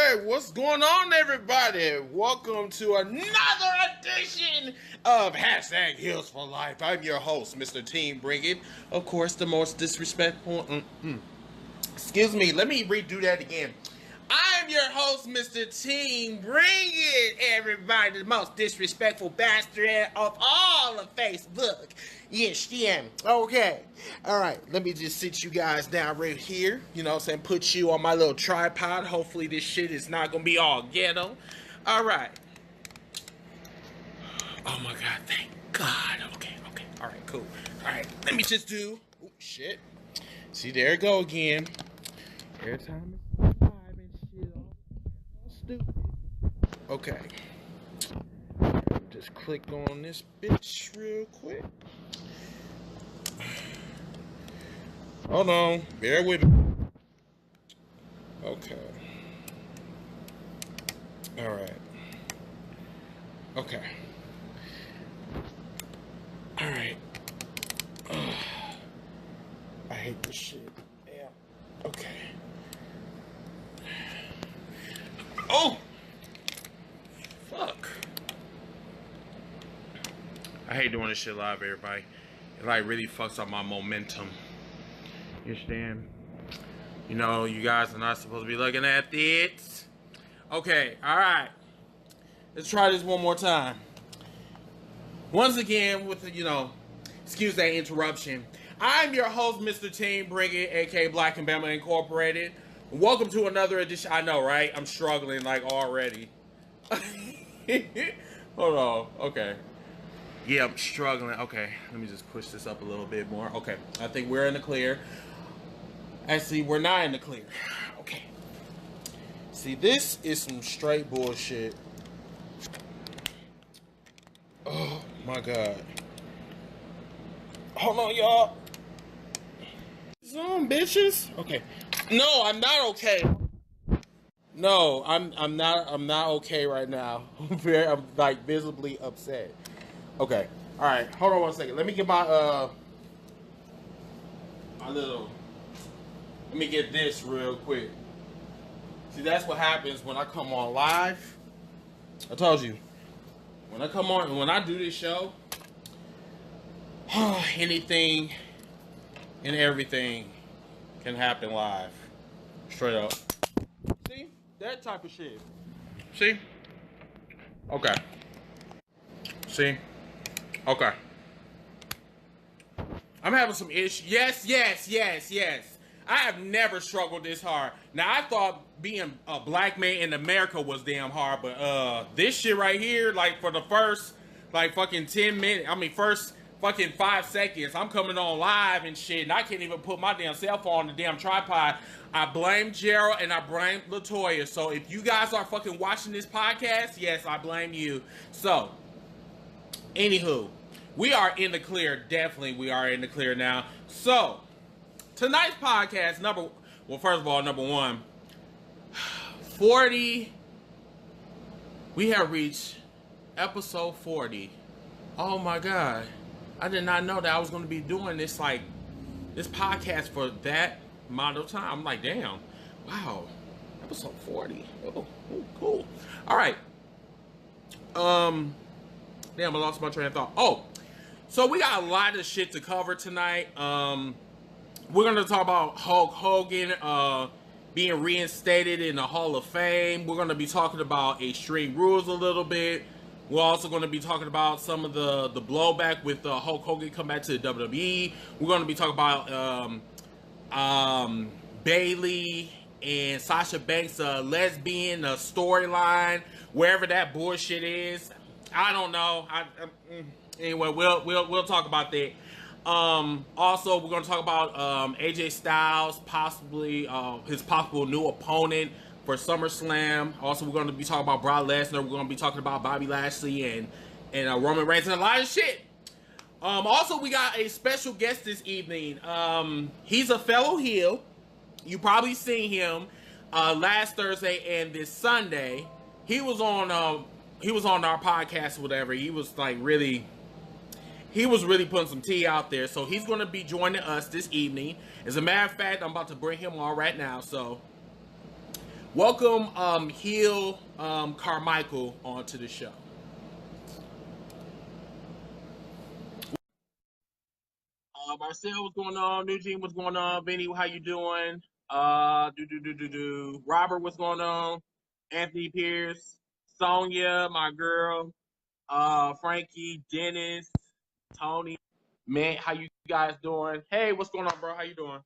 Alright, what's going on, everybody? Welcome to another edition of Hashtag Heels for Life. I'm your host, Mr. Team Bringing. Of course, the most disrespectful... Excuse me, let me redo that again. I'm your host, Mr. Team Bringing, everybody. The most disrespectful bastard of all of Facebook. Yes, yeah. Okay. Alright, let me just sit you guys down right here. You know what I'm saying? Put you on my little tripod. Hopefully this shit is not gonna be all ghetto. Alright. Oh my god, thank God. Okay. Alright, cool. Alright, let me just do... Oh, shit. See, there it go again. Every time it's live and shit, all stupid. Okay. Just click on this bitch real quick. Hold on, bear with me. Okay. Alright. Okay. Alright. I hate this shit. Yeah. Okay. Oh! Fuck. I hate doing this shit live, everybody. It like really fucks up my momentum. You understand? You know, you guys are not supposed to be looking at it. Okay, alright. Let's try this one more time. Once again, with the, excuse that interruption. I'm your host, Mr. Team Bringing, aka Black and Bama Incorporated. Welcome to another edition. I know, right? I'm struggling like already. Hold on. Okay. Yeah, I'm struggling. Okay, let me just push this up a little bit more. Okay, I think we're in the clear. Actually, we're not in the clear. Okay. See, this is some straight bullshit. Oh, my God. Hold on, y'all. Some bitches. Okay. No, I'm not okay. No, I'm not okay right now. I'm like visibly upset. Okay. All right. Hold on one second. Let me get my let me get this real quick. See, that's what happens when I come on live. I told you. When I come on, when I do this show, anything and everything can happen live. Straight up. See? That type of shit. See? Okay. See? Okay. I'm having some issues. Yes. I have never struggled this hard. Now, I thought being a black man in America was damn hard, but this shit right here, like for the first, like fucking 10 minutes, first fucking 5 seconds, I'm coming on live and shit, and I can't even put my damn cell phone on the damn tripod. I blame Gerald and I blame Latoya. So if you guys are fucking watching this podcast, yes, I blame you. So, anywho, we are in the clear. Definitely, we are in the clear now. So, tonight's podcast, number one, 40. We have reached episode 40. Oh my God. I did not know that I was going to be doing this, like, this podcast for that amount of time. I'm like, damn. Wow. Episode 40. Oh, cool. All right. Damn, I lost my train of thought. Oh, so we got a lot of shit to cover tonight. We're going to talk about Hulk Hogan being reinstated in the Hall of Fame. We're going to be talking about Extreme Rules a little bit. We're also going to be talking about some of the blowback with Hulk Hogan come back to the WWE. We're going to be talking about Bayley and Sasha Banks, lesbian storyline, wherever that bullshit is. I don't know. Anyway, we'll talk about that. Also, we're going to talk about AJ Styles, possibly his possible new opponent for SummerSlam. Also, we're going to be talking about Brock Lesnar. We're going to be talking about Bobby Lashley and Roman Reigns and a lot of shit. Also, we got a special guest this evening. He's a fellow heel. You probably seen him last Thursday and this Sunday. He was on our podcast or whatever. He was really putting some tea out there. So he's going to be joining us this evening. As a matter of fact, I'm about to bring him on right now. So Welcome, Heel Carmichael onto the show. Marcel, what's going on? Eugene, what's going on? Vinny, how you doing? Robert, what's going on? Anthony Pierce, Sonia, my girl, Frankie, Dennis, Tony, man, how you guys doing? Hey, what's going on, bro? How you doing?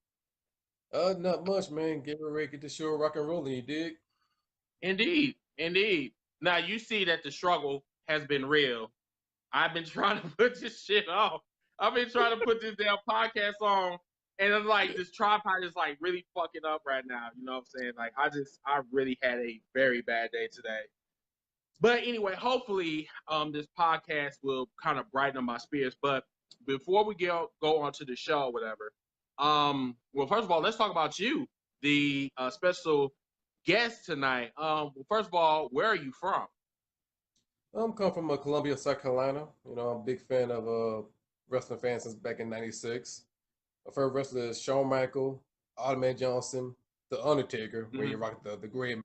Not much, man. Get ready, get the show rock and rolling, you dig? Indeed, indeed. Now you see that the struggle has been real. I've been trying to put this shit off. I've been trying to put this damn podcast on, and it's like this tripod is like really fucking up right now. You know what I'm saying? Like I really had a very bad day today. But anyway, hopefully, this podcast will kind of brighten up my spirits. But before we go on to the show, or whatever, well, first of all, let's talk about you, the special guest tonight. Well, first of all, where are you from? I'm come from Columbia, South Carolina. You know, I'm a big fan of wrestling fans since back in '96. My favorite wrestler is Shawn Michael, Ottoman Johnson, The Undertaker, when Mm-hmm. you rock the gray.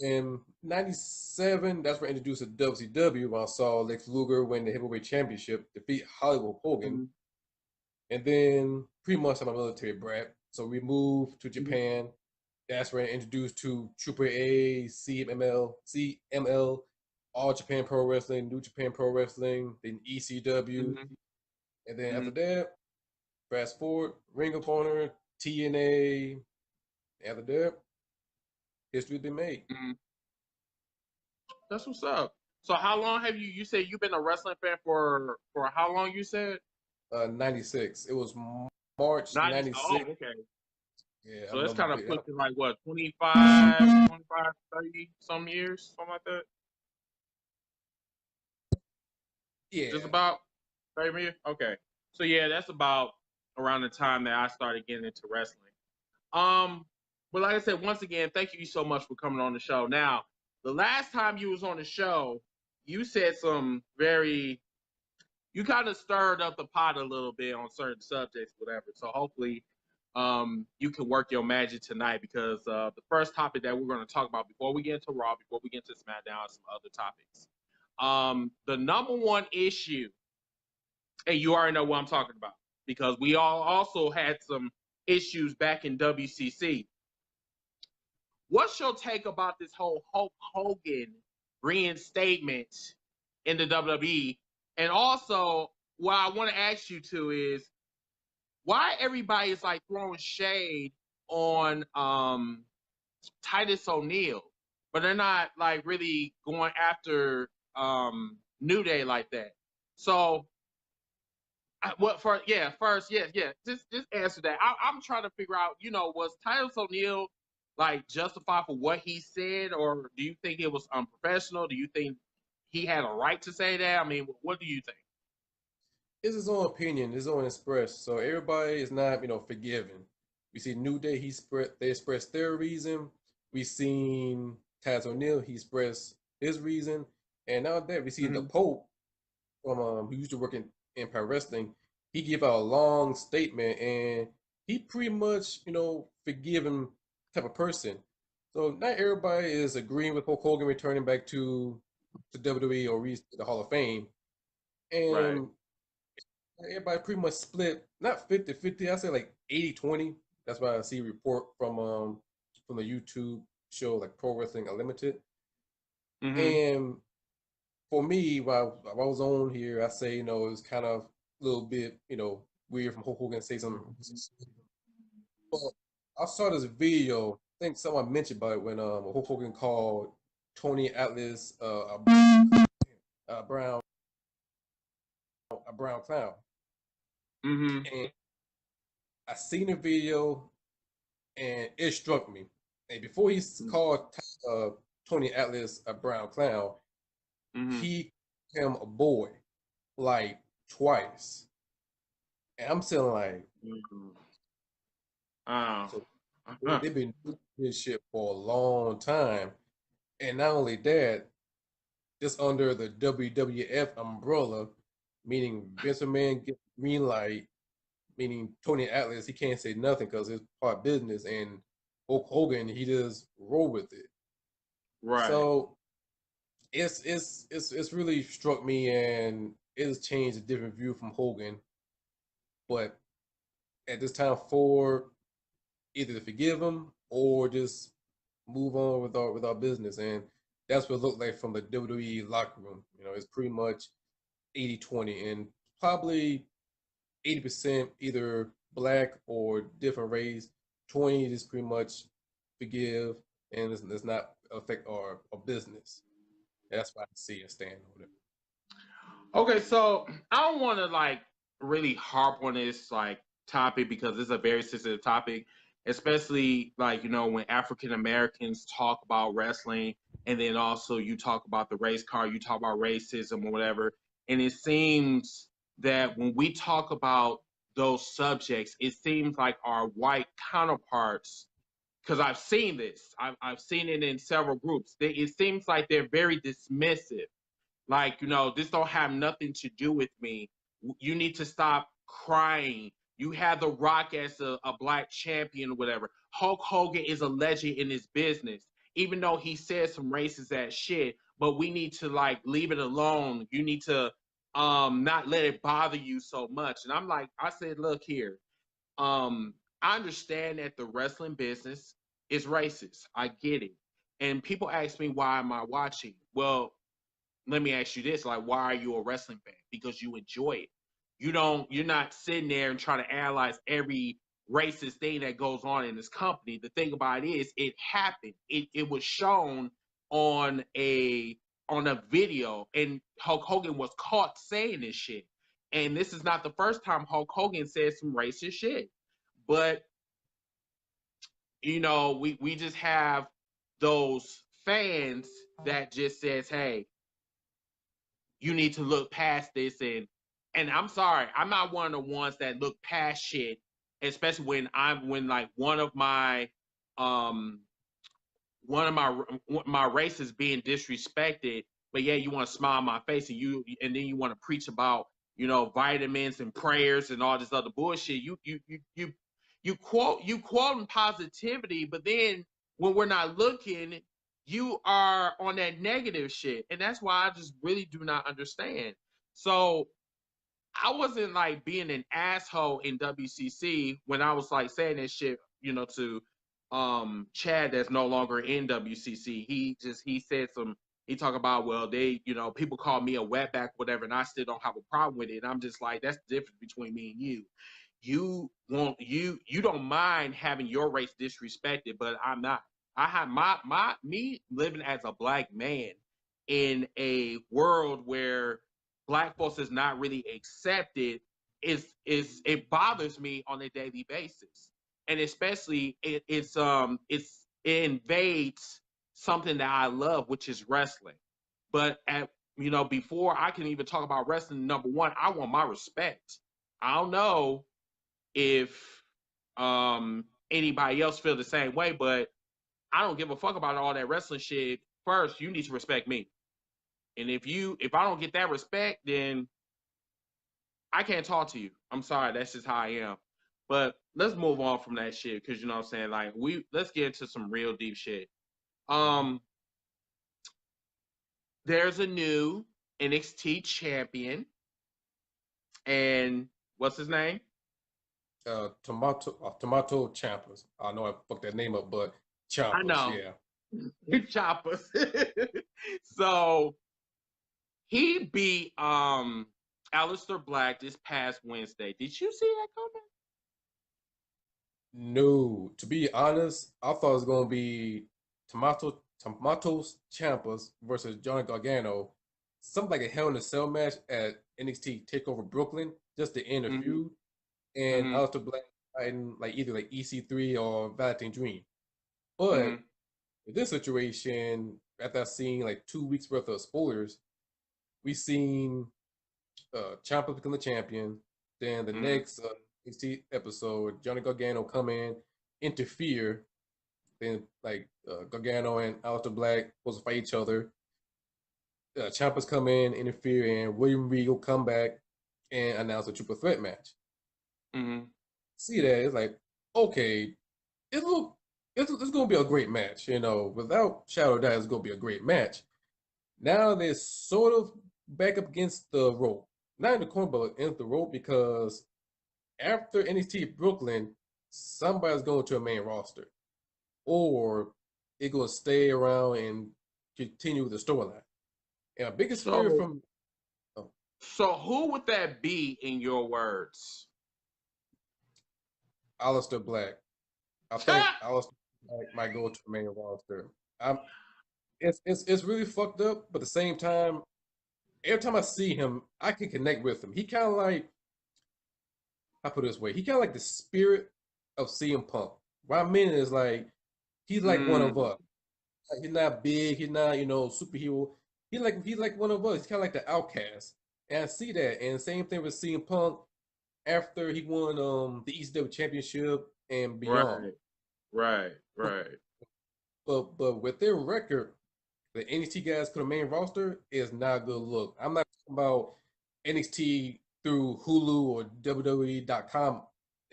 In '97, that's where I introduced to WCW when I saw Lex Luger win the Heavyweight Championship, defeat Hollywood Hogan, Mm-hmm. and then pretty much I'm a military brat. So we moved to Mm-hmm. Japan. That's where I introduced to AAA, CML, All Japan Pro Wrestling, New Japan Pro Wrestling, then ECW. Mm-hmm. And then Mm-hmm. after that, fast forward, Ring of Honor, TNA. After that, history's been made. Mm-hmm. That's what's up. So how long have you said you've been a wrestling fan for how long you said? 96. It was March 90. Oh, 96. okay. Yeah, So I'm, it's I'm a kind of big. pushing like what, 25, 30 some years, something like that. Just Yeah. about 30 years. Okay. So yeah, that's about around the time that I started getting into wrestling. Um, but like I said, once again, thank you so much for coming on the show. Now, the last time you was on the show, you said some very you kind of stirred up the pot a little bit on certain subjects, whatever. So hopefully, you can work your magic tonight because the first topic that we're going to talk about before we get into Raw, before we get into SmackDown, and some other topics. The number one issue, and you already know what I'm talking about because we all also had some issues back in WCC. What's your take about this whole Hulk Hogan reinstatement in the WWE? And also, what I want to ask you to is why everybody is like throwing shade on Titus O'Neil, but they're not like really going after New Day like that. So what for? Yeah, first, yeah. Just answer that. I'm trying to figure out. Was Titus O'Neil like justified for what he said, or do you think it was unprofessional? Do you think he had a right to say that? I mean, what do you think? It's his own opinion, his own express. So everybody is not, forgiving. We see New Day, they expressed their reason. We seen Taz O'Neil, he expressed his reason. And now that we see the Mm-hmm. Pope from who used to work in Empire Wrestling, he gave out a long statement and he pretty much, forgiving type of person. So not everybody is agreeing with Hulk Hogan returning back to WWE or the Hall of Fame. Right. And everybody pretty much split, not 50-50, I say like 80-20. That's why I see a report from the YouTube show like Pro Wrestling Unlimited. Mm-hmm. And for me, while I was on here, I say, it was kind of a little bit, weird from Hulk Hogan to say something. But I saw this video, I think someone mentioned about it when Hulk Hogan called Tony Atlas a brown clown. Mm-hmm. And I seen the video and it struck me. And before he called uh, Tony Atlas a brown clown, Mm-hmm. he called him a boy like twice. And I'm saying like, Mm-hmm. Oh. so Uh-huh. they've been doing this shit for a long time. And not only that, just under the WWF umbrella, meaning Vince McMahon gets green light, meaning Tony Atlas, he can't say nothing because it's part business. And Hulk Hogan, he just roll with it. Right. So it's really struck me, and it has changed a different view from Hogan. But at this time, for either to forgive him or just move on with our business, and that's what it looked like from the WWE locker room. You know, it's pretty much 80-20, and probably 80% either black or different race. 20 is pretty much forgive, and it's not affect our business. That's why I see and stand on it. Okay, so I don't want to like really harp on this like topic because it's a very sensitive topic, especially like when African Americans talk about wrestling, and then also you talk about the race card, you talk about racism or whatever, and it seems that when we talk about those subjects, it seems like our white counterparts, because I've seen this, I've seen it in several groups. It seems like they're very dismissive, like, this don't have nothing to do with me. You need to stop crying. You have The Rock as a black champion or whatever. Hulk Hogan is a legend in his business, even though he says some racist ass shit. But we need to like leave it alone. You need to not let it bother you so much. And I'm like, I said, look here. I understand that the wrestling business is racist. I get it. And people ask me, why am I watching? Well, let me ask you this, like, why are you a wrestling fan? Because you enjoy it. You're not sitting there and trying to analyze every racist thing that goes on in this company. The thing about it is it happened. It was shown on a video, and Hulk Hogan was caught saying this shit. And this is not the first time Hulk Hogan said some racist shit. But we just have those fans that just says, hey, you need to look past this, and I'm sorry, I'm not one of the ones that look past shit, especially when like um one of my race is being disrespected, but yeah, you want to smile in my face, and then you want to preach about vitamins and prayers and all this other bullshit. You quoting positivity, but then when we're not looking, you are on that negative shit, and that's why I just really do not understand. So I wasn't like being an asshole in WCC when I was like saying this shit, to Chad that's no longer in WCC. He said he talked about, well, they, people call me a wetback, whatever, and I still don't have a problem with it. And I'm just like, that's the difference between me and you. You don't mind having your race disrespected, but I'm not. I have me living as a black man in a world where black folks is not really accepted is it bothers me on a daily basis, and especially it invades something that I love, which is wrestling. But before I can even talk about wrestling, number one, I want my respect. I don't know if anybody else feel the same way, but I don't give a fuck about all that wrestling shit. First, you need to respect me. And if I don't get that respect, then I can't talk to you. I'm sorry, that's just how I am. But let's move on from that shit, because you know what I'm saying, like let's get into some real deep shit. Um there's a new NXT champion, and what's his name? Tomato Champers. I know I fucked that name up, but I Champers, know. yeah. Choppers. So he beat Aleister Black this past Wednesday. Did you see that coming? No, to be honest, I thought it was gonna be Tomatoes Ciampas versus Johnny Gargano, something like a Hell in a Cell match at NXT Takeover Brooklyn, just to end the Mm-hmm. feud, and Mm-hmm. Aleister Black fighting like either like EC3 or Velveteen Dream. But Mm-hmm. in this situation, after I've seen like 2 weeks worth of spoilers, we seen Ciampa become the champion. Then the Mm-hmm. next NXT episode, Johnny Gargano come in, interfere. Then like Gargano and Aleister Black supposed to fight each other. Ciampa's come in, interfere, and William Regal come back and announce a triple threat match. Mm-hmm. See that? It's like, okay, it looked it's gonna be a great match. You know, without shadow of doubt, it's gonna be a great match. Now they're sort of back up against the rope, not in the corner, but against the rope because after NXT Brooklyn, somebody's going to a main roster, or it's gonna stay around and continue with the storyline. And my biggest fear So, from oh, so who would that be in your words? Aleister Black, I think Aleister Black might go to the main roster. I'm, it's really fucked up, but at the same time, every time I see him, I can connect with him. He kind of like, I put it this way, he kind of like the spirit of CM Punk. What I mean is like he's like one of Mm, us. Like, he's not big, he's not superhero. He's like one of us. He's kind of like the outcast, and I see that. And same thing with CM Punk after he won the ECW Championship and beyond. right, right. But with their record, the NXT guys put a main roster is not a good look. I'm not talking about NXT through Hulu or WWE.com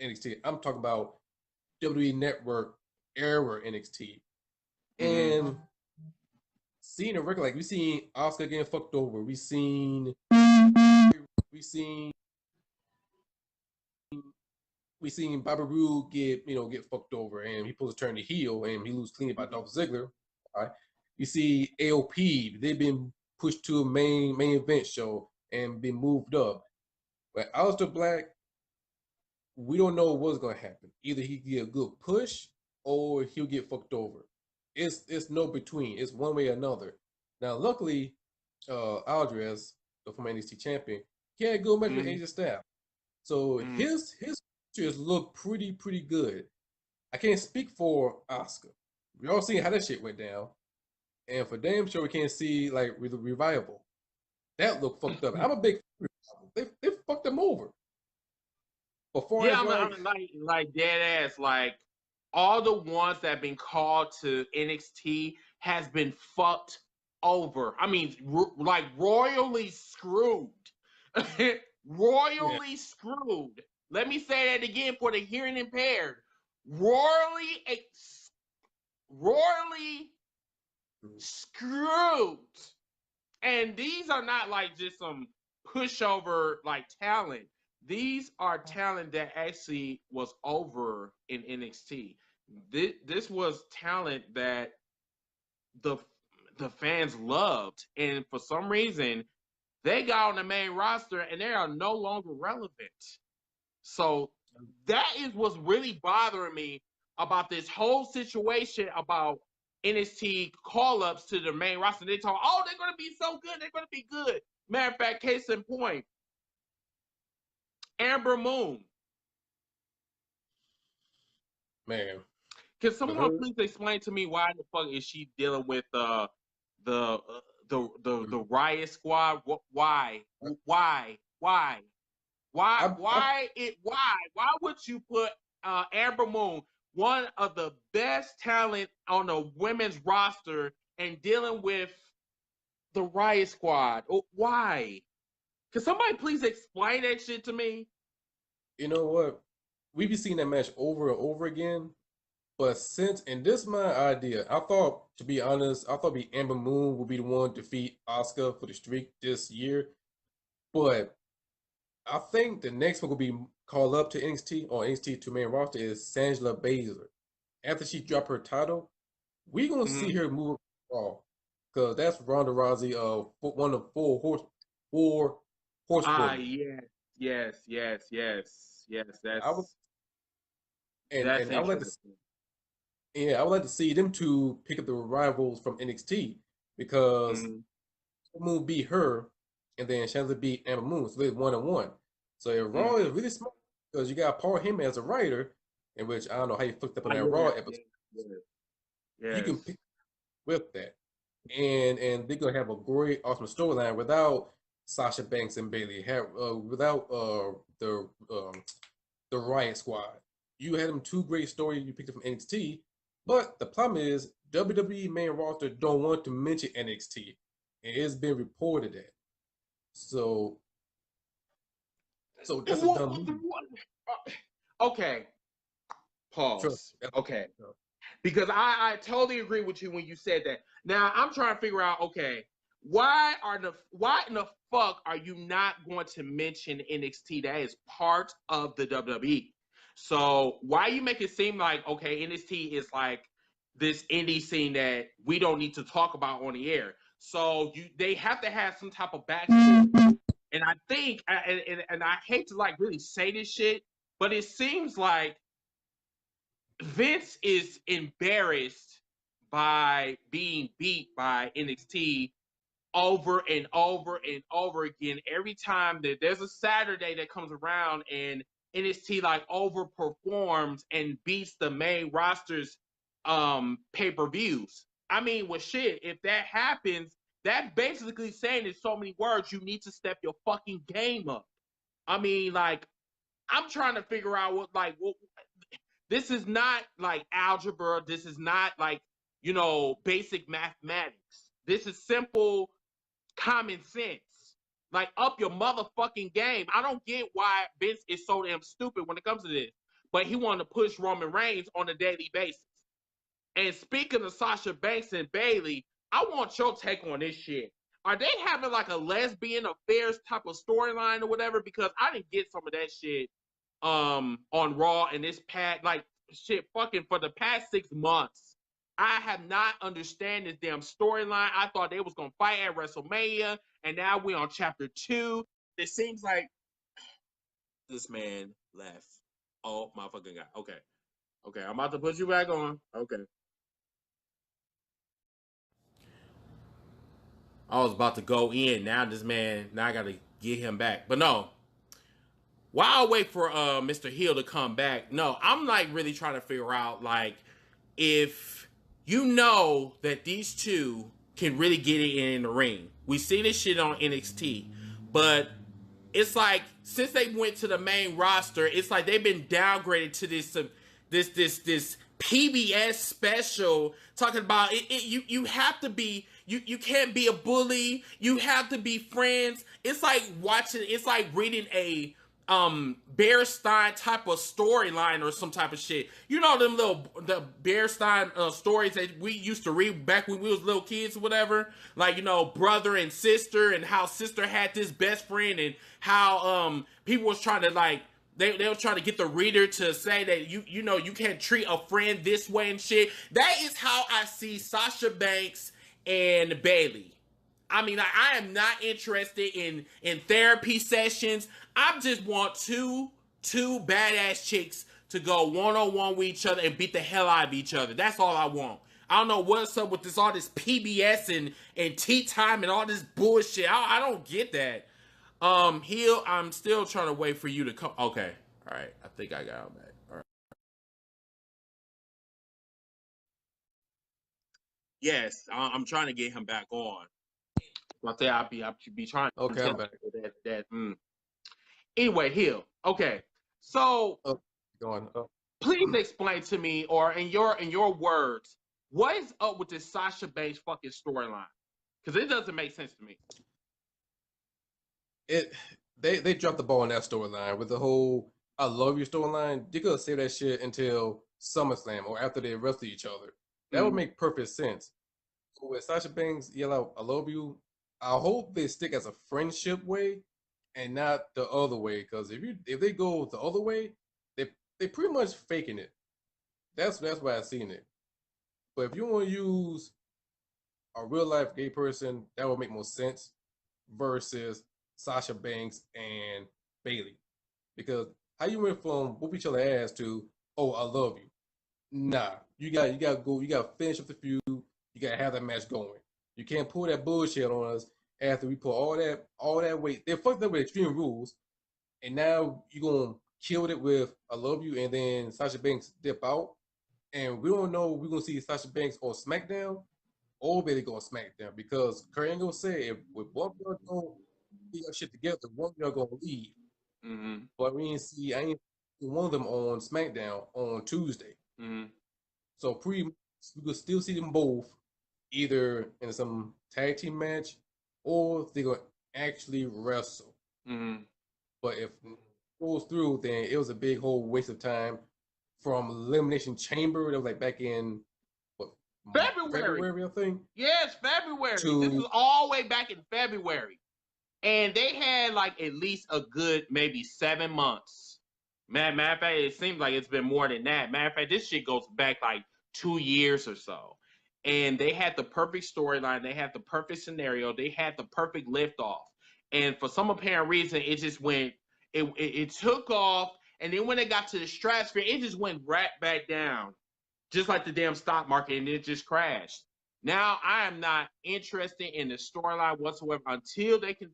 NXT. I'm talking about WWE Network era NXT. Mm-hmm. And seeing a record like we seen Oscar getting fucked over. We seen we seen Bobby Roode get fucked over, and he pulls a turn to heel, and he loses clean by Dolph Ziggler. All right. You see AOP, they've been pushed to a main event show and been moved up. But Aleister Black, we don't know what's gonna happen. Either he get a good push or he'll get fucked over. It's no between. It's one way or another. Now, luckily, Aldrez, the former NXT champion, he had a good match with Mm-hmm. AJ Styles. So Mm-hmm. his pictures look pretty good. I can't speak for Oscar. We all seen how that shit went down, and for damn sure we can't see like with the revival. That looked fucked up. I'm a big revival. They fucked them over. But far Yeah, as I'm like dead ass. Like all the ones that have been called to NXT has been fucked over. I mean, like royally screwed, yeah, royally screwed. Let me say that again for the hearing impaired. Royally, royally screwed. And these are not like just some pushover like talent. These are talent that actually was over in NXT. This was talent that the the fans loved, and for some reason they got on the main roster and they are no longer relevant. So that is what's really bothering me about this whole situation about NXT call-ups to the main roster. They talk, oh, they're gonna be so good, they're gonna be good. Matter of fact, case in point, Amber Moon. man. Can With someone her, please explain to me why the fuck is she dealing with the the Riot Squad? Why? Why? Why? Why? I Why it? Why? Why would you put Amber Moon, one of the best talent on the women's roster, and dealing with the Riot Squad? Why? Can somebody please explain that shit to me? you know what? We be seeing that match over and over again. But since, and this is my idea, I thought, to be honest, I thought be Amber Moon would be the one to defeat Oscar for the streak this year. But I think the next one will be called up to NXT or NXT to main roster is Shayna Baszler. After she dropped her title, we gonna see Mm-hmm. her move Raw because that's Ronda Rousey, one of four Ah, horsewomen. yes. I would That's and I would like to interesting. yeah, I would like to see them two pick up the rivals from NXT because Mm-hmm. Moon beat her, and then Shayna beat Amber Moon, so they're 1-1. So if Raw is Mm-hmm. really smart because you got Paul Heyman as a writer, in which I don't know how you flipped up on Ah, that Raw yes, episode. yes, yes, You can yes. pick with that, and they're gonna have a great, awesome storyline without Sasha Banks and Bayley, without the Riot Squad. You had them two great stories you picked up from NXT, but the problem is WWE main roster don't want to mention NXT, and it's been reported that. So that's a dumb move. Okay, Trust pause. me. Okay, Because I totally agree with you when you said that. Now I'm trying to figure out, okay, why in the fuck are you not going to mention NXT that is part of the WWE? So why you make it seem like, okay, NXT is like this indie scene that we don't need to talk about on the air? So they have to have some type of backstory. And I think, and I hate to like really say this shit, but it seems like Vince is embarrassed by being beat by NXT over and over and over again. Every time that there's a Saturday that comes around and NXT like overperforms and beats the main roster's pay-per-views. I mean, well, shit, if that happens, that's basically saying in so many words, you need to step your fucking game up. I mean, like, I'm trying to figure out what this is not like algebra. This is not like, basic mathematics. This is simple common sense. Like, up your motherfucking game. I don't get why Vince is so damn stupid when it comes to this. But he wanted to push Roman Reigns on a daily basis. And speaking of Sasha Banks and Bayley, I want your take on this shit. Are they having like a lesbian affairs type of storyline or whatever? Because I didn't get some of that shit on Raw and this like shit fucking for the past 6 months. I have not understand this damn storyline. I thought they was gonna fight at WrestleMania, and now we're on chapter 2. It seems like this man left. Oh my fucking god. Okay. Okay, I'm about to put you back on. Okay. I was about to go in. Now I gotta get him back. But no. While I wait for Mr. Hill to come back, no, I'm like really trying to figure out like if you know that these two can really get it in the ring. We see this shit on NXT, but it's like since they went to the main roster, it's like they've been downgraded to this PBS special talking about it. You have to be you can't be a bully. You have to be friends. It's like reading a Bear Stein type of storyline or some type of shit. You know the Bear Stein stories that we used to read back when we was little kids or whatever. Like, brother and sister, and how sister had this best friend, and how people was trying to like they were trying to get the reader to say that you can't treat a friend this way and shit. That is how I see Sasha Banks and Bayley. I mean, I am not interested in therapy sessions. I just want two badass chicks to go one-on-one with each other and beat the hell out of each other. That's all I want. I don't know what's up with all this PBS and tea time and all this bullshit. I don't get that. Hill, I'm still trying to wait for you to come. Okay. All right. I think I got him back. All right. Yes, I'm trying to get him back on. I say I should be trying. Okay, I'm back. Anyway, Hill. Okay, so go on. Please explain to me, or in your words, what is up with this Sasha Banks fucking storyline? Because it doesn't make sense to me. They dropped the ball on that storyline with the whole "I love you" storyline. They could save that shit until SummerSlam or after they wrestle each other. That would make perfect sense. So with Sasha Banks yell out "I love you," I hope they stick as a friendship way and not the other way. Because if they go the other way, they pretty much faking it. That's why I seen it. But if you want to use a real life gay person, that would make more sense versus Sasha Banks and Bayley. Because how you went from whoop each other ass to I love you. Nah, you gotta go. You gotta finish up the feud. You gotta have that match going. You can't pull that bullshit on us after we put all that weight. They fucked up with Extreme Rules, and now you gonna kill it with "I love you," and then Sasha Banks dip out, and we don't know if we're gonna see Sasha Banks on SmackDown or Bayley go on SmackDown, because Kurt Angle said if one of y'all don't get your shit together, one of y'all gonna leave. Mm-hmm. But I ain't seen one of them on SmackDown on Tuesday. Mm-hmm. So we could still see them both either in some tag team match or they're gonna actually wrestle. Mm-hmm. But if it goes through, then it was a big whole waste of time from Elimination Chamber. That was like back in what, February. February, I think. Yes, February. This To is all the way back in February. And they had like at least a good maybe 7 months. Matter of fact, it seems like it's been more than that. Matter of fact, this shit goes back like 2 years or so. And they had the perfect storyline. They had the perfect scenario. They had the perfect liftoff. And for some apparent reason, it just went, it took off. And then when it got to the stratosphere, it just went right back down. Just like the damn stock market, and it just crashed. Now I am not interested in the storyline whatsoever until they can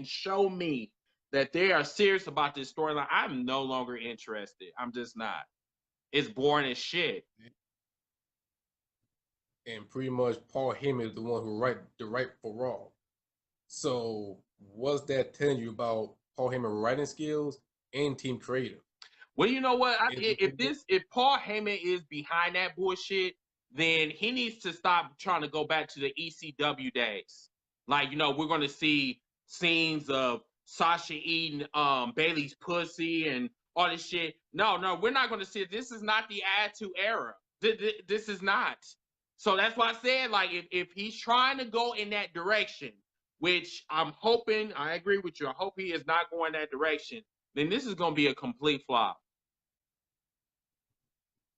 show me that they are serious about this storyline. I'm no longer interested. I'm just not. It's boring as shit. and pretty much Paul Heyman is the one who write for Raw. So what's that telling you about Paul Heyman writing skills and team creative? Well, you know what? If Paul Heyman is behind that bullshit, then he needs to stop trying to go back to the ECW days. Like, we're gonna see scenes of Sasha eating Bayley's pussy and all this shit. No, we're not gonna see it. This is not the Attitude Era. This is not. So that's why I said, like, if he's trying to go in that direction, which I'm hoping, I agree with you. I hope he is not going that direction. Then this is gonna be a complete flop.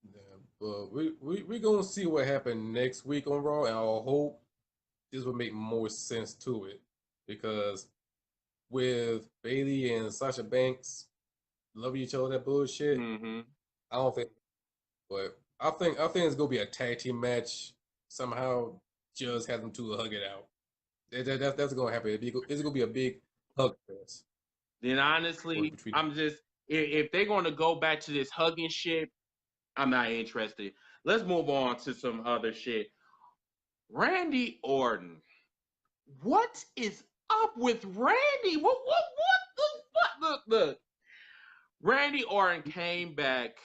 Yeah, but we gonna see what happened next week on Raw, and I hope this will make more sense to it, because with Bayley and Sasha Banks loving each other, that bullshit. Mm-hmm. I don't think, but I think it's gonna be a tag team match somehow. Just have them two hug it out. That's gonna happen. It's gonna be a big hug fest. Then honestly, Between I'm just if they're gonna go back to this hugging shit, I'm not interested. Let's move on to some other shit. Randy Orton. What is up with Randy? What the fuck? Look. Randy Orton came back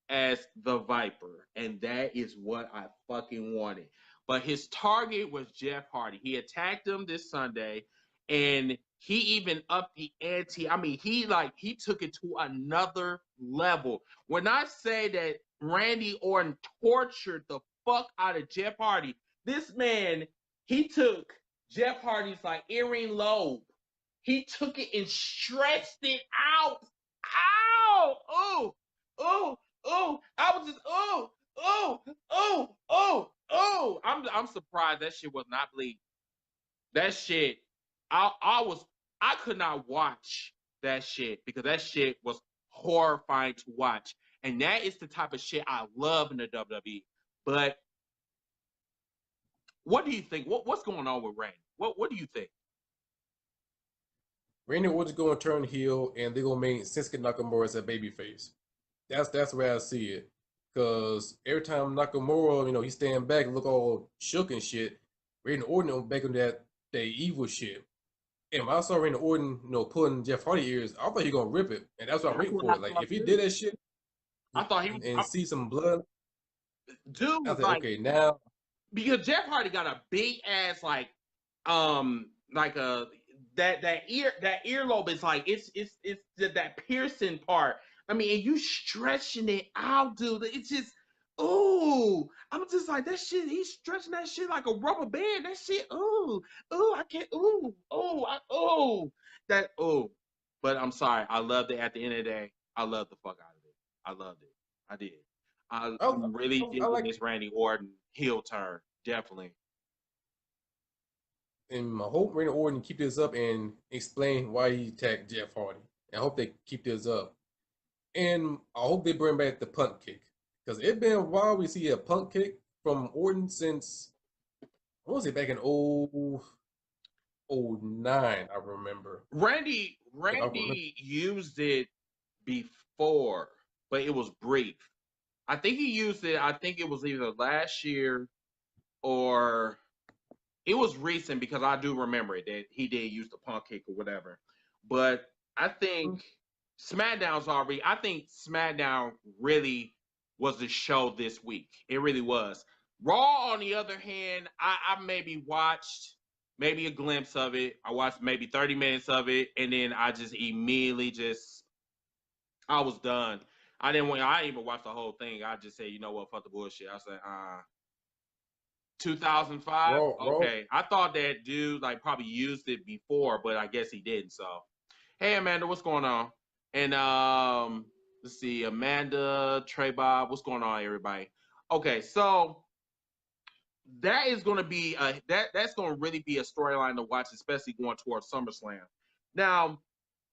as the Viper, and that is what I fucking wanted. But his target was Jeff Hardy. He attacked him this Sunday, and he even upped the ante. I mean, he took it to another level. When I say that Randy Orton tortured the fuck out of Jeff Hardy, this man, he took Jeff Hardy's like earring lobe. He took it and stretched it out. Ow! Oh! I was just oh! I'm surprised that shit was not bleeding. That shit, I could not watch that shit because that shit was horrifying to watch. And that is the type of shit I love in the WWE. But what do you think? What's going on with Randy? What do you think? Randy Orton's gonna turn heel, and they're gonna make Shinsuke Nakamura as a babyface. That's the way I see it. Cause every time Nakamura, he stand back and look all shook and shit, Randy Orton back on that evil shit. And when I saw Randy Orton, pulling Jeff Hardy ears, I thought he gonna rip it, and that's what I'm waiting for. Like if he did that shit, I thought he and see some blood, dude I was said, like, okay, now because Jeff Hardy got a big ass like a that earlobe is like it's that piercing part. I mean, and you stretching it out, dude. It's just ooh. I'm just like that shit. He's stretching that shit like a rubber band. That shit. Ooh, I can't. That. But I'm sorry. I loved it. At the end of the day, I loved the fuck out of it. I loved it. I did. I'm really digging like this Randy Orton heel turn. Definitely. and I hope Randy Orton keep this up and explain why he attacked Jeff Hardy. I hope they keep this up. And I hope they bring back the punt kick. Because it's been a while we see a punt kick from Orton since, I want to say back in 09, I remember. Randy used it before, but it was brief. I think he used it, I think it was either last year or it was recent because I do remember it that he did use the punk kick or whatever. But I think I think SmackDown really was the show this week. It really was. Raw, on the other hand, I maybe watched maybe a glimpse of it. I watched maybe 30 minutes of it, and then I just immediately I was done. I didn't want. I didn't even watch the whole thing. I just said, you know what, fuck the bullshit. I said, 2005. Raw. Okay, I thought that dude like probably used it before, but I guess he didn't. So, hey Amanda, what's going on? And let's see, Amanda, Trey Bob, what's going on, everybody? Okay, so that is going to be that's going to really be a storyline to watch, especially going towards SummerSlam. Now,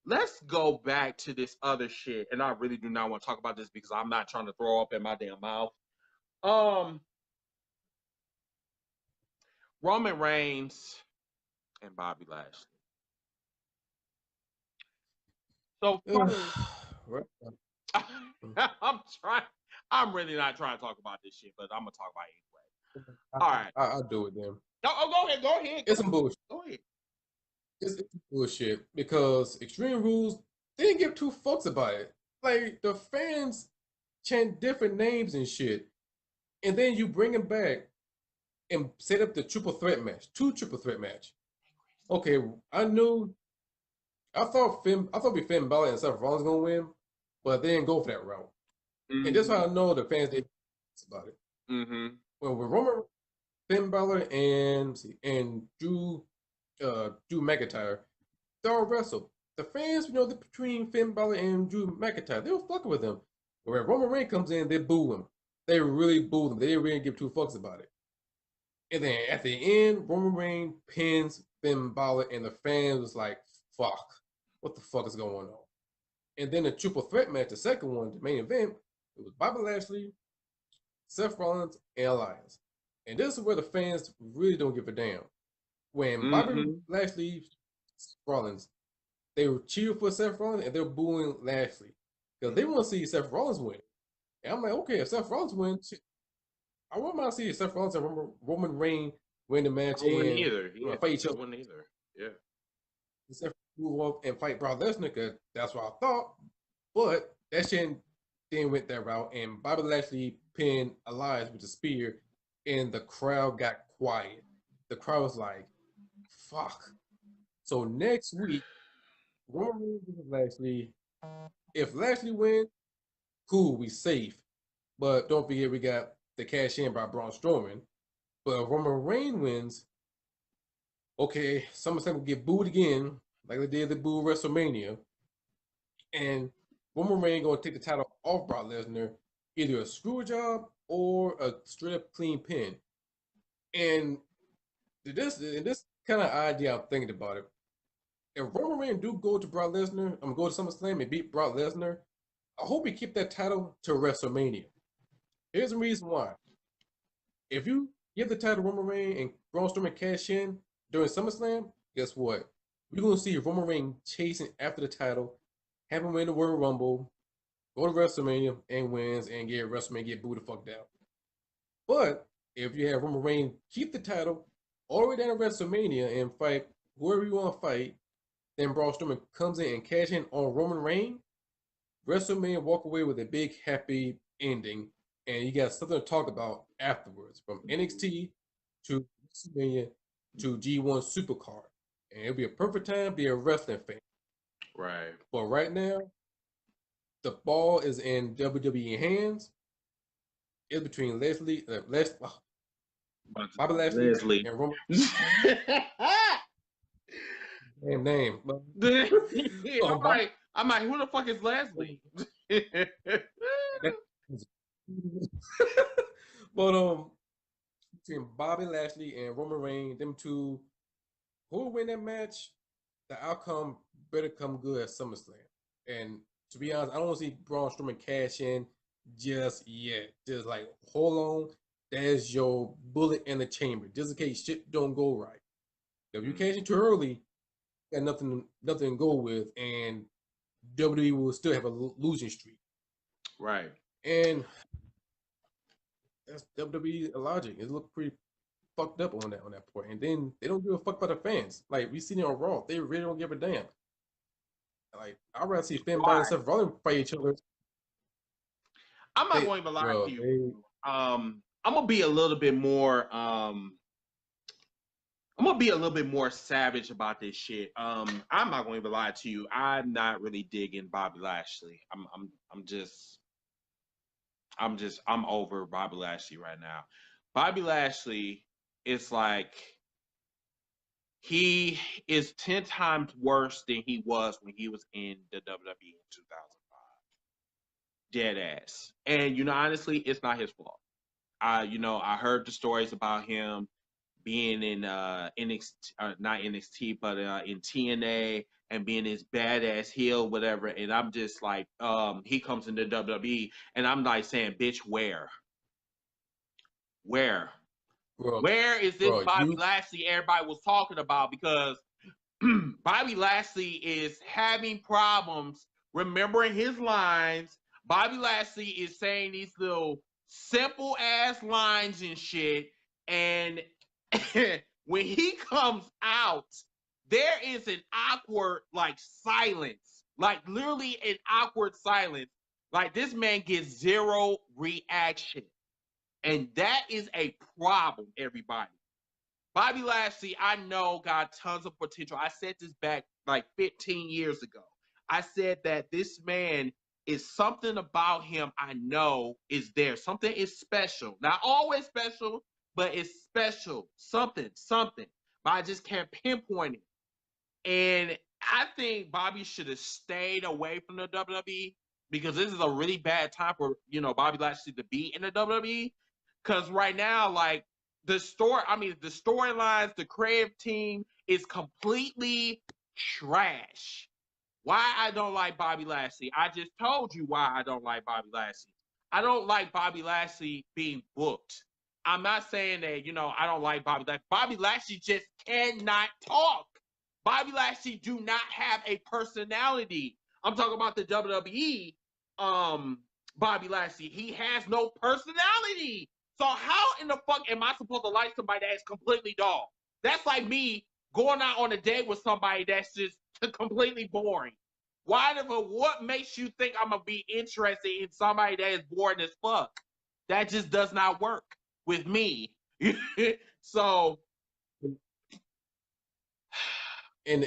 let's go back to this other shit, and I really do not want to talk about this because I'm not trying to throw up in my damn mouth. Roman Reigns and Bobby Lashley. So I'm trying. I'm really not trying to talk about this shit, but I'm gonna talk about it anyway. All right, I'll do it then. go ahead. Go ahead. It's some bullshit. Go ahead. It's bullshit because Extreme Rules, they didn't give two fucks about it. Like, the fans chant different names and shit, and then you bring them back and set up the triple threat match, two triple threat match. Okay, I thought it'd be Finn Balor and Seth Rollins gonna win, but they didn't go for that route. Mm-hmm. And that's how I know the fans didn't about it. Mm-hmm. When Roman, Finn Balor, and Drew McIntyre, they all wrestled. The fans, between Finn Balor and Drew McIntyre, they were fucking with them. When Roman Reigns comes in, they boo him. They really boo him. They didn't really give two fucks about it. And then at the end, Roman Reigns pins Finn Balor, and the fans was like, fuck, what the fuck is going on? And then the triple threat match, the second one, the main event, it was Bobby Lashley, Seth Rollins, and Elias. And this is where the fans really don't give a damn. When Bobby Lashley, Seth Rollins, they were cheering for Seth Rollins and they're booing Lashley because they want to see Seth Rollins win. And I'm like, okay, if Seth Rollins wins, I wouldn't mind seeing Seth Rollins and Roman Reigns win the match and fight each other. Yeah. Seth move up and fight Brock Lesnar because that's what I thought. But that shit didn't went that route, and Bobby Lashley pinned Elias with a spear, and the crowd got quiet. The crowd was like, fuck. So next week, Roman Reigns versus Lashley. If Lashley wins, cool, we safe. But don't forget we got the cash in by Braun Strowman. But if Roman Reigns wins, okay, SummerSlam will get booed again, like they did the boo WrestleMania. And Roman Reigns gonna take the title off Brock Lesnar, either a screw job or a straight up clean pin. And this kind of idea, I'm thinking about it. If Roman Reigns do go to Brock Lesnar, I'm go to SummerSlam and beat Brock Lesnar, I hope he keep that title to WrestleMania. Here's the reason why. If you give the title to Roman Reigns and Braun Strowman cash in during SummerSlam, guess what? We're gonna see Roman Reigns chasing after the title, have him win the Royal Rumble, go to WrestleMania and wins, and get WrestleMania get booed the fuck down. But if you have Roman Reigns keep the title all the way down to WrestleMania and fight whoever you want to fight, then Braun Strowman comes in and cash in on Roman Reigns, WrestleMania walk away with a big happy ending, and you got something to talk about afterwards, from NXT to WrestleMania to G1 Supercard. And it'll be a perfect time to be a wrestling fan. Right. But right now, the ball is in WWE hands. It's between Bobby Lashley and Roman. Same name. I'm like, who the fuck is Leslie? But between Bobby Lashley and Roman Reigns, them two, who will win that match? The outcome better come good at SummerSlam. And to be honest, I don't want to see Braun Strowman cash in just yet. Just like, hold on, there's your bullet in the chamber, just in case shit don't go right. If you cash in too early, got nothing to go with, and WWE will still have a losing streak. Right. And that's WWE logic. It looked pretty fucked up on that point. And then they don't give a fuck about the fans. Like, we seen it on Raw. They really don't give a damn. Like, I'd rather see Finn Balor and Seth Rollins fight each other. I'm not going to lie to you. I'm gonna be a little bit more savage about this shit. I'm not going to lie to you. I'm not really digging Bobby Lashley. I'm just I'm over Bobby Lashley right now. Bobby Lashley is like, he is 10 times worse than he was when he was in the WWE in 2005. Dead ass. And honestly, it's not his fault. I heard the stories about him being in NXT, not NXT, but in TNA, and being this badass heel, whatever. And I'm just like, he comes into WWE, and I'm like saying, bitch, where? Where? Bro, Where is this bro, Bobby Lashley everybody was talking about? Because Bobby Lashley is having problems remembering his lines. Bobby Lashley is saying these little simple ass lines and shit. And when he comes out, there is an awkward silence, literally an awkward silence. Like, this man gets zero reaction. And that is a problem, everybody. Bobby Lashley, I know, got tons of potential. I said this back like 15 years ago. I said that this man is something about him I know is there. Something is special. Not always special, but it's special. Something. But I just can't pinpoint it. And I think Bobby should have stayed away from the WWE, because this is a really bad time for, Bobby Lashley to be in the WWE. Because right now, the storylines, the creative team is completely trash. Why I don't like Bobby Lashley? I just told you why I don't like Bobby Lashley. I don't like Bobby Lashley being booked. I'm not saying that, I don't like Bobby Lashley. Bobby Lashley just cannot talk. Bobby Lashley do not have a personality. I'm talking about the WWE Bobby Lashley. He has no personality. So how in the fuck am I supposed to like somebody that's completely dull? That's like me going out on a date with somebody that's just completely boring. What makes you think I'm gonna be interested in somebody that is boring as fuck? That just does not work with me. So, and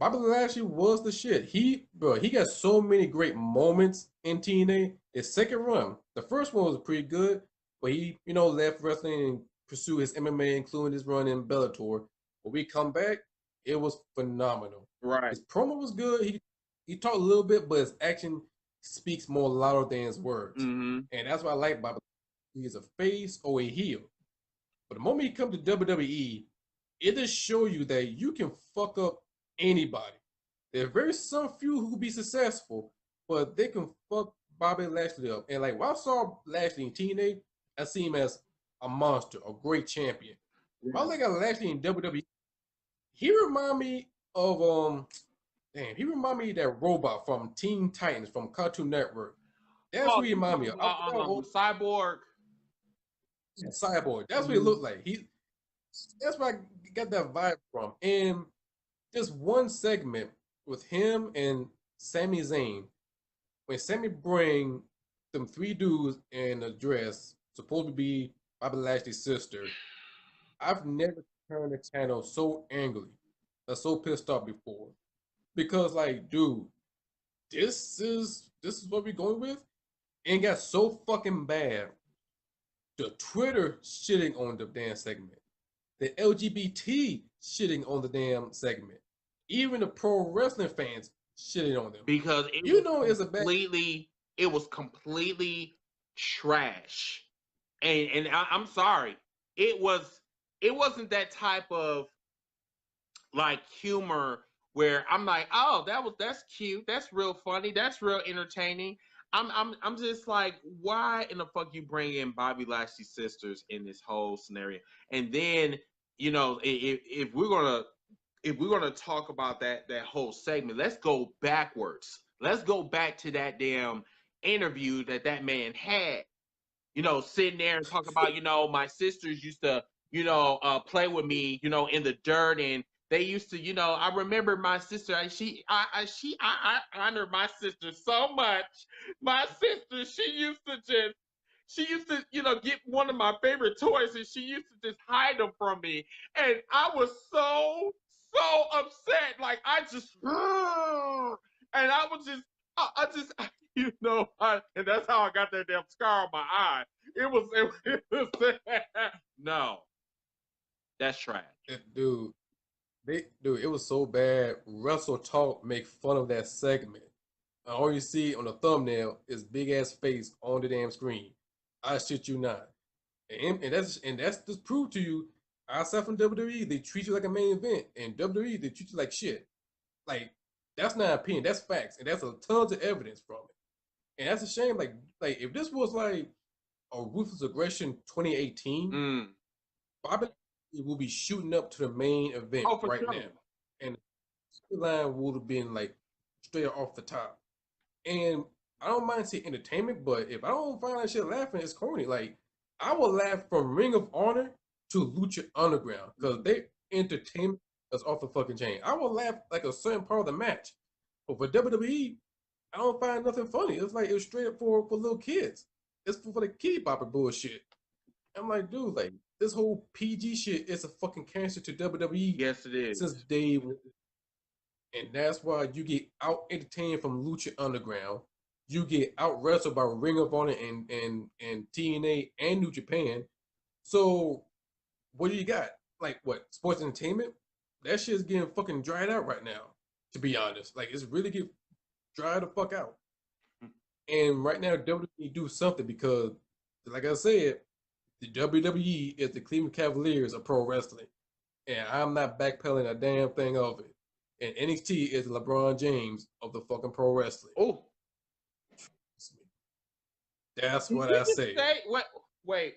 Bobby Lashley was the shit. He got so many great moments in TNA. His second run, the first one was pretty good, but he left wrestling and pursued his MMA, including his run in Bellator. When we come back, it was phenomenal. right. His promo was good. He talked a little bit, but his action speaks more louder than his words, and that's what I like Bobby. He is a face or a heel, but the moment he comes to WWE, it just shows you that you can fuck up anybody. There are very some few who will be successful, but they can fuck Bobby Lashley up. And when I saw Lashley in TNA, I see him as a monster, a great champion. When I look at Lashley in WWE, he remind me of he remind me of that robot from Teen Titans from Cartoon Network. That's what he remind me of. Cyborg. Cyborg. That's what he looked like. That's where I got that vibe from. And just one segment with him and Sami Zayn, when Sami bring them three dudes in a dress, supposed to be Bobby Lashley's sister, I've never turned the channel so angrily, or so pissed off before. Because dude, this is what we're going with? And it got so fucking bad. The Twitter shitting on the damn segment. The LGBT shitting on the damn segment. Even the pro wrestling fans shitting on them. Because it was completely trash. And I'm sorry. It wasn't that type of humor where I'm like, oh, that's cute, that's real funny, that's real entertaining. I'm just like, why in the fuck you bring in Bobby Lashley's sisters in this whole scenario? And then, if we're gonna talk about that whole segment, let's go backwards. Let's go back to that damn interview that man had. Sitting there and talking about, my sisters used to, play with me, in the dirt, and they used to, I remember my sister. I honor my sister so much. My sister, she used to, get one of my favorite toys, and she used to just hide them from me. And I was so upset. And I was just I just, you know, and that's how I got that damn scar on my eye. It was no, that's trash. Dude, it was so bad. Russell Talk make fun of that segment. And all you see on the thumbnail is big ass face on the damn screen. I shit you not. And that's just prove to you, outside from WWE, they treat you like a main event. And WWE, they treat you like shit. Like, that's not opinion, that's facts. And that's a tons of evidence from it. And that's a shame. Like if this was like a Ruthless Aggression 2018, Bobby will be shooting up to the main event Oh, for right sure. now. And the line would have been like straight off the top. And I don't mind seeing entertainment, but if I don't find that shit laughing, it's corny. Like, I will laugh from Ring of Honor to Lucha Underground because they entertainment is off the fucking chain. I will laugh like a certain part of the match. But for WWE, I don't find nothing funny. It's like it's straight up for little kids. It's for the kiddie bopper bullshit. I'm like, dude, like this whole PG shit is a fucking cancer to WWE. Yes, it is. Since day one. And that's why you get out entertained from Lucha Underground. You get out wrestled by Ring of Honor and TNA and New Japan. So what do you got? Like what? Sports entertainment? That shit's getting fucking dried out right now, to be honest. Like it's really getting dried the fuck out. And right now WWE do something because like I said, the WWE is the Cleveland Cavaliers of pro wrestling. And I'm not backpedaling a damn thing of it. And NXT is LeBron James of the fucking pro wrestling. Oh, that's what I say. Wait.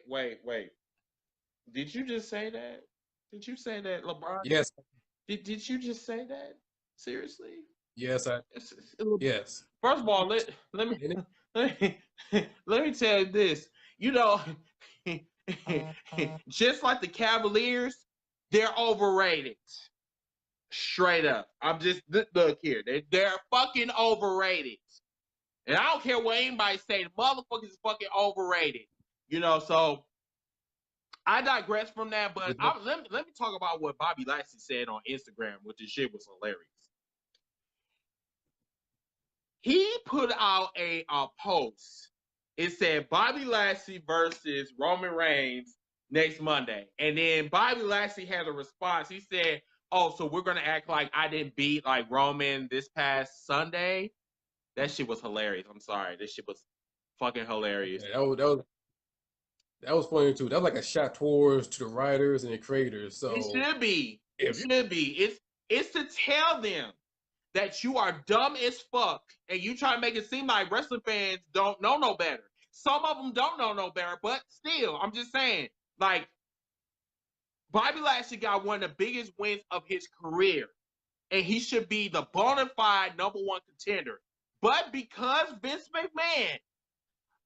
Did you just say that? Did you say that, LeBron? Yes. Did you just say that? Seriously? Yes, yes. First of all, let me let me tell you this. You know, just like the Cavaliers, they're overrated. Straight up. I'm just look here. They're fucking overrated. And I don't care what anybody say, the motherfuckers is fucking overrated. You know, so I digress from that, but let me talk about what Bobby Lashley said on Instagram, which this shit was hilarious. He put out a post. It said Bobby Lashley versus Roman Reigns next Monday. And then Bobby Lashley had a response. He said, oh, so we're going to act like I didn't beat like Roman this past Sunday? That shit was hilarious. I'm sorry. This shit was fucking hilarious. Yeah, that was funny too. That was like a shot towards to the writers and the creators. So it should be. It's to tell them that you are dumb as fuck and you try to make it seem like wrestling fans don't know no better. Some of them don't know no better, but still, I'm just saying, like, Bobby Lashley got one of the biggest wins of his career, and he should be the bona fide #1 contender. But because Vince McMahon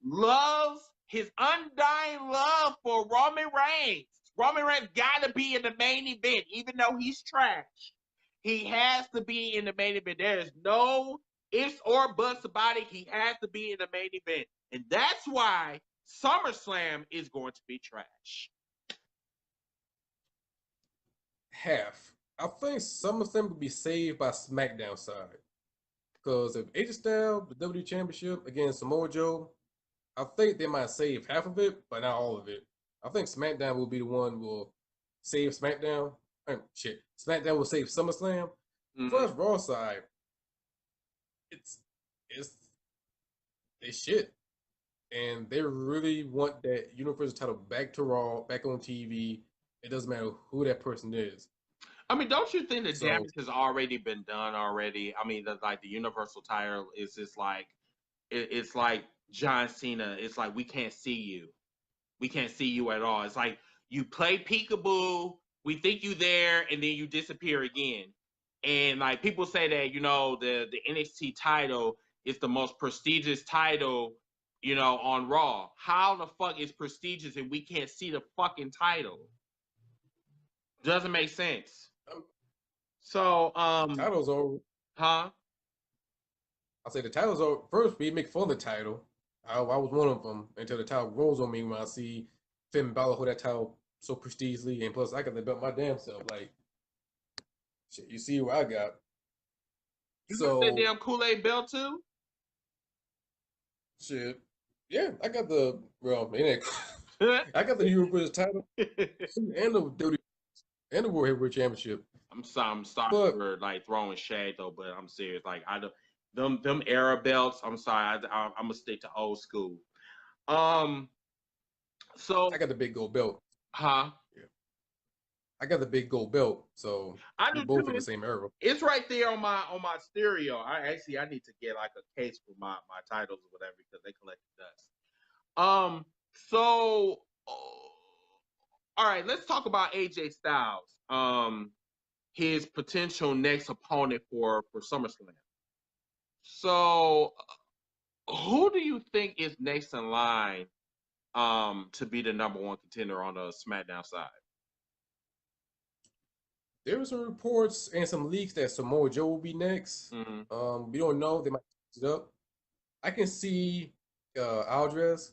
loves his undying love for Roman Reigns got to be in the main event, even though he's trash. He has to be in the main event. There is no ifs or buts about it. He has to be in the main event. And that's why SummerSlam is going to be trash. Half. I think SummerSlam would be saved by SmackDown side. Because if AJ Styles, the WWE Championship against Samoa Joe, I think they might save half of it, but not all of it. I think SmackDown will be the one who will save SmackDown. SmackDown will save SummerSlam. First Raw side, it's they shit. And they really want that Universal title back to Raw, back on TV. It doesn't matter who that person is. I mean, don't you think the damage has already been done already? I mean, the Universal title is just like it's like John Cena. It's like we can't see you. We can't see you at all. It's like you play peekaboo, we think you there, and then you disappear again. And like people say that, you know, the NXT title is the most prestigious title, you know, on Raw. How the fuck is prestigious and we can't see the fucking title? Doesn't make sense. So titles are huh? I say the titles are first we make fun of the title. I was one of them until the title grows on me when I see Finn Balor hold that title so prestigiously, and plus I got the belt my damn self. Like shit, you see what I got. You got that damn Kool-Aid belt too? Shit. Yeah, I got the I got the Universal title and the WWE and the World Heavyweight Championship. I'm sorry But for like throwing shade though, but I'm serious. Like I don't them era belts. I'm sorry. I'm gonna stick to old school. Um. I So, got the big gold belt. huh? Yeah. I got the big gold belt. So I we do both in too. the same era. It's right there on my stereo. I need to get like a case for my titles or whatever because they collect dust. So all right, let's talk about AJ Styles. His potential next opponent for SummerSlam. So who do you think is next in line to be the number one contender on the SmackDown side? There were some reports and some leaks that Samoa Joe will be next. Mm-hmm. We don't know. They might change it up. I can see Aldrez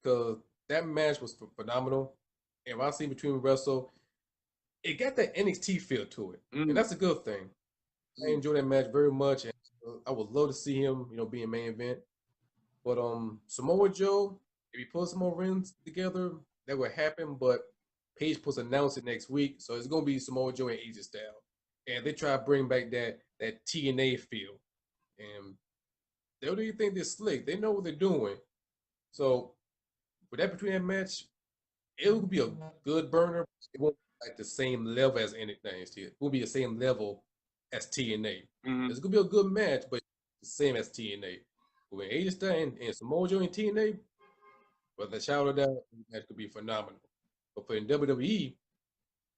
because that match was phenomenal. And what I see between Wrestle, it got that NXT feel to it, and Mm-hmm. that's a good thing. I enjoyed that match very much, and I would love to see him, be in main event. But Samoa Joe, if he put some more wins together, that would happen. But Paige puts announced it next week, so it's gonna be Samoa Joe and AJ Styles, and they try to bring back that TNA feel. And they don't even think they're slick. They know what they're doing. So for that between that match, it will be a good burner. It won't be like the same level as anything. It will be the same level as TNA. Mm-hmm. It's gonna be a good match, but the same as TNA. But when AJ Styles and Samoa Joe and TNA, but the shout out that could be phenomenal. But for in WWE,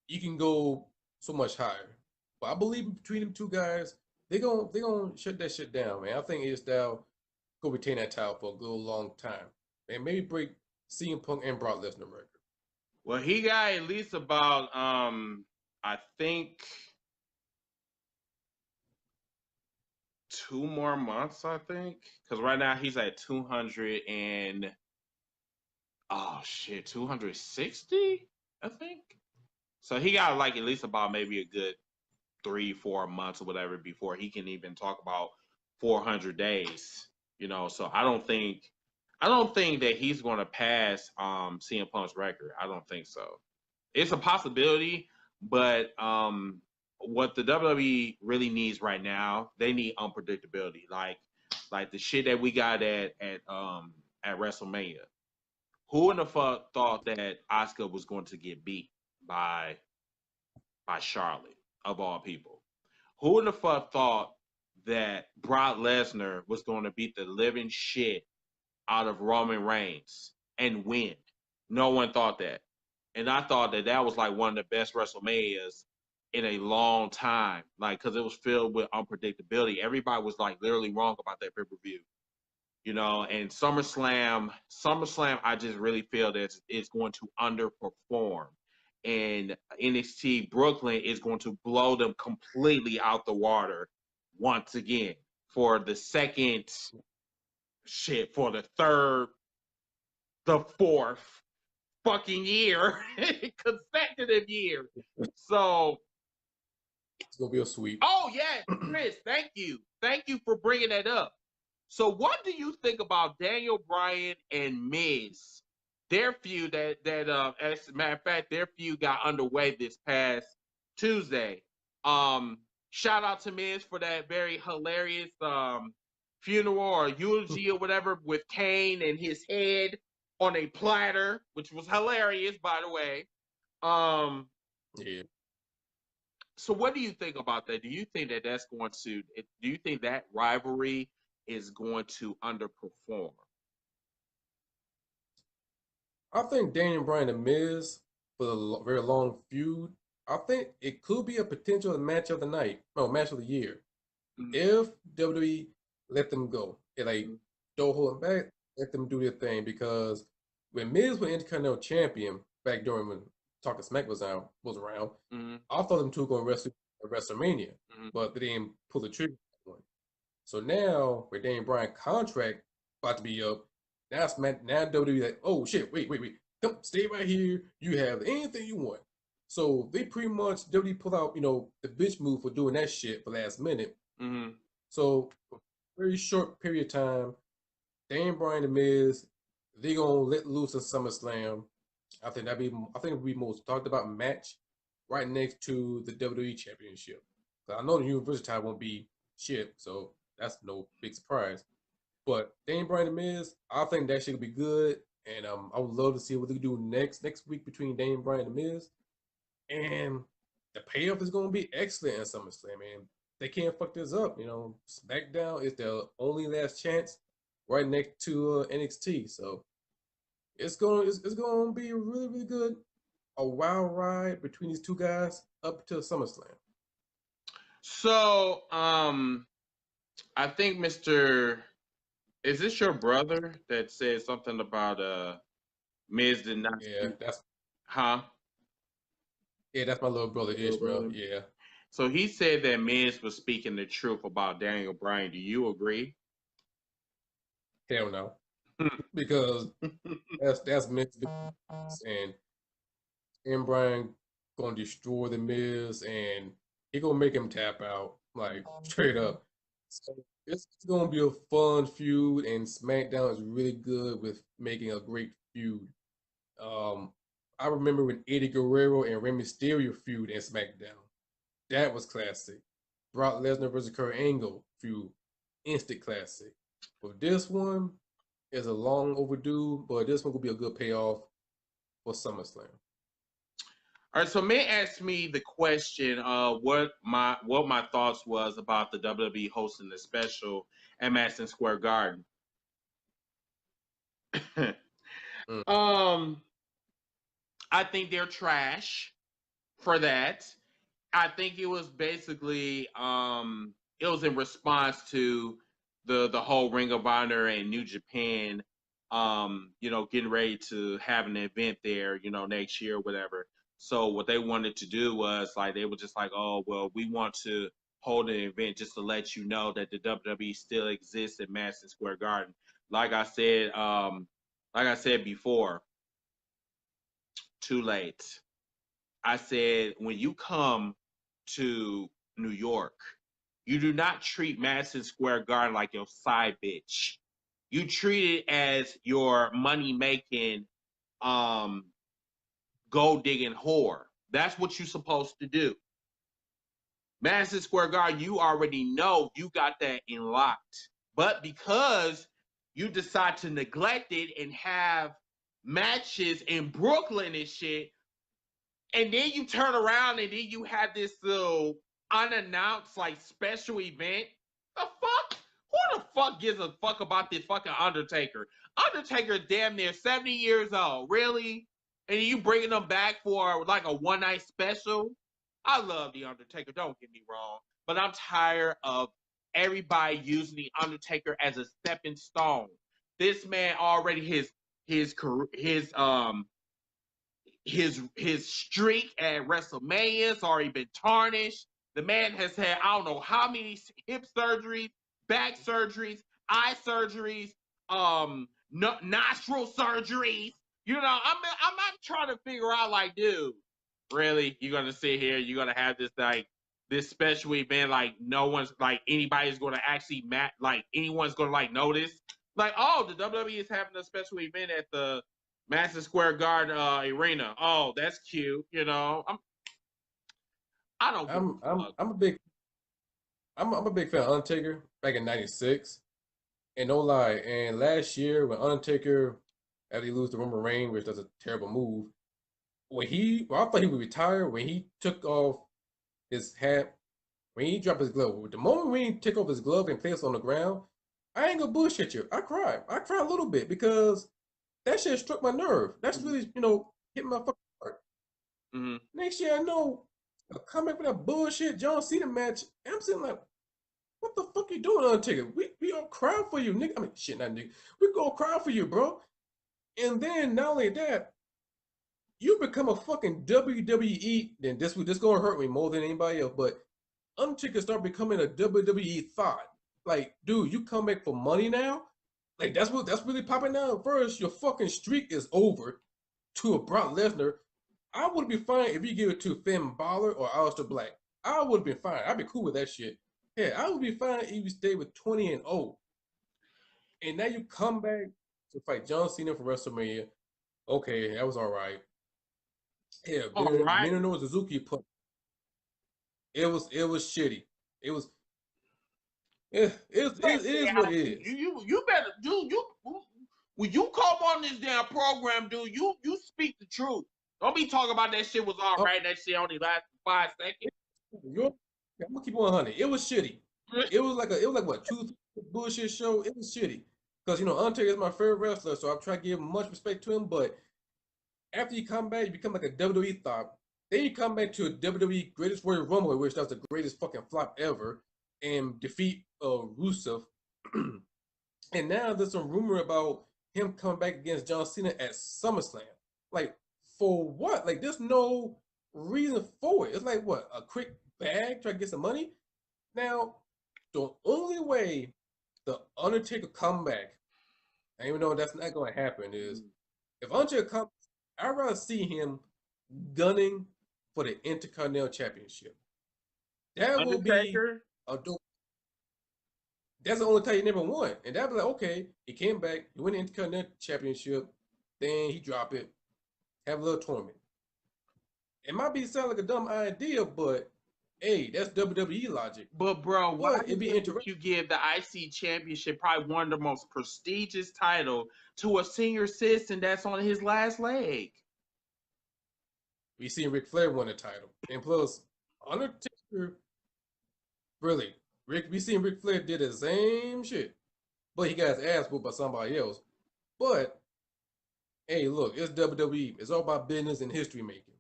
you can go so much higher. But I believe between them two guys, they gonna shut that shit down, man. I think AJ Styles go retain that title for a good long time. And maybe break CM Punk and Brock Lesnar record. Well, he got at least about I think 2 more months. I think because right now he's at 200 and oh shit 260. I think so. He got like at least about maybe a good 3-4 months or whatever before he can even talk about 400 days. So I don't think that he's going to pass CM Punk's record. I don't think so. It's a possibility, but what the WWE really needs right now, they need unpredictability. Like the shit that we got at WrestleMania. Who in the fuck thought that Asuka was going to get beat by Charlotte of all people? Who in the fuck thought that Brock Lesnar was going to beat the living shit out of Roman Reigns and win? No one thought that. And I thought that was like one of the best WrestleManias in a long time, like because it was filled with unpredictability. Everybody was like literally wrong about that pay-per-view, And SummerSlam, I just really feel that it's going to underperform, and NXT Brooklyn is going to blow them completely out the water once again for the second shit for the third, the fourth fucking year, consecutive year. So, It's gonna be a sweep. oh yeah, Chris, thank you for bringing that up. So, what do you think about Daniel Bryan and Miz? Their feud as a matter of fact, their feud got underway this past Tuesday. Shout out to Miz for that very hilarious funeral or eulogy or whatever with Kane and his head on a platter, which was hilarious, by the way. Um, Yeah. so what do you think about that? Do you think that that's going to? Do you think that rivalry is going to underperform? I think Daniel Bryan and Miz for the very long feud. I think it could be a potential match of the night, no match of the year, Mm-hmm. if WWE let them go. And like don't hold them back, let them do their thing. Because when Miz was Intercontinental Champion back during when Talking Smack was around, Mm-hmm. I thought them two were going to wrestle at WrestleMania, Mm-hmm. but they didn't pull the trigger on one. So now with Daniel Bryan contract about to be up, now WWE like, oh shit, wait, come stay right here. You have anything you want. So they pretty much WWE pull out, the bitch move for doing that shit for last minute. Mm-hmm. So very short period of time, Daniel Bryan and Miz, they gonna let loose in SummerSlam. I think it'll be most talked about match right next to the WWE Championship. I know the Universal title won't be shit, so that's no big surprise. But Daniel Bryan and Miz, I think that shit could be good, and I would love to see what they do next week between Daniel Bryan and Miz, and the payoff is gonna be excellent in SummerSlam, man. They can't fuck this up. SmackDown is their only last chance, right next to NXT. So it's gonna be really really good. A wild ride between these two guys up to SummerSlam. So, I think is this your brother that said something about Miz did not Yeah, that's huh? that's my little brother Ishmael. Yeah, So he said that Miz was speaking the truth about Daniel Bryan. Do you agree? hell no, because that's Miz and Bryan gonna destroy the Miz and he gonna make him tap out like straight up. So it's gonna be a fun feud, and SmackDown is really good with making a great feud. Um, I remember when Eddie Guerrero and Rey Mysterio feud in SmackDown. That was classic. Brock Lesnar versus Kurt Angle feud, instant classic. But this one is a long overdue, but this one will be a good payoff for SummerSlam. All right, so May asked me the question what my thoughts was about the WWE hosting the special at Madison Square Garden. Mm. I think they're trash for that. I think it was basically it was in response to the whole Ring of Honor and New Japan getting ready to have an event there, next year or whatever. So what they wanted to do was like they were just like, oh well, we want to hold an event just to let you know that the WWE still exists at Madison Square Garden. Like I said before, too late. I said, when you come to New York, you do not treat Madison Square Garden like your side bitch. You treat it as your money making, gold digging whore. That's what you're supposed to do. Madison Square Garden, you already know you got that in locked. But because you decide to neglect it and have matches in Brooklyn and shit, and then you turn around and then you have this little unannounced like special event. The fuck? Who the fuck gives a fuck about this fucking Undertaker? Undertaker damn near 70 years old. Really? And you bringing them back for like a one night special? I love the Undertaker. Don't get me wrong, but I'm tired of everybody using the Undertaker as a stepping stone. This man already his career his streak at WrestleMania has already been tarnished. The man has had I don't know how many hip surgeries, back surgeries, eye surgeries, nostril surgeries. I'm trying to figure out like, dude, really, you're gonna sit here, you're gonna have this special event like no one's like anybody's gonna actually like anyone's gonna like notice like, oh, the WWE is having a special event at the Madison Square Garden arena. Oh, that's cute. I don't give a fuck. I'm a big fan of Undertaker back in '96. And no lie, and last year when Undertaker after he lose to Roman Reigns, which does a terrible move, I thought he would retire when he took off his hat, when he dropped his glove. The moment when he took off his glove and placed it on the ground, I ain't gonna bullshit you. I cried. I cried a little bit because that shit struck my nerve. That's really, hit my fucking heart. Mm-hmm. Next year, I know a comeback with that bullshit John Cena match. And I'm sitting like, what the fuck you doing, Undertaker? We all cry for you, nigga. I mean, shit, not nigga. We go cry for you, bro. And then not only that, you become a fucking WWE. Then this gonna hurt me more than anybody else. But Undertaker start becoming a WWE thought. Like, dude, you come back for money now? Like that's really popping now. First, your fucking streak is over to a Brock Lesnar. I would be fine if you give it to Finn Balor or Aleister Black. I would have been fine. I'd be cool with that shit. Yeah, I would be fine if you stay with 20-0. And now you come back to fight John Cena for WrestleMania. Okay, that was all right. Yeah, All right. Minoru Suzuki put it was shitty. It was it is what it is. You better, dude. When you come on this damn program, dude, you speak the truth. Don't be talking about that shit was all Oh, right. That shit only lasted 5 seconds. I'm gonna keep it 100. It was shitty. It was like what, two bullshit show. It was shitty because Undertaker is my favorite wrestler, so I'm trying to give much respect to him. But after you come back, you become like a WWE thought. Then you come back to a WWE Greatest Royal Rumble, which that was the greatest fucking flop ever, and defeat Rusev. And now there's some rumor about him coming back against John Cena at SummerSlam. Like, for what? Like, there's no reason for it. It's like, what, a quick bag, try to get some money? Now, the only way the Undertaker come back, and even though that's not going to happen, is if Undertaker comes, I'd rather see him gunning for the Intercontinental Championship. That will be Undertaker. a dope. That's the only time he never won. And that'd be like, okay, he came back, he won the Intercontinental Championship, then he dropped it, have a little tournament. It might be sound like a dumb idea, but hey, that's WWE logic. But bro, why But it'd be would interesting. you give the IC championship, probably one of the most prestigious title, to a senior citizen that's on his last leg? We seen Ric Flair win the title. And plus, Undertaker, really, we seen Ric Flair did the same shit. But he got his ass whooped by somebody else. But hey, look, it's WWE. It's all about business and history making.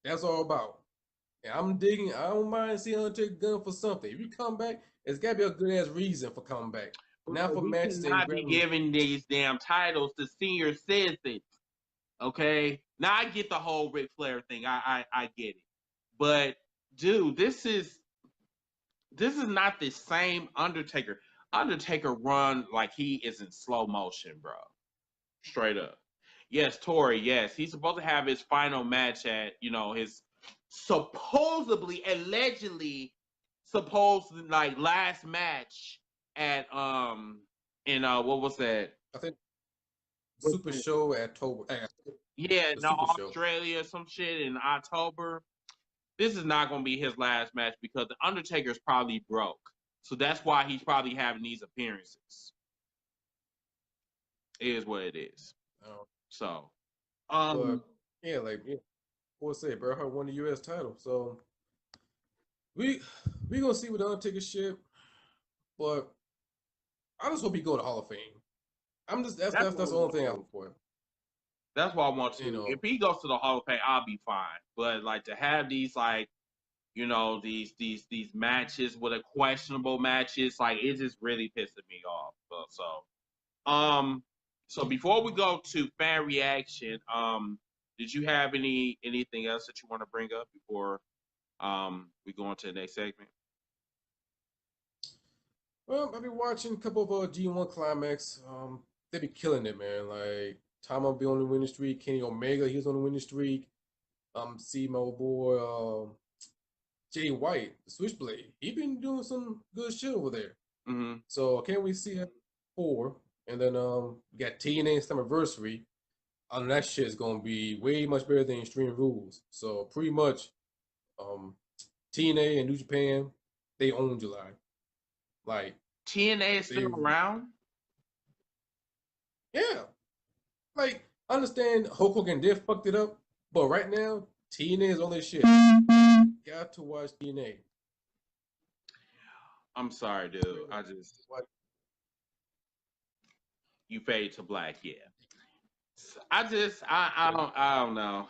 That's all about. And I'm digging. I don't mind seeing Undertaker gun for something. If you come back, it's got to be a good ass reason for coming back. Not for We matches and cannot be grabbing. giving these damn titles to senior citizens. Okay, now I get the whole Ric Flair thing. I get it, but dude, this is not the same Undertaker. Undertaker run like he is in slow motion, bro. Straight up. Yes, Tori. Yes, he's supposed to have his final match at his supposedly, allegedly, like last match at in what was that? I think Super Show at October. Yeah, The no, Super Show. Australia, some shit in October. This is not going to be his last match because the Undertaker's probably broke. So that's why he's probably having these appearances. It is what it is. So, But yeah, what say, Bret Hart won the U.S. title, so we gonna see what the Undertaker shit. But I just hope he go to Hall of Fame. That's the only thing I hope for. That's what I want to. If he goes to the Hall of Fame, I'll be fine. But like to have these these matches with a questionable matches, like it just really pissing me off. So before we go to fan reaction, did you have anything else that you want to bring up before we go on to the next segment? Well, I've been watching a couple of G1 Climax. They be killing it, man. Like Tom will be on the winning streak. Kenny Omega, he's on the winning streak. See my old boy Jay White, the Switchblade. He been doing some good shit over there. Mm-hmm. So can't we see it 4? And then we got TNA Slammiversary. That shit is gonna be way much better than Extreme Rules. So pretty much, TNA and New Japan, they own July. Like TNA is still around. Yeah, like understand Hulk Hogan did fucked it up, but right now TNA is on this shit. Got to watch TNA. I'm sorry, dude. You fade to black, yeah. I don't know.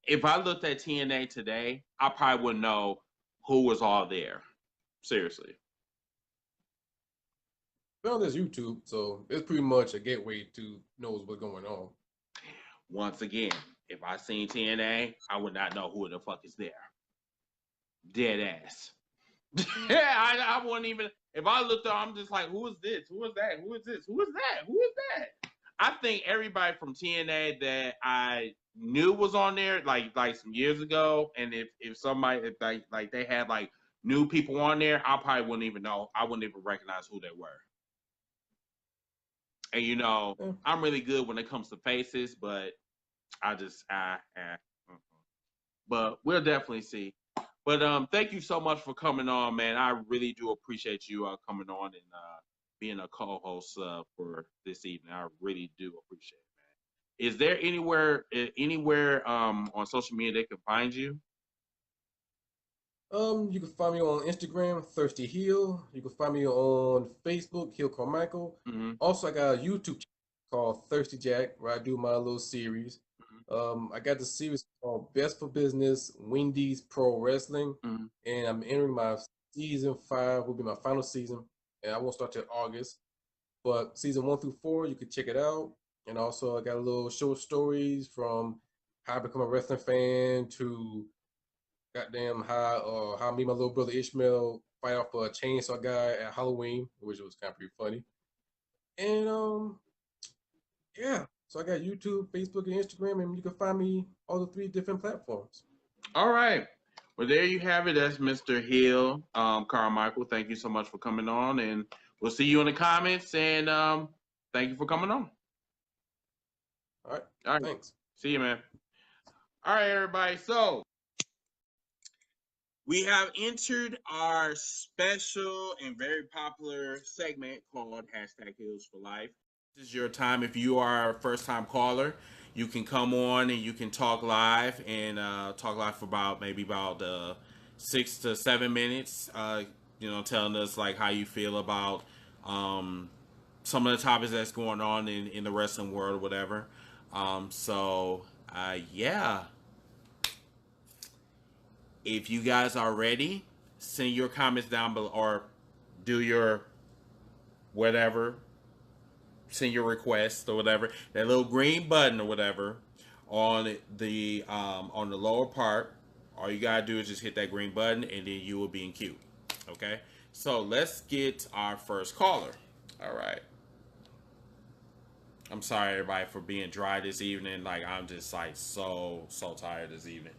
If I looked at TNA today, I probably wouldn't know who was all there. Seriously. Well, there's YouTube, so it's pretty much a gateway to knows what's going on. Once again, if I seen TNA, I would not know who the fuck is there. Dead ass. Yeah, I wouldn't even. If I looked up, I'm just like, who is this? Who is that? Who is this? Who is that? Who is that? I think everybody from TNA that I knew was on there, like some years ago, and if somebody they had like new people on there, I probably wouldn't even know. I wouldn't even recognize who they were. And you know, Yeah. I'm really good when it comes to faces, but I just But we'll definitely see. But thank you so much for coming on, man. I really do appreciate you coming on and being a co-host for this evening. I really do appreciate it, man. Is there anywhere on social media they can find you? You can find me on Instagram, Thirsty Heal. You can find me on Facebook, Heal Carmichael. Mm-hmm. Also, I got a YouTube channel called Thirsty Jack where I do my little series. I got the series called Best for Business Wendy's Pro Wrestling, Mm-hmm. and I'm entering my season 5. Will be my final season, and I won't start till August. But season 1 through 4, you can check it out. And also, I got a little short stories from how I become a wrestling fan to goddamn how me and my little brother Ishmael fight off a chainsaw guy at Halloween, which was kind of pretty funny. And yeah. So I got YouTube, Facebook, and Instagram, and you can find me all the 3 different platforms. All right. Well, there you have it. That's Mr. Hill, Carmichael. Thank you so much for coming on, and we'll see you in the comments. And thank you for coming on. All right. All right. Thanks. See you, man. All right, everybody. So we have entered our special and very popular segment called #Heels for Life. This is your time. If you are a first-time caller, you can come on and you can talk live and talk live for about 6 to 7 minutes. Telling us like how you feel about some of the topics that's going on in the wrestling world or whatever. Yeah. If you guys are ready, send your comments down below or do your whatever. Send your request or whatever. That little green button or whatever on the lower part. All you gotta do is just hit that green button and then you will be in queue. Okay? So let's get our first caller. All right. I'm sorry everybody for being dry this evening. Like I'm just like so tired this evening.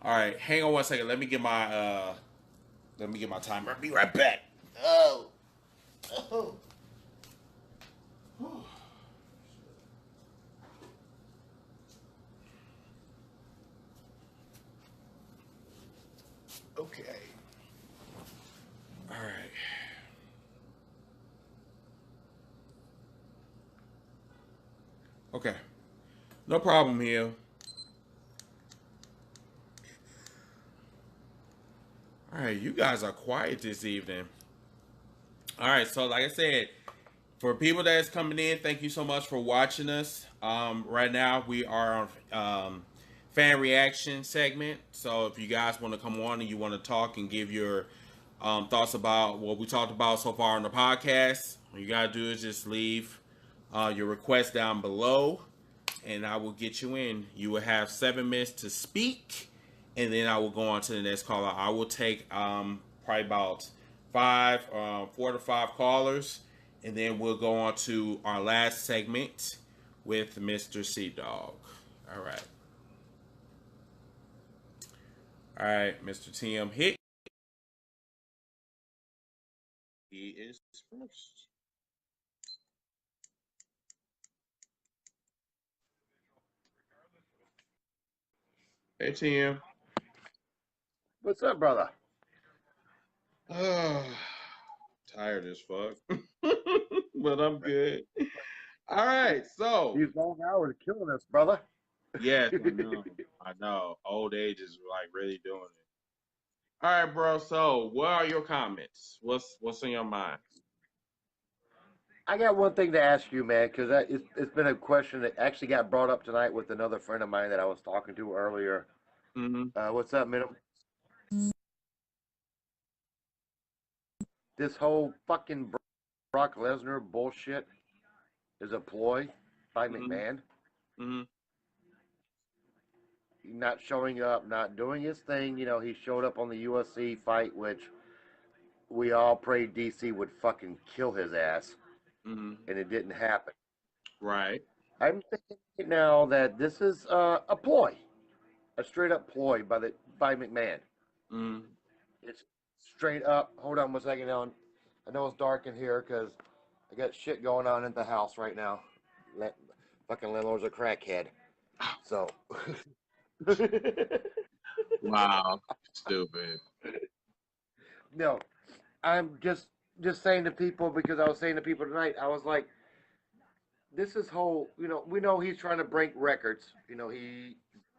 All right, hang on one second. Let me get my timer. I'll be right back. Oh. Okay. All right. Okay. No problem here. All right, you guys are quiet this evening. All right, so like I said, for people that's coming in, thank you so much for watching us. Right now, we are on fan reaction segment. So if you guys want to come on and you want to talk and give your thoughts about what we talked about so far on the podcast, all you got to do is just leave your request down below, and I will get you in. You will have 7 minutes to speak, and then I will go on to the next caller. I will take probably about 4 to 5 callers, and then we'll go on to our last segment with Mr. Sea Dog. All right. All right, Mr. Tim, hit. He is first. Hey, Tim. What's up, brother? Oh, tired as fuck. But I'm good. All right, so. These long hours are killing us, brother. Yes, I know. I know. Old age is like really doing it. All right, bro. So, what are your comments? What's in your mind? I got one thing to ask you, man, because it's been a question that actually got brought up tonight with another friend of mine that I was talking to earlier. Mm-hmm. What's up, man? This whole fucking Brock Lesnar bullshit is a ploy by Mm-hmm. McMahon. Mm-hmm. Not showing up, not doing his thing. You know, he showed up on the UFC fight, which we all prayed DC would fucking kill his ass, Mm-hmm. and it didn't happen. Right. I'm thinking right now that this is a ploy, a straight up ploy by McMahon. Mm-hmm. It's straight up. Hold on one second, Ellen. I know it's dark in here because I got shit going on in the house right now. Fucking landlord's a crackhead. So. Wow, stupid. No, I'm just saying to people, because I was saying to people tonight, I was like, this is whole, we know he's trying to break records. He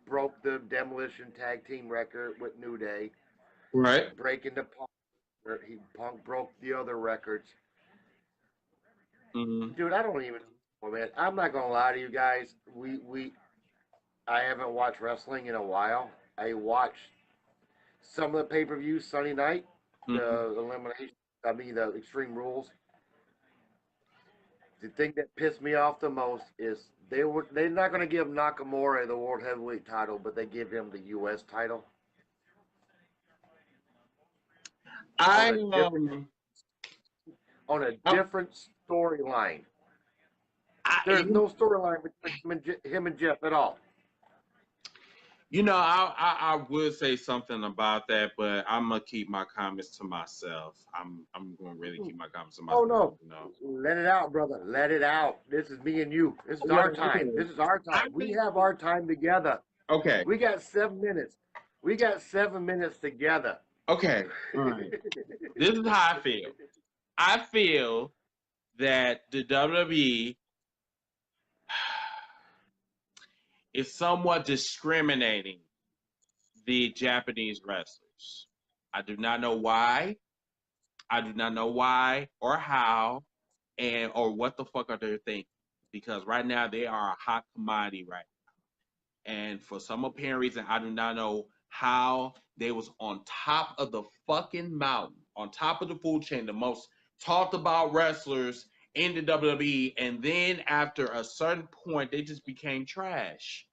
broke the Demolition Tag Team record with New Day. Right. Breaking the Punk. Punk broke the other records. Mm-hmm. Dude, I don't even know, man. I'm not gonna lie to you guys. I haven't watched wrestling in a while. I watched some of the pay-per-views Sunday night, the elimination. I mean, the Extreme Rules. The thing that pissed me off the most is they're not going to give Nakamura the World Heavyweight title, but they give him the U.S. title. On a different storyline. There's no storyline between him and Jeff at all. I would say something about that, but I'm gonna keep my comments to myself. I'm gonna really keep my comments to myself. Oh no. Let it out, brother. Let it out. This is me and you. This is our time. This is our time. We have our time together. Okay. We got 7 minutes. We got 7 minutes together. Okay. All right. This is how I feel. I feel that the WWE is somewhat discriminating the Japanese wrestlers. I do not know why. I do not know why or how or what the fuck are they thinking. Because right now they are a hot commodity right now. And for some apparent reason, I do not know how they was on top of the fucking mountain, on top of the food chain, the most talked about wrestlers in the WWE, and then after a certain point, they just became trash.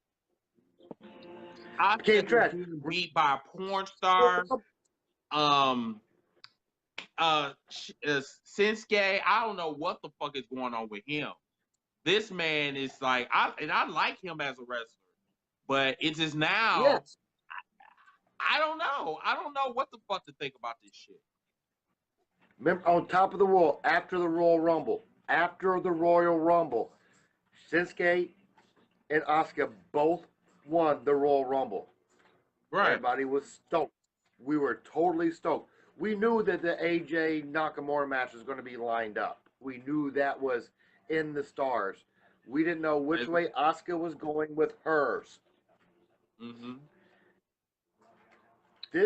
I became trash. Beat by a porn star. Shinsuke, I don't know what the fuck is going on with him. This man is like, I like him as a wrestler, but it's just now. Yes. I don't know. I don't know what the fuck to think about this shit. Remember, on top of the world, after the Royal Rumble, Shinsuke and Asuka both won the Royal Rumble. Right. Everybody was stoked. We were totally stoked. We knew that the AJ Nakamura match was going to be lined up. We knew that was in the stars. We didn't know which way Asuka was going with hers. Mm-hmm.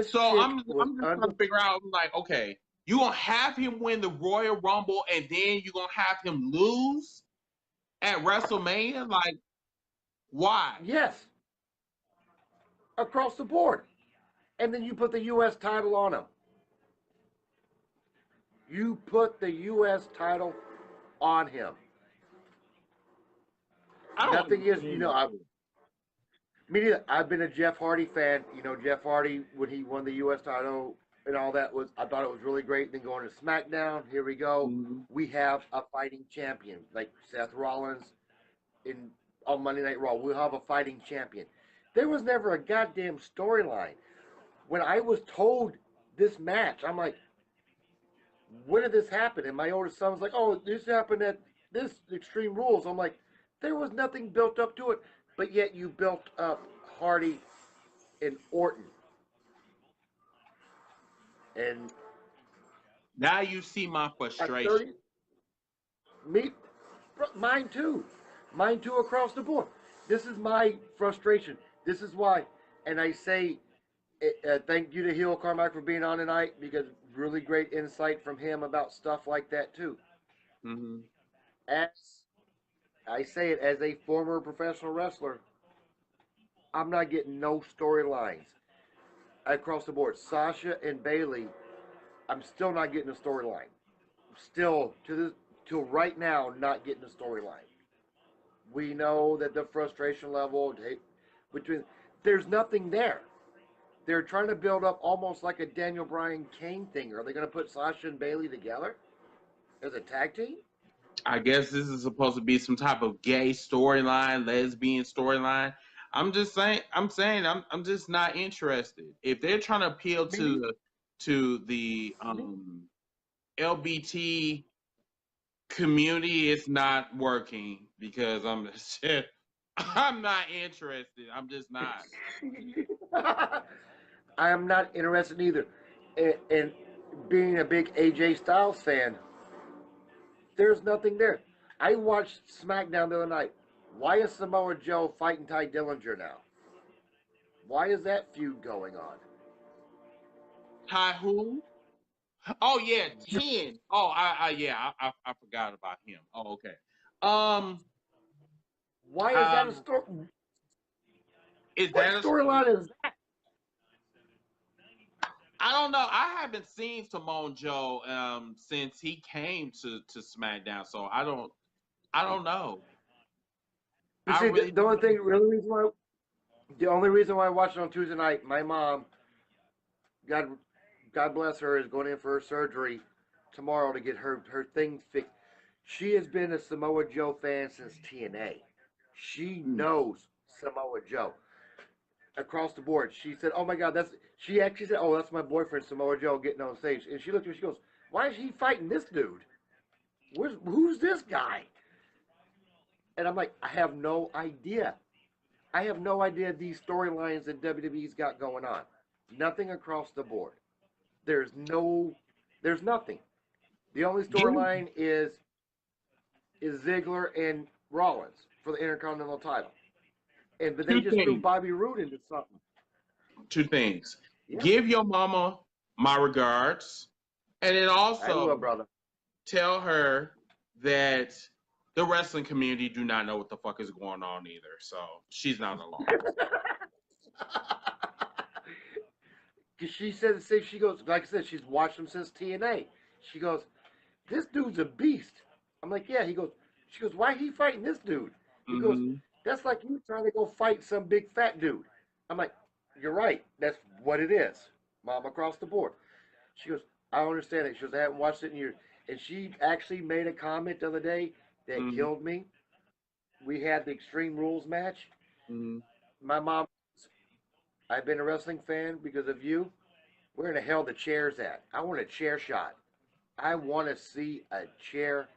So I'm just trying to figure out, like, okay, you going to have him win the Royal Rumble and then you're going to have him lose at WrestleMania? Like, why? Yes. Across the board. And then you put the U.S. title on him. You put the U.S. title on him. Nothing is, me neither. I've been a Jeff Hardy fan. Jeff Hardy, when he won the U.S. title and all that, I thought it was really great. Then going to SmackDown, here we go. Mm-hmm. We have a fighting champion, like Seth Rollins on Monday Night Raw. We'll have a fighting champion. There was never a goddamn storyline. When I was told this match, I'm like, when did this happen? And my oldest son was like, oh, this happened at this Extreme Rules. I'm like, there was nothing built up to it. But yet you built up Hardy and Orton. And now you see my frustration. Mine too. Mine too across the board. This is my frustration. This is why. And I say, thank you to Heel Carmichael for being on tonight, because really great insight from him about stuff like that too. Mm-hmm. As I say it, as a former professional wrestler, I'm not getting no storylines across the board. Sasha and Bayley, I'm still not getting a storyline. Still till right now, not getting a storyline. We know that the frustration level there's nothing there. They're trying to build up almost like a Daniel Bryan Kane thing. Are they going to put Sasha and Bayley together as a tag team? I guess this is supposed to be some type of gay storyline, lesbian storyline. I'm just saying. I'm just not interested. If they're trying to appeal to the LBT Community is not working because I'm shit. I'm not interested. I'm just not. I am not interested either. And being a big AJ Styles fan, there's nothing there. I watched SmackDown the other night. Why is Samoa Joe fighting Ty Dillinger now? Why is that feud going on? Hi, who? Oh yeah, 10. Oh, I forgot about him. Oh, okay. Um, Why is that a um, story? is What that a storyline is that? I don't know. I haven't seen Simone Joe since he came to SmackDown, so I don't know. You I see, really the don't only know. thing, the only reason why I watched it on Tuesday night, my mom, God, God bless her, is going in for her surgery tomorrow to get her thing fixed. She has been a Samoa Joe fan since TNA. She knows Samoa Joe across the board. She said, "Oh my God, that's." She actually said, "Oh, that's my boyfriend Samoa Joe getting on stage." And she looked at me. She goes, "Why is he fighting this dude? Who's this guy?" And I'm like, "I have no idea. I have no idea these storylines that WWE's got going on. Nothing across the board. There's no, there's nothing. The only Give storyline is Ziggler and Rollins for the Intercontinental title, but they two just threw things. Bobby Roode into something. Two things. Yeah, Give your mama my regards, and then I will, also brother. tell her that the wrestling community do not know what the fuck is going on either. So she's not alone. Because she said the same. She goes, like I said, she's watched him since TNA. She goes, this dude's a beast. I'm like, yeah. She goes, why he fighting this dude? He goes, Mm-hmm. that's like you trying to go fight some big fat dude. I'm like, you're right. That's what it is. Mom across the board. She goes, I don't understand it. She goes, I haven't watched it in years. And she actually made a comment the other day that Mm-hmm. killed me. We had the Extreme Rules match. Mm-hmm. My mom, I've been a wrestling fan because of you. Where in the hell the chair's at? I want a chair shot. I want to see a chair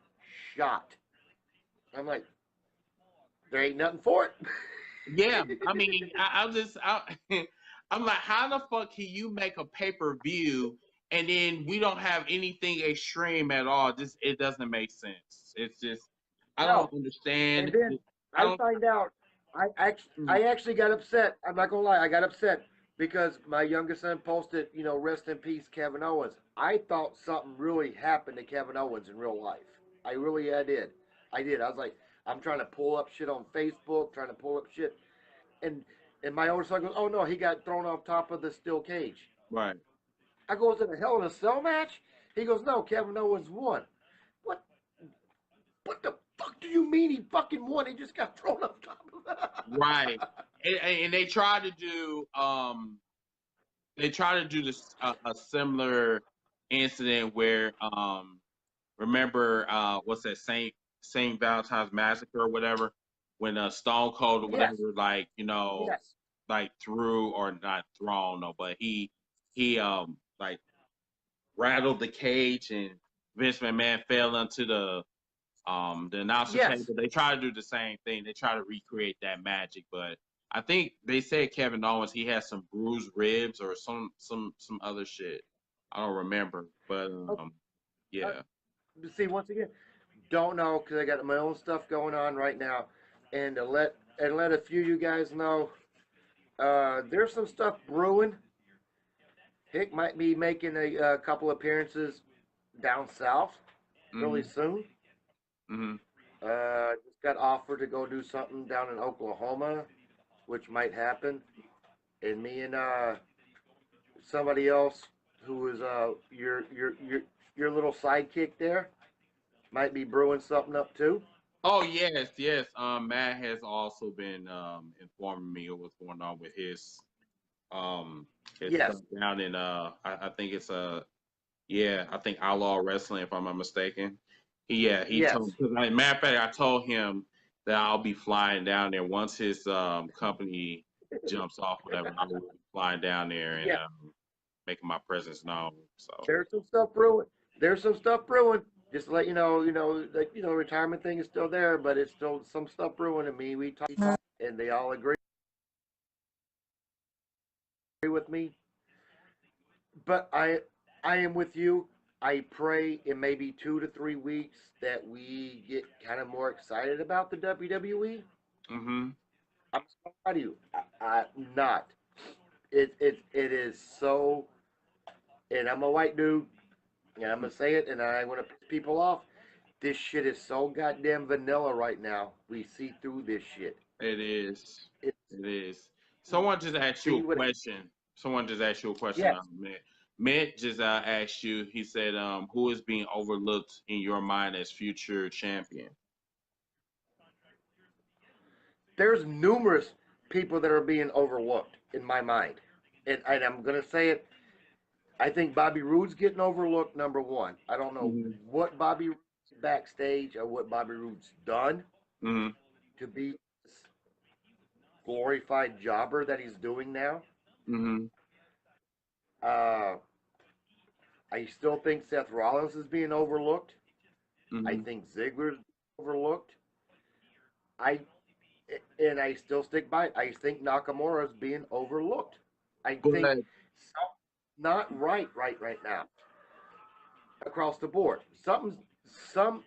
shot. I'm like, there ain't nothing for it. Yeah, I mean, I'm like, how the fuck can you make a pay-per-view and then we don't have anything extreme at all? Just it doesn't make sense. It's just I No. don't understand. And then I I don't. find out I actually got upset. I'm not gonna lie, I got upset because my youngest son posted, rest in peace, Kevin Owens. I thought something really happened to Kevin Owens in real life. I did. I did. I was like, I'm trying to pull up shit on Facebook, trying to pull up shit, and my older son goes, "Oh no, he got thrown off top of the steel cage." Right. I go, "Was it a Hell in a Cell match?" He goes, "No, Kevin Owens won." What? What the fuck do you mean he fucking won? He just got thrown off top of that. Right. And they try to do this a similar incident where remember what's that Saint Valentine's Massacre or whatever when Stone Cold or Yes, whatever like yes, like threw or not thrown no but he like rattled the cage and Vince McMahon fell into the announcer table. yes. They try to do the same thing. They try to recreate that magic, but I think they said Kevin Owens he has some bruised ribs or some other shit. I don't remember, but Okay. Uh, yeah. see, once again, don't know because I got my own stuff going on right now, and let a few of you guys know. There's some stuff brewing. Hick might be making a couple appearances down south really Mm-hmm. soon. Mm-hmm. Just got offered to go do something down in Oklahoma, which might happen. And me and somebody else who is your little sidekick there might be brewing something up too. Oh yes, yes. Matt has also been informing me of what's going on with um his stuff Yes, down in I think it's yeah, I think Outlaw Wrestling, if I'm not mistaken. He yes, told. Cause matter of fact, I told him that I'll be flying down there once his company jumps off, whatever. I will be flying down there and yeah. making my presence known. So There's some stuff brewing. There's some stuff brewing. just to let retirement thing is still there, but it's still some stuff ruining me. We talk, and they all agree with me. But I am with you. I pray in maybe 2 to 3 weeks that we get kind of more excited about the WWE. Mm-hmm. I'm sorry to you. I'm not. It is so, and I'm a white dude, and I'm gonna say it, and I want to piss people off. This shit is so goddamn vanilla right now. We see through this shit. It is. It, It is. Someone just asked you see a what? question. Someone just asked you a question, Yes, Mitt. Mitt just asked you. He said, "Who is being overlooked in your mind as future champion?" there's numerous people that are being overlooked in my mind, and I'm gonna say it. I think Bobby Roode's getting overlooked. Number one, I don't know Mm-hmm. what Bobby Roode's backstage or what Bobby Roode's done Mm-hmm. to be this glorified jobber that he's doing now. Mm-hmm. Uh, I still think Seth Rollins is being overlooked. I Mm-hmm. think Ziggler's overlooked. I and I still stick by it. I think Nakamura's being overlooked. I think But not right now across the board. Some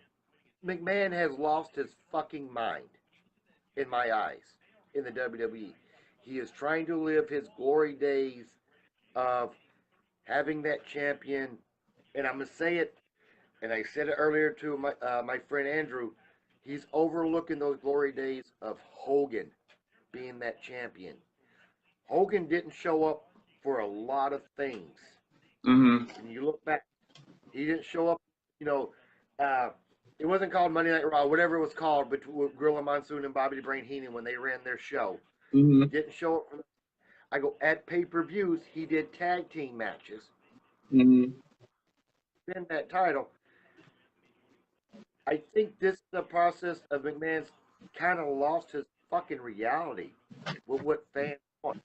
McMahon has lost his fucking mind in my eyes in the WWE. He is trying to live his glory days of having that champion, and I'm gonna say it, and I said it earlier to my friend Andrew. He's overlooking those glory days of Hogan being that champion. Hogan didn't show up for a lot of things. mm-hmm. And you look back, he didn't show up. You know, uh, it wasn't called Monday Night Raw, whatever it was called, between Gorilla Monsoon and Bobby the Brain Heenan when they ran their show. Mm-hmm. He didn't show up. I go at pay-per-views. He did tag team matches. Mm-hmm. Then that title. I think this is the process of McMahon's kind of lost his fucking reality with what fans want.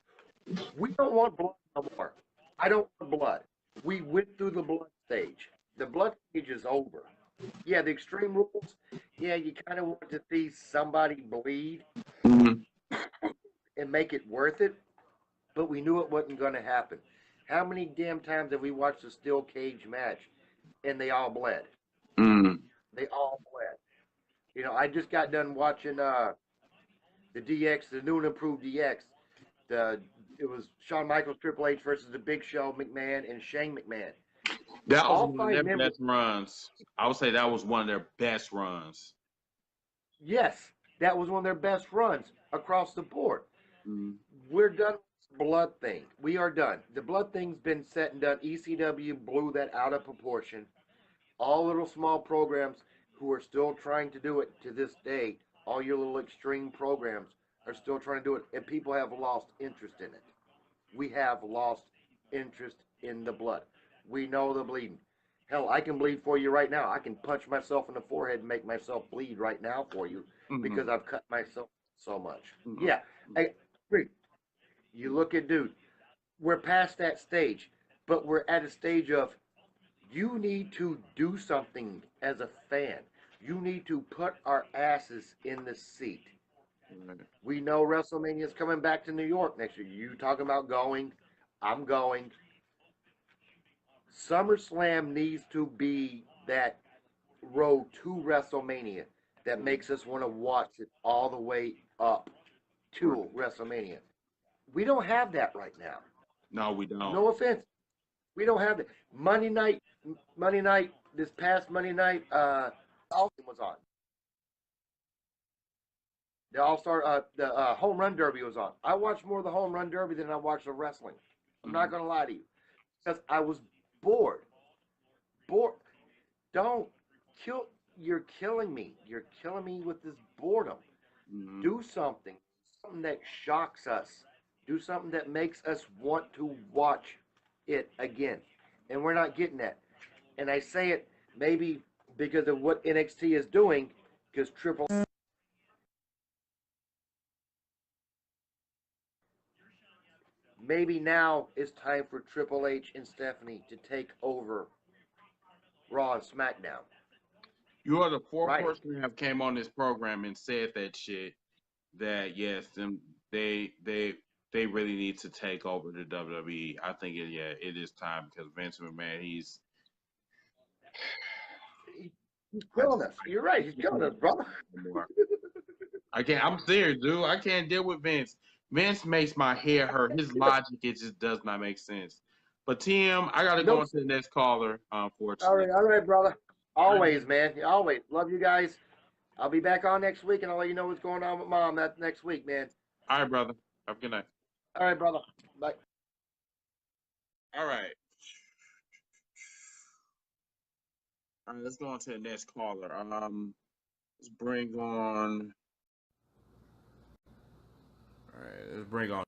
We don't want blood no more. I don't want blood. We went through the blood stage. The blood stage is over. Yeah, the Extreme Rules. Yeah, you kind of want to see somebody bleed Mm-hmm. and make it worth it, but we knew it wasn't going to happen. How many damn times have we watched a steel cage match and they all bled? Mm-hmm. They all bled. You know, I just got done watching the DX, the new and improved DX. It was Shawn Michaels, Triple H versus the Big Show, McMahon, and Shane McMahon. That was All one of five their members. best runs. I would say that was one of their best runs. Yes, that was one of their best runs across the board. Mm-hmm. We're done with the blood thing. We are done. The blood thing's been set and done. ECW blew that out of proportion. All little small programs who are still trying to do it to this day, all your little extreme programs are still trying to do it, and people have lost interest in it. We have lost interest in the blood. We know the bleeding. Hell, I can bleed for you right now. I can punch myself in the forehead and make myself bleed right now for you Mm-hmm. because I've cut myself so much. Mm-hmm. Yeah, I agree. You look at dude, we're past that stage, but we're at a stage of you need to do something as a fan. You need to put our asses in the seat. Right. We know WrestleMania is coming back to New York next year. You talking about going? I'm going. SummerSlam needs to be that road to WrestleMania that makes us want to watch it all the way up to WrestleMania. We don't have that right now. No, we don't. No offense. We don't have it. Monday night, this past Monday night, Austin was on. The All Star, the Home Run Derby was on. I watched more of the Home Run Derby than I watched the wrestling. I'm not gonna lie to you, because I was bored. Bored. Don't kill. You're killing me. You're killing me with this boredom. Mm-hmm. Do something. Something that shocks us. Do something that makes us want to watch it again. And we're not getting that. And I say it maybe because of what NXT is doing, because maybe now it's time for Triple H and Stephanie to take over Raw and SmackDown. You are the fourth Right. person who have came on this program and said that shit. That yes, they really need to take over the WWE. I think it is time because Vince McMahon, He's killing us. You're right. He's killing us, brother. I'm serious, dude. I can't deal with Vince. Vince makes my hair hurt. His logic, it just does not make sense. But Tim, I gotta go on to the next caller, unfortunately. All right, brother. Always, man. Always. Love you guys. I'll be back on next week, and I'll let you know what's going on with Mom that next week, man. All right, brother. Have a good night. All right, brother. Bye. All right. All right, let's go on to the next caller. Let's bring on. All right, let's bring on.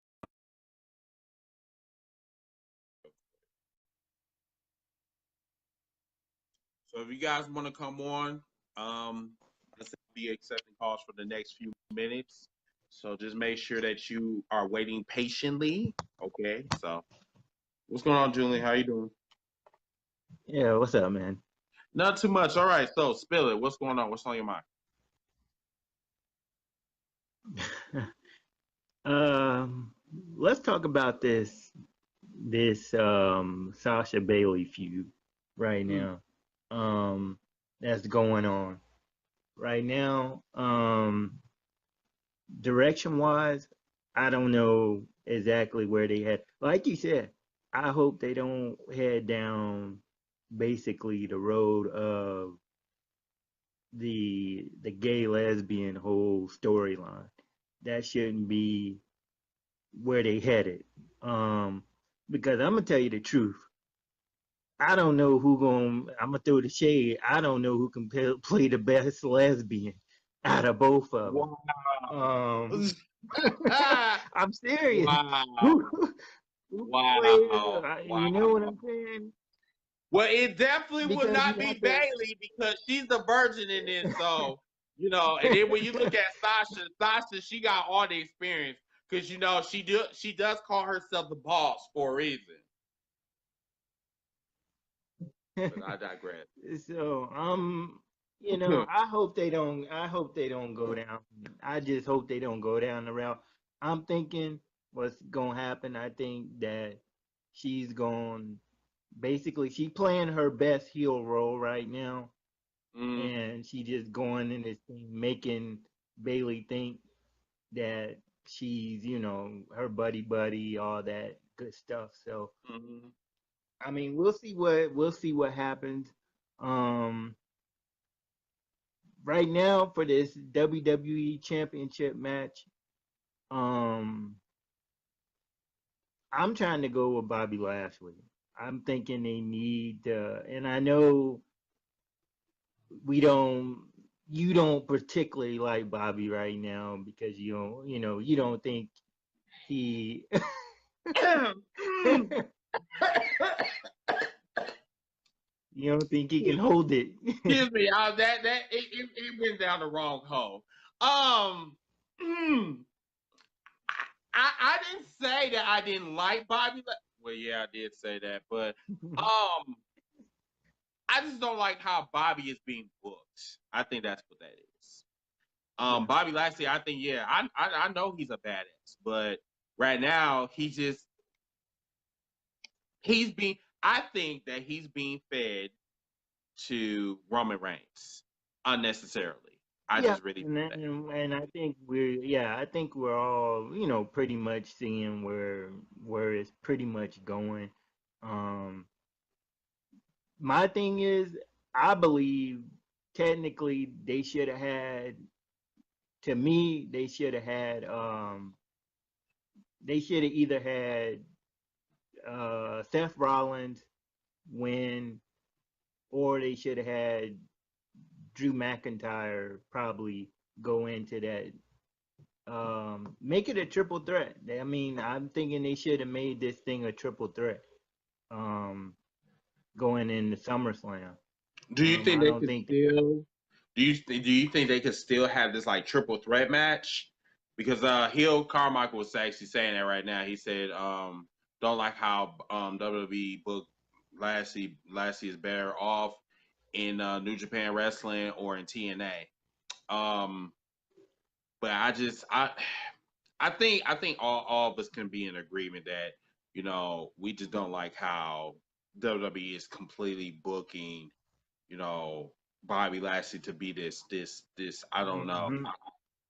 So if you guys want to come on, let's be accepting calls for the next few minutes. So just make sure that you are waiting patiently. Okay. So what's going on, Julie? How you doing? Yeah, what's up, man? Not too much. All right. So spill it. What's going on? What's on your mind? Let's talk about this Sasha Bayley feud right now. That's going on right now. Direction wise, I don't know exactly where they head. Like you said, I hope they don't head down basically the road of the gay lesbian whole storyline. That shouldn't be where they headed. Because I'm gonna tell you the truth. I don't know I'm gonna throw the shade. I don't know who can play the best lesbian out of both of them. Wow. I'm serious. Wow. Wow. You know what I'm saying? Well, it definitely Because will not be Bayley because she's the virgin in this. So, and then when you look at Sasha, she got all the experience because she does call herself the boss for a reason. But I digress. So I hope they don't go down. I just hope they don't go down the route. I'm thinking what's gonna happen. I think that she's going basically she playing her best heel role right now. And she just going in this thing making Bayley think that she's, her buddy, all that good stuff. So I mean, we'll see what happens. Right now for this WWE Championship match, I'm trying to go with Bobby Lashley. I'm thinking they need and I know you don't particularly like Bobby right now because you don't think he you don't think he can hold it. Excuse me, it went down the wrong hole. I didn't say that I didn't like Bobby. Well, yeah, I did say that, but I just don't like how Bobby is being booked. I think that's what that is. Bobby Lashley, I think, I know he's a badass, but right now I think that he's being fed to Roman Reigns unnecessarily. I just really and I think we're all pretty much seeing where it's pretty much going. My thing is, I believe technically they should have had. To me, they should have had. They should have either had Seth Rollins win, or they should have had Drew McIntyre probably go into that. Make it a triple threat. I mean, I'm thinking they should have made this thing a triple threat. Going into SummerSlam. Do you think they could still? Do you think they could still have this like triple threat match? Because Carmichael was actually saying that right now. He said, don't like how WWE booked Lashley is better off in New Japan Wrestling or in TNA. But I think all of us can be in agreement that we just don't like how WWE is completely booking Bobby Lashley to be this. I don't know. Mhm.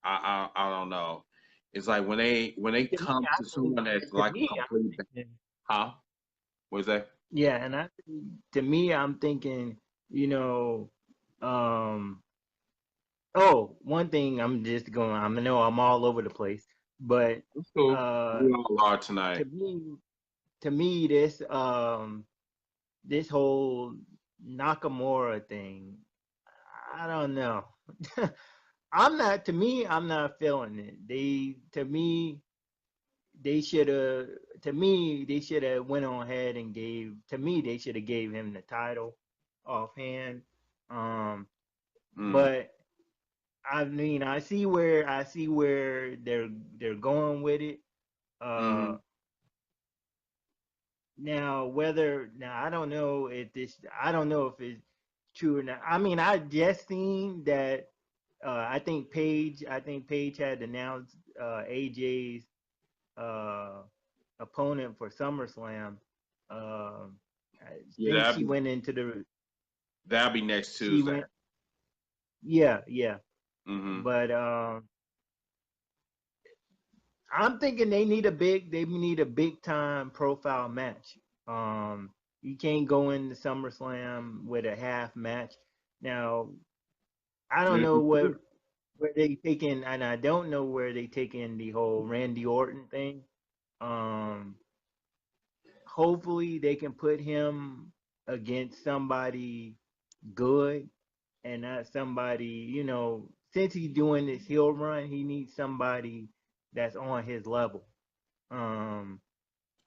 I don't know. It's like when they To me, come I to think, someone that's to like a me, I'm complete thinking, huh? What is that? yeah, and to me, I'm thinking, you know, um, oh, one thing I know I'm all over the place, but That's cool. uh, We all are to tonight. me, this whole Nakamura thing, I don't know. I'm not feeling it. They should have, to me, they should have went on ahead and they should have gave him the title offhand. Um, Mm, but I mean, I see where they're going with it. Uh, mm, now I don't know if it's true or not. I mean, I just seen that. I think Paige had announced AJ's uh, opponent for SummerSlam. I yeah, think she went into that'll be next she Tuesday. went, yeah, yeah. Mm-hmm. But I'm thinking they need a big time profile match. Um, you can't go into SummerSlam with a half match. Now, I don't know where they taking, and I don't know where they taking the whole Randy Orton thing. Um, hopefully they can put him against somebody good and not somebody, since he's doing this heel run, he needs somebody that's on his level. Um,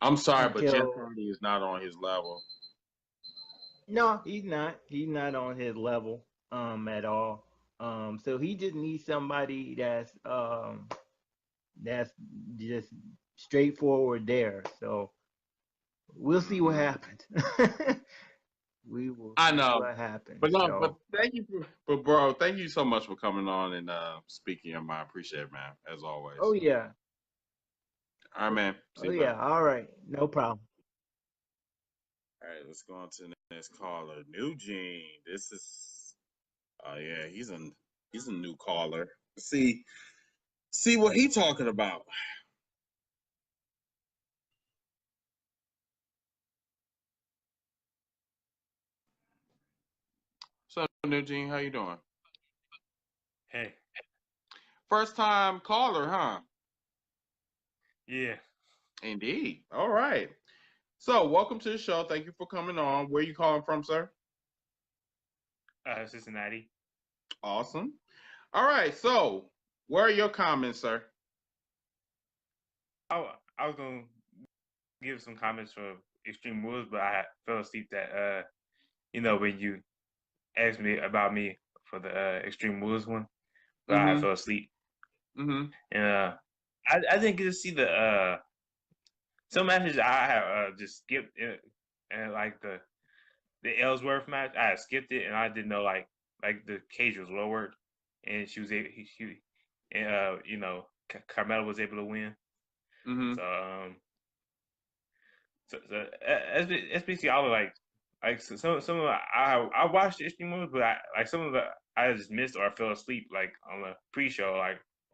I'm sorry, but Jeff until Hardy is not on his level. No, he's not. He's not on his level at all. So he just needs somebody that's just straightforward there. So we'll see what Mm-hmm. happens. We will I see know, what happens. but no, but So thank you but bro, thank you so much for coming on and speaking your mind. Appreciate it, man, as oh always. yeah. All right, man. See Oh you, brother. yeah. All right. No problem. All right, let's go on to the next caller. New Gene. This is oh yeah, he's a new caller. See what he talking about. So New Gene, how you doing? Hey, First time caller, huh? yeah, Indeed. All right. So welcome to the show. Thank you for coming on. Where you calling from, sir? Cincinnati. Awesome. All right. So where are your comments, sir? I was gonna give some comments for Extreme Rules, but I fell asleep that when you asked me about me for the Extreme Rules one, but I Mm-hmm. fell asleep. Mm-hmm. And I didn't get to see the some matches I have just skipped and like the Ellsworth match I skipped it and I didn't know like the cage was lowered and she was able she and Carmella was able to win. Mm-hmm. So that's basically all of like some of I watched the Extreme movies, but some of the I just missed or I fell asleep like on the pre-show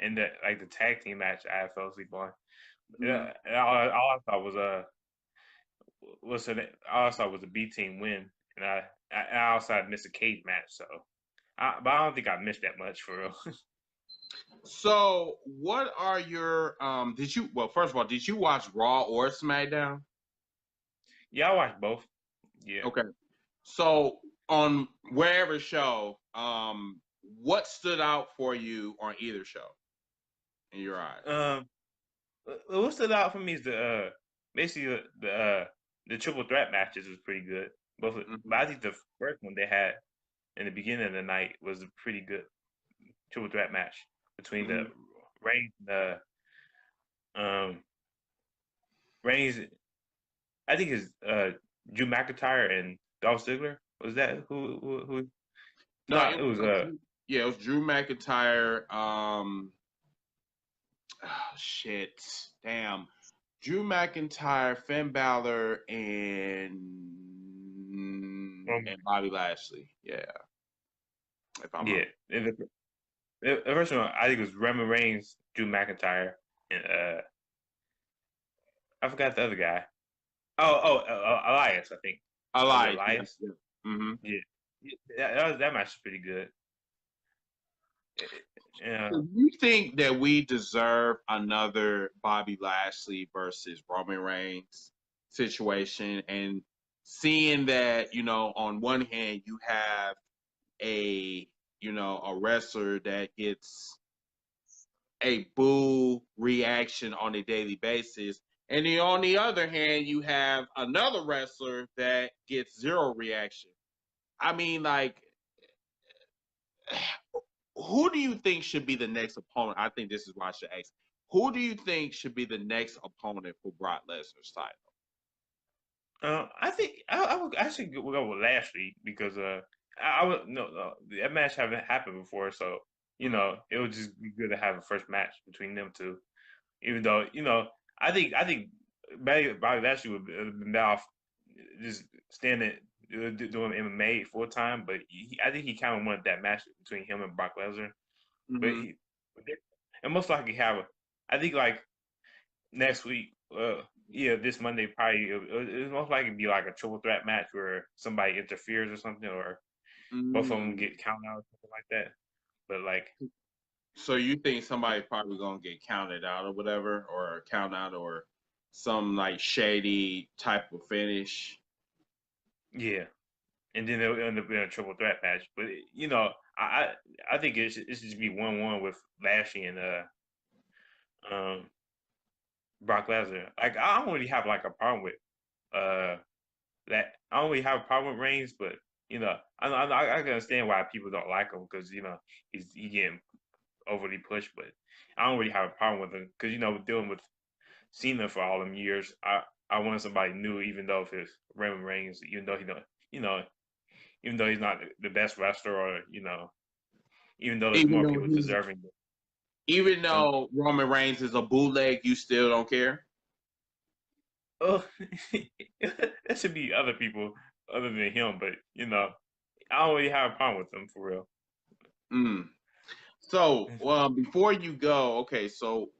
in the tag team match I fell asleep on. Mm-hmm. Yeah, and all I thought all I saw was a B team win, and I also had missed a cage match. So, but I don't think I missed that much for real. So what are your did you well first of all, did you watch Raw or SmackDown? Yeah, I watched both. Yeah. Okay. So on wherever show, what stood out for you on either show in your eyes? What stood out for me is the basically the triple threat matches was pretty good. Mm-hmm. But I think the first one they had in the beginning of the night was a pretty good triple threat match between the Mm-hmm. Reigns, the um Reigns. I think it's Drew McIntyre and Dolph Ziggler. Was that who? No, No, it was yeah, it was Drew McIntyre. Shit, damn, Drew McIntyre, Finn Balor, and Bobby Lashley. Yeah, if I'm yeah. not. The first one I think it was Roman Reigns, Drew McIntyre, and I forgot the other guy. Elias, I think. Was it Alive. Yeah. Elias? Yeah. Mm-hmm. Yeah. That match was pretty good. Yeah. Do you think that we deserve another Bobby Lashley versus Roman Reigns situation? And seeing that, on one hand, you have a wrestler that gets a boo reaction on a daily basis. And then on the other hand, you have another wrestler that gets zero reaction. I mean, like, who do you think should be the next opponent? I think this is why I should ask. Who do you think should be the next opponent for Brock Lesnar's title? I think I would actually go with Lashley because I would no that match haven't happened before, so it would just be good to have a first match between them two. Even though I think Bobby Lashley would have been better off just standing doing MMA full time, but I think he kind of wanted that match between him and Brock Lesnar. But Mm-hmm. and most likely have I think like next week, yeah, this Monday probably it's most likely be like a triple threat match where somebody interferes or something, or both of them get counted out or something like that. But like, So you think somebody's probably gonna get counted out or whatever, or count out, or some like shady type of finish? yeah, and then it'll end up being a triple threat match. But I think it should just be 1-1 with Lashley and um Brock Lesnar. Like I don't really have like a problem with that. I don't really have a problem with Reigns, but I can understand why people don't like him because he getting overly pushed. But I don't really have a problem with him because dealing with Cena for all them years, I wanted somebody new, even though if it's Roman Reigns, even though he don't, even though he's not the best wrestler, or even though there's Even more though people he's deserving. even Um, though Roman Reigns is a bootleg, you still don't care? oh, there should be other people other than him, but I don't really have a problem with him for real. Mm. So, before you go, okay, so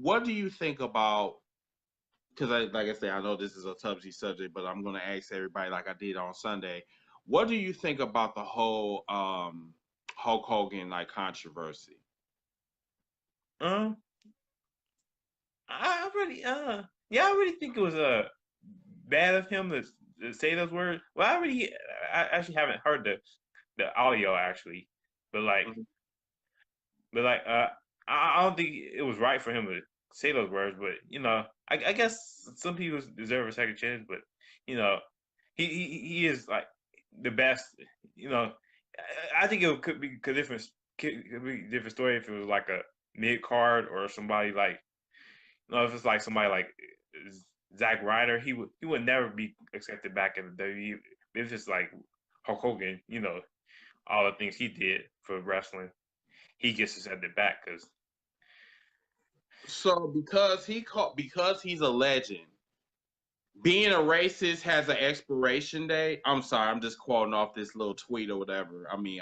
what do you think about? Because like I said, I know this is a touchy subject, but I'm gonna ask everybody like I did on Sunday. What do you think about the whole Hulk Hogan like controversy? Um, I really, yeah, I really think it was bad of him to say those words. Well, I actually haven't heard the audio actually, but like, Mhm. but like, I don't think it was right for him to say those words. But I guess some people deserve a second chance. But you know, he is like the best. You know, I think it could be a different story if it was like a mid card or somebody like if it's like somebody like Zack Ryder, he would never be accepted back in the WWE. If it's like Hulk Hogan, all the things he did for wrestling, he gets accepted back because So because he's a legend, being a racist has an expiration date. I'm sorry, I'm just quoting off this little tweet or whatever. I mean,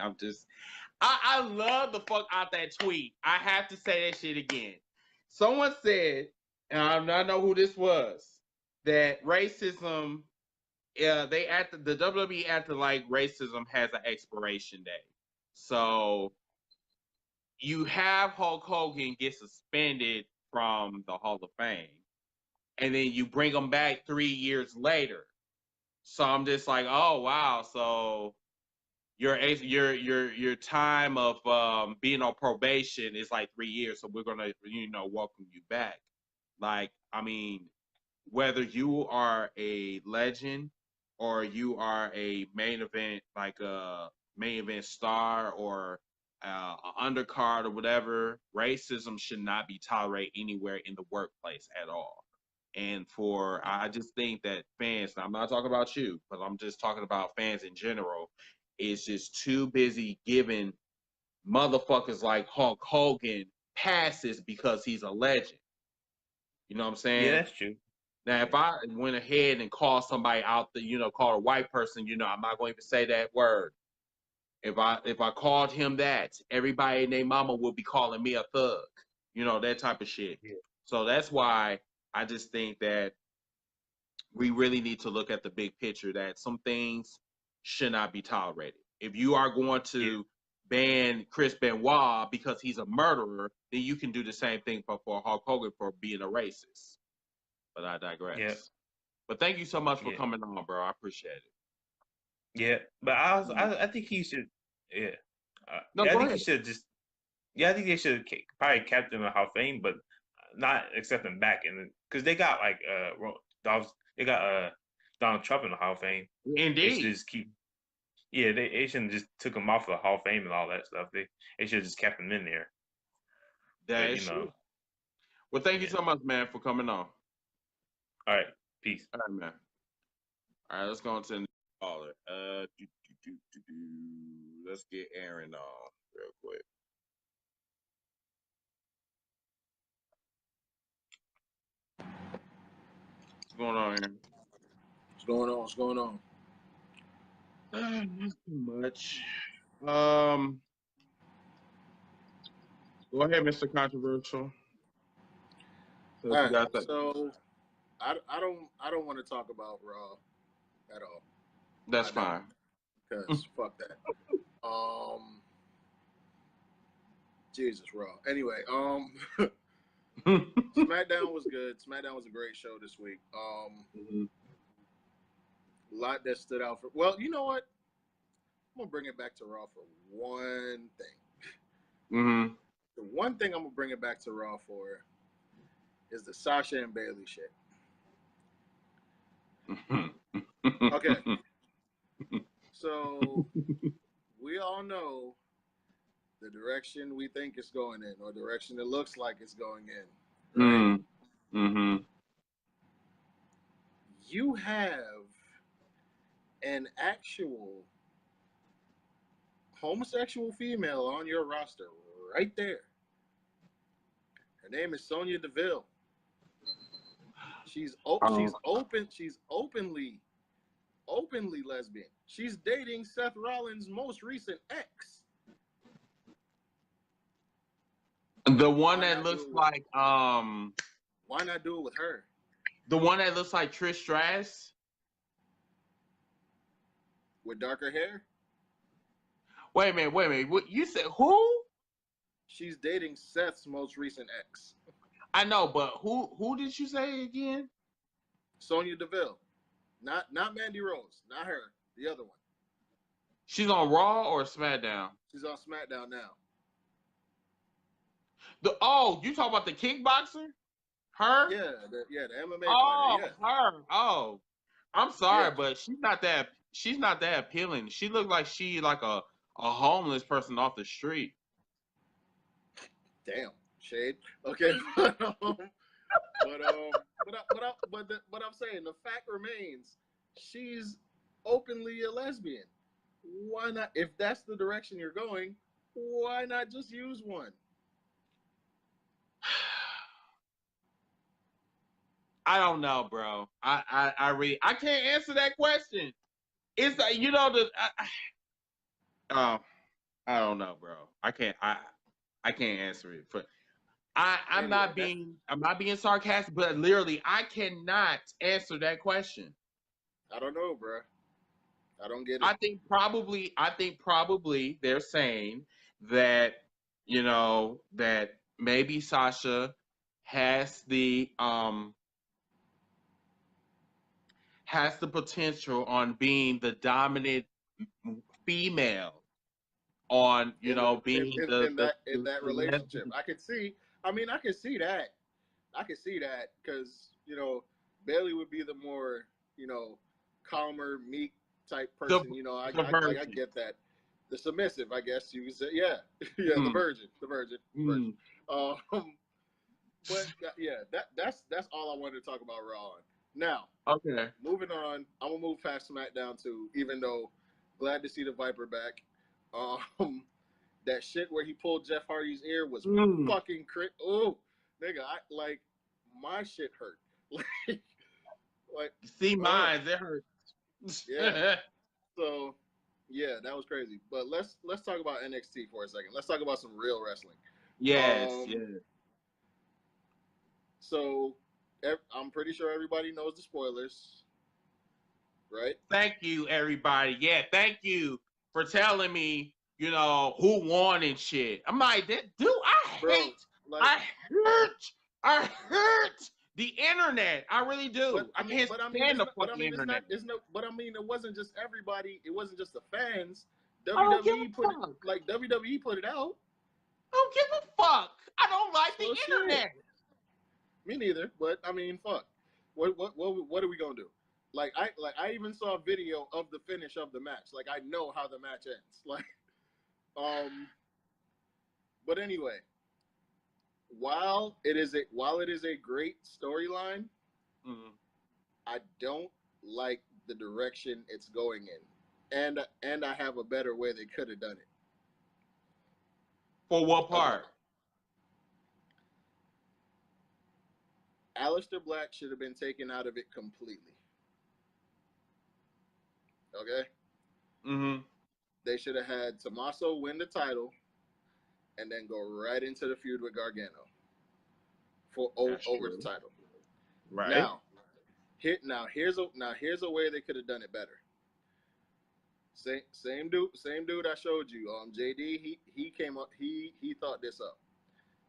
I love the fuck out that tweet. I have to say that shit again. Someone said, and I don't know who this was, that racism, the WWE acted like racism has an expiration date. So you have Hulk Hogan get suspended from the Hall of Fame, and then you bring him back 3 years later. So I'm just like, oh wow, so your time of being on probation is like 3 years, so we're gonna welcome you back. Like, I mean, whether you are a legend or you are a main event star or an undercard or whatever, racism should not be tolerated anywhere in the workplace at all. And I just think that fans, I'm not talking about you, but I'm just talking about fans in general, is just too busy giving motherfuckers like Hulk Hogan passes because he's a legend. You know what I'm saying? Yeah, that's true. Now, if I went ahead and called somebody out, call a white person, I'm not going to even say that word. If I called him that, everybody and their mama would be calling me a thug. That type of shit. Yeah. So that's why I just think that we really need to look at the big picture, that some things should not be tolerated. If you are going to ban Chris Benoit because he's a murderer, then you can do the same thing for Hulk Hogan for being a racist. But I digress. Yeah. But thank you so much for coming on, bro. I appreciate it. Yeah, but I think he should. Yeah. No, I go think ahead. he should just. Yeah, I think they should probably kept him in Hall of Fame, but not accept him back, because they got they got Donald Trump in the Hall of Fame. Indeed. They should just keep. Yeah, they shouldn't just took him off of the Hall of Fame and all that stuff. They should have just kept him in there. That is true. Well, thank you so much, man, for coming on. All right, peace. All right, man. All right, let's go on to the next caller. Let's get Aaron on real quick. What's going on, Aaron? What's going on? What's going on? Not too much. Go ahead, Mr. Controversial. All right, so I don't want to talk about Raw at all. That's fine. Because fuck that. Jesus, Raw. Anyway, SmackDown was good. SmackDown was a great show this week. A lot that stood out for. Well, you know what? I'm gonna bring it back to Raw for one thing. The one thing I'm gonna bring it back to Raw for is the Sasha and Bayley shit. Okay. So we all know the direction we think it's going in, or direction it looks like it's going in. Right? You have an actual homosexual female on your roster right there. Her name is Sonya Deville. She's open. She's openly lesbian. She's dating Seth Rollins' most recent ex. The one that looks like Why not do it with her? The one that looks like Trish Stratus? With darker hair? Wait a minute. What you said? Who? She's dating Seth's most recent ex. I know, but who did you say again? Sonya Deville. Not Mandy Rose. Not her. The other one. She's on Raw or SmackDown? She's on SmackDown now. You talk about the kickboxer? Her? Yeah, the MMA fighter. Yeah. Her. Oh, I'm sorry, but she's not that appealing. She looks like a homeless person off the street. Damn, shade. Okay, but I'm saying the fact remains, she's openly a lesbian. Why not? If that's the direction you're going, why not just use one? I don't know, bro. I can't answer that question. It's like, I don't know, bro. I can't answer it. I'm not being sarcastic, but literally I cannot answer that question. I don't know, bro. I don't get it. I think probably they're saying that, that maybe Sasha has the potential on being the dominant female on, being in that relationship. I could see that. Because, Bayley would be the more, calmer, meek type person. I get that. The submissive, I guess you would say. Yeah. Yeah, the virgin. But yeah, that's all I wanted to talk about Raw on. Now, Okay. moving on, I'm gonna move past SmackDown too. Even though, glad to see the Viper back. That shit where he pulled Jeff Hardy's ear was fucking oh, nigga, my shit hurt. like, See mine, it hurt. Yeah. So, yeah, that was crazy. But let's talk about NXT for a second. Let's talk about some real wrestling. Yes, So, I'm pretty sure everybody knows the spoilers, right? Thank you, everybody. Yeah, thank you for telling me, you know, who won and shit. I'm like, dude, I hurt the internet. I really do. I can't stand the fucking internet. But I mean, it wasn't just everybody. It wasn't just the fans. WWE WWE put it out. I don't give a fuck. I don't like the internet. Me neither. But I mean, fuck. What are we gonna do? Like I even saw a video of the finish of the match. Like I know how the match ends. Like, but anyway, while it is a great storyline, I don't like the direction it's going in, and I have a better way they could have done it. For what part? Aleister Black should have been taken out of it completely. Okay? They should have had Tommaso win the title and then go right into the feud with Gargano over the title. Right. Here's a way they could have done it better. Same dude I showed you, JD, he came up, he thought this up.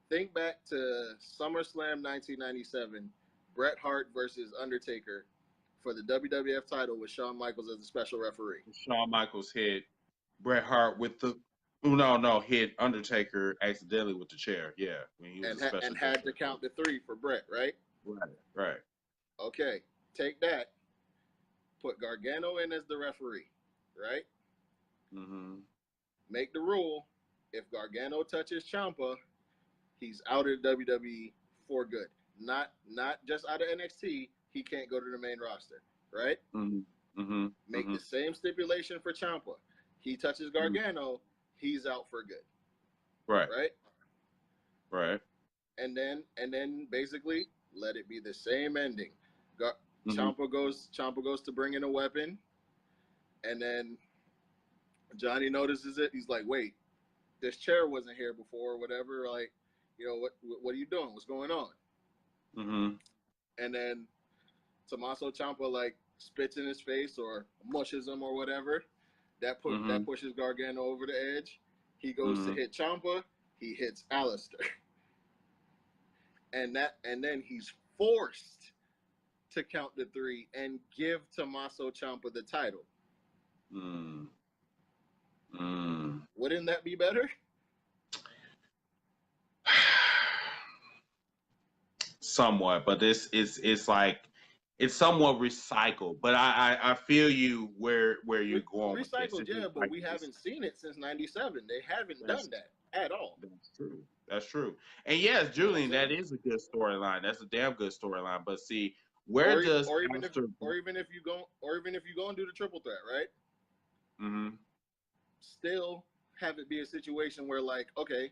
Think back to SummerSlam 1997, Bret Hart versus Undertaker for the WWF title with Shawn Michaels as the special referee. Shawn Michaels hit Bret Hart with the hit Undertaker accidentally with the chair. Yeah, when he was and had to count the 3 for Bret, right? Right. Okay, take that. Put Gargano in as the referee, right? Make the rule: if Gargano touches Ciampa, he's out of WWE for good. Not just out of NXT. He can't go to the main roster, right? Make the same stipulation for Ciampa. He touches Gargano, he's out for good. Right. And then basically let it be the same ending. Ciampa goes to bring in a weapon, and then Johnny notices it. He's like, "Wait, this chair wasn't here before, or whatever. Like, you know, what are you doing? What's going on?" And then Tommaso Ciampa like spits in his face or mushes him or whatever. That pushes Gargano over the edge. He goes to hit Ciampa. He hits Aleister. And then he's forced to count the 3 and give Tommaso Ciampa the title. Wouldn't that be better? Somewhat, but it's like it's somewhat recycled. But I feel you where you're going. Recycled, yeah, but we haven't seen it since '97. They haven't done that at all. That's true. And yes, Julian, that is a good storyline. That's a damn good storyline. But see, where does or even if you go and do the triple threat, right? Still have it be a situation where like, okay,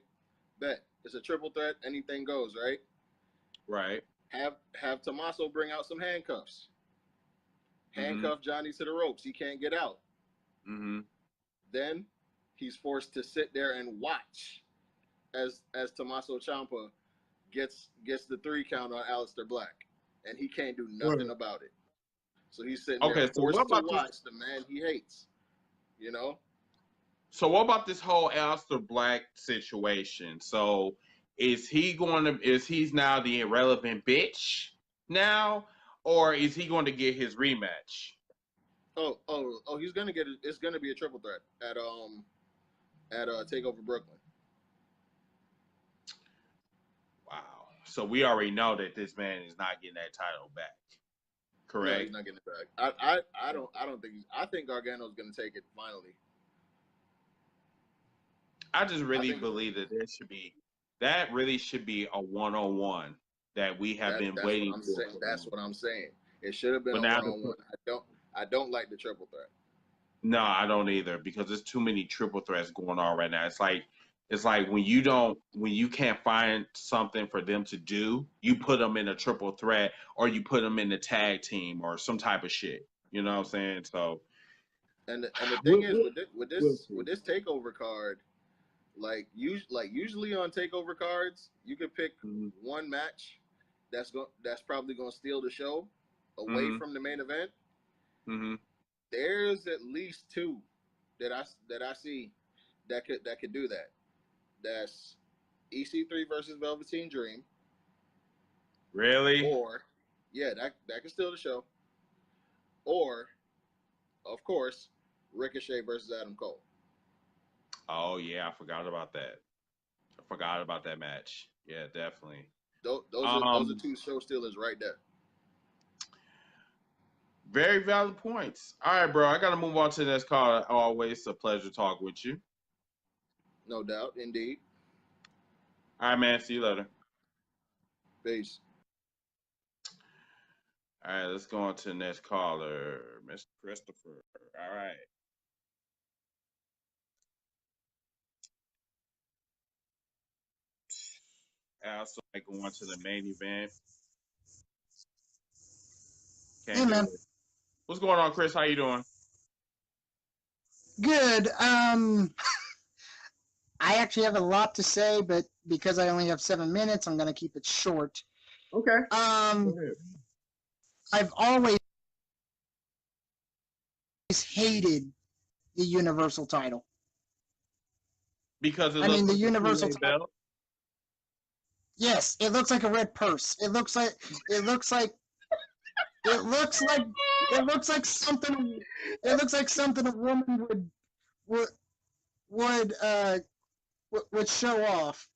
bet it's a triple threat, anything goes, right? Right. Have Tommaso bring out some handcuffs. Handcuff Johnny to the ropes. He can't get out. Then he's forced to sit there and watch as Tommaso Ciampa gets the 3 count on Aleister Black, and he can't do nothing about it. So he's sitting there forced to watch the man he hates. You know. So what about this whole Aleister Black situation? So is he's now the irrelevant bitch now, or is he going to get his rematch? Oh, he's gonna get it. It's gonna be a triple threat at Takeover Brooklyn. Wow. So we already know that this man is not getting that title back. Correct. No, he's not getting it back. I don't think I think Gargano's gonna take it finally. I just really believe that that really should be a one-on-one that we have been That's waiting what I'm for. saying. That's what I'm saying. It should have been But a now one-on-one. I don't like the triple threat. No, I don't either because there's too many triple threats going on right now. It's like when you can't find something for them to do, you put them in a triple threat or you put them in the tag team or some type of shit. You know what I'm saying? So And the thing is with we'll this takeover card, usually on takeover cards, you could pick Mhm. one match that's probably gonna steal the show away Mhm. from the main event. hmm There's at least two that I see that could do that. That's EC3 versus Velveteen Dream, Really? or yeah, that could steal the show, or of course Ricochet versus Adam Cole. Oh yeah, I forgot about that. I forgot about that match. Yeah, definitely. Those are two show stealers right there. Very valid points. All right, bro. I gotta move on to the next call. Always a pleasure talking with you. No doubt, indeed. All right, man. See you later. Peace. All right, let's go on to the next caller, Mr. Christopher. All right. I also like going to the main event. Hey, man. What's going on, Chris? How you doing? Good. I actually have a lot to say, but because I only have 7 minutes, I'm going to keep it short. Okay. Go ahead. I've always hated the Universal title. Because it I looks mean, the like Universal a title. belt. Yes, it looks like a red purse. It looks like something. It looks like something a woman would show off.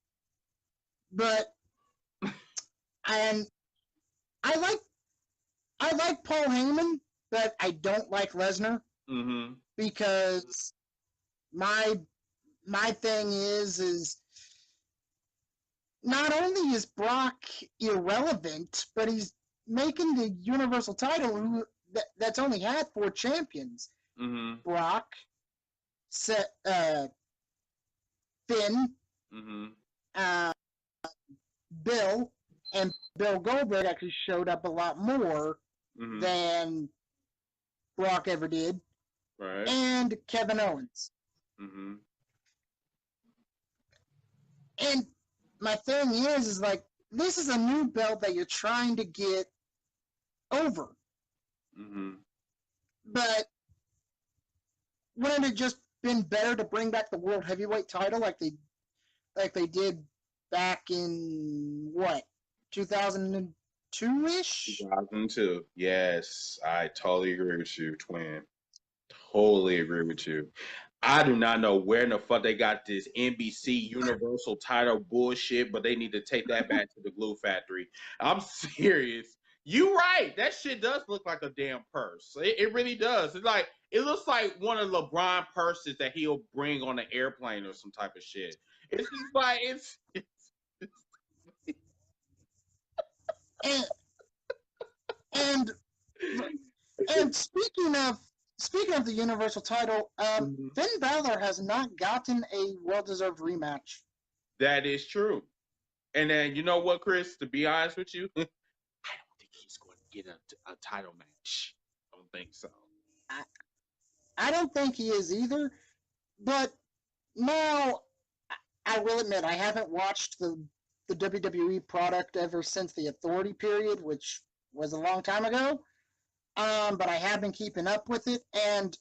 But and I like Paul Heyman, but I don't like Lesnar Mm-hmm. because my thing is not only is Brock irrelevant, but he's making the Universal title that's only had 4 champions. Mm-hmm. Brock, Finn, Mm-hmm. Bill, and Bill Goldberg actually showed up a lot more Mm-hmm. than Brock ever did, Right. and Kevin Owens. Mm-hmm. And my thing is like, this is a new belt that you're trying to get over. Mm-hmm. But wouldn't it just been better to bring back the World Heavyweight title like they did back in what, 2002-ish? 2002. Yes, I totally agree with you, twin. Totally agree with you. I do not know where in the fuck they got this NBC Universal title bullshit, but they need to take that back to the glue factory. I'm serious. You right. That shit does look like a damn purse. It really does. It looks like one of LeBron purses that he'll bring on an airplane or some type of shit. It's just like it's and speaking of the Universal title, Finn Balor has not gotten a well-deserved rematch. That is true. And then you know what, Chris? To be honest with you, I don't think he's going to get a title match. I don't think so. I don't think he is either. But now, I will admit, I haven't watched the WWE product ever since the Authority period, which was a long time ago. But I have been keeping up with it. And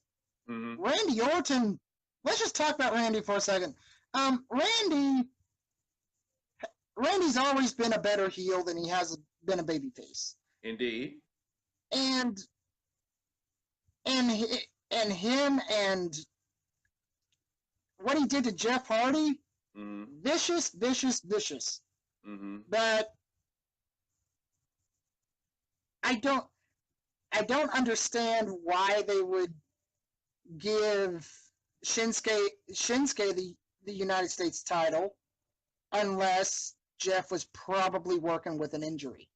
Randy Orton, let's just talk about Randy for a second. Randy's always been a better heel than he has been a babyface. Indeed. And him and what he did to Jeff Hardy, vicious. But I don't understand why they would give Shinsuke the United States title unless Jeff was probably working with an injury.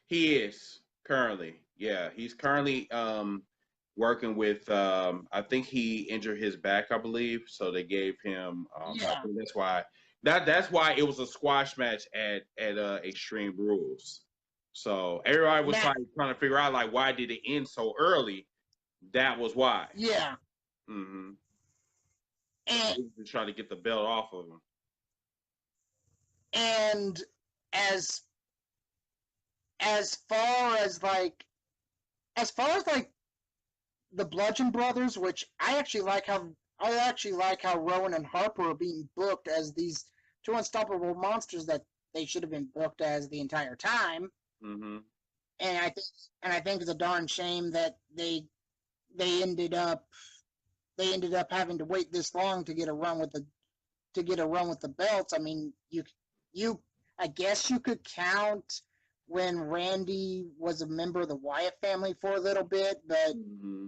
He is currently. Yeah, he's currently working with. I think he injured his back, I believe. So they gave him. I think that's why. That's why it was a squash match at Extreme Rules. So everybody was trying to figure out like why did it end so early. That was why. Yeah. Mm-hmm. And to try to get the belt off of him. And as far as like the Bludgeon Brothers, which I actually like how Rowan and Harper are being booked as these two unstoppable monsters that they should have been booked as the entire time. Mm-hmm. And I think it's a darn shame that they ended up having to wait this long to get a run with the belts. I mean, I guess you could count when Randy was a member of the Wyatt family for a little bit, but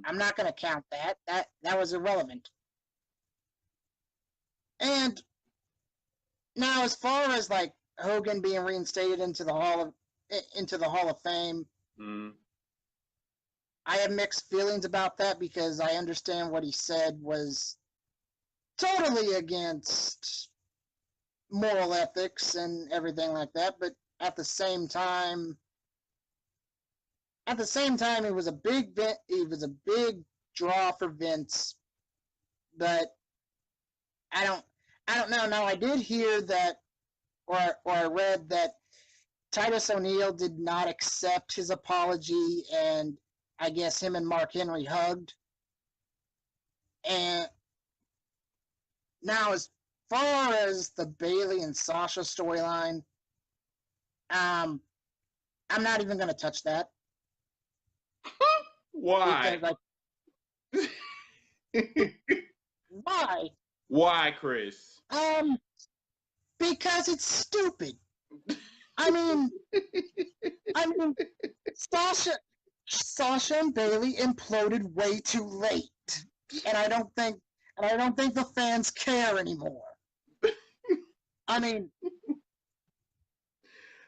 I'm not going to count that. That was irrelevant. And now, as far as like Hogan being reinstated into the Hall of Fame, I have mixed feelings about that because I understand what he said was totally against moral ethics and everything like that, but at the same time it was a big draw for Vince. But I don't know. Now I did hear that, or I read that Titus O'Neil did not accept his apology, and I guess him and Mark Henry hugged. And now, as far as the Bayley and Sasha storyline, I'm not even going to touch that. Why? Why? Why, Chris? Because it's stupid. I mean, Sasha and Bayley imploded way too late, and I don't think the fans care anymore. I mean,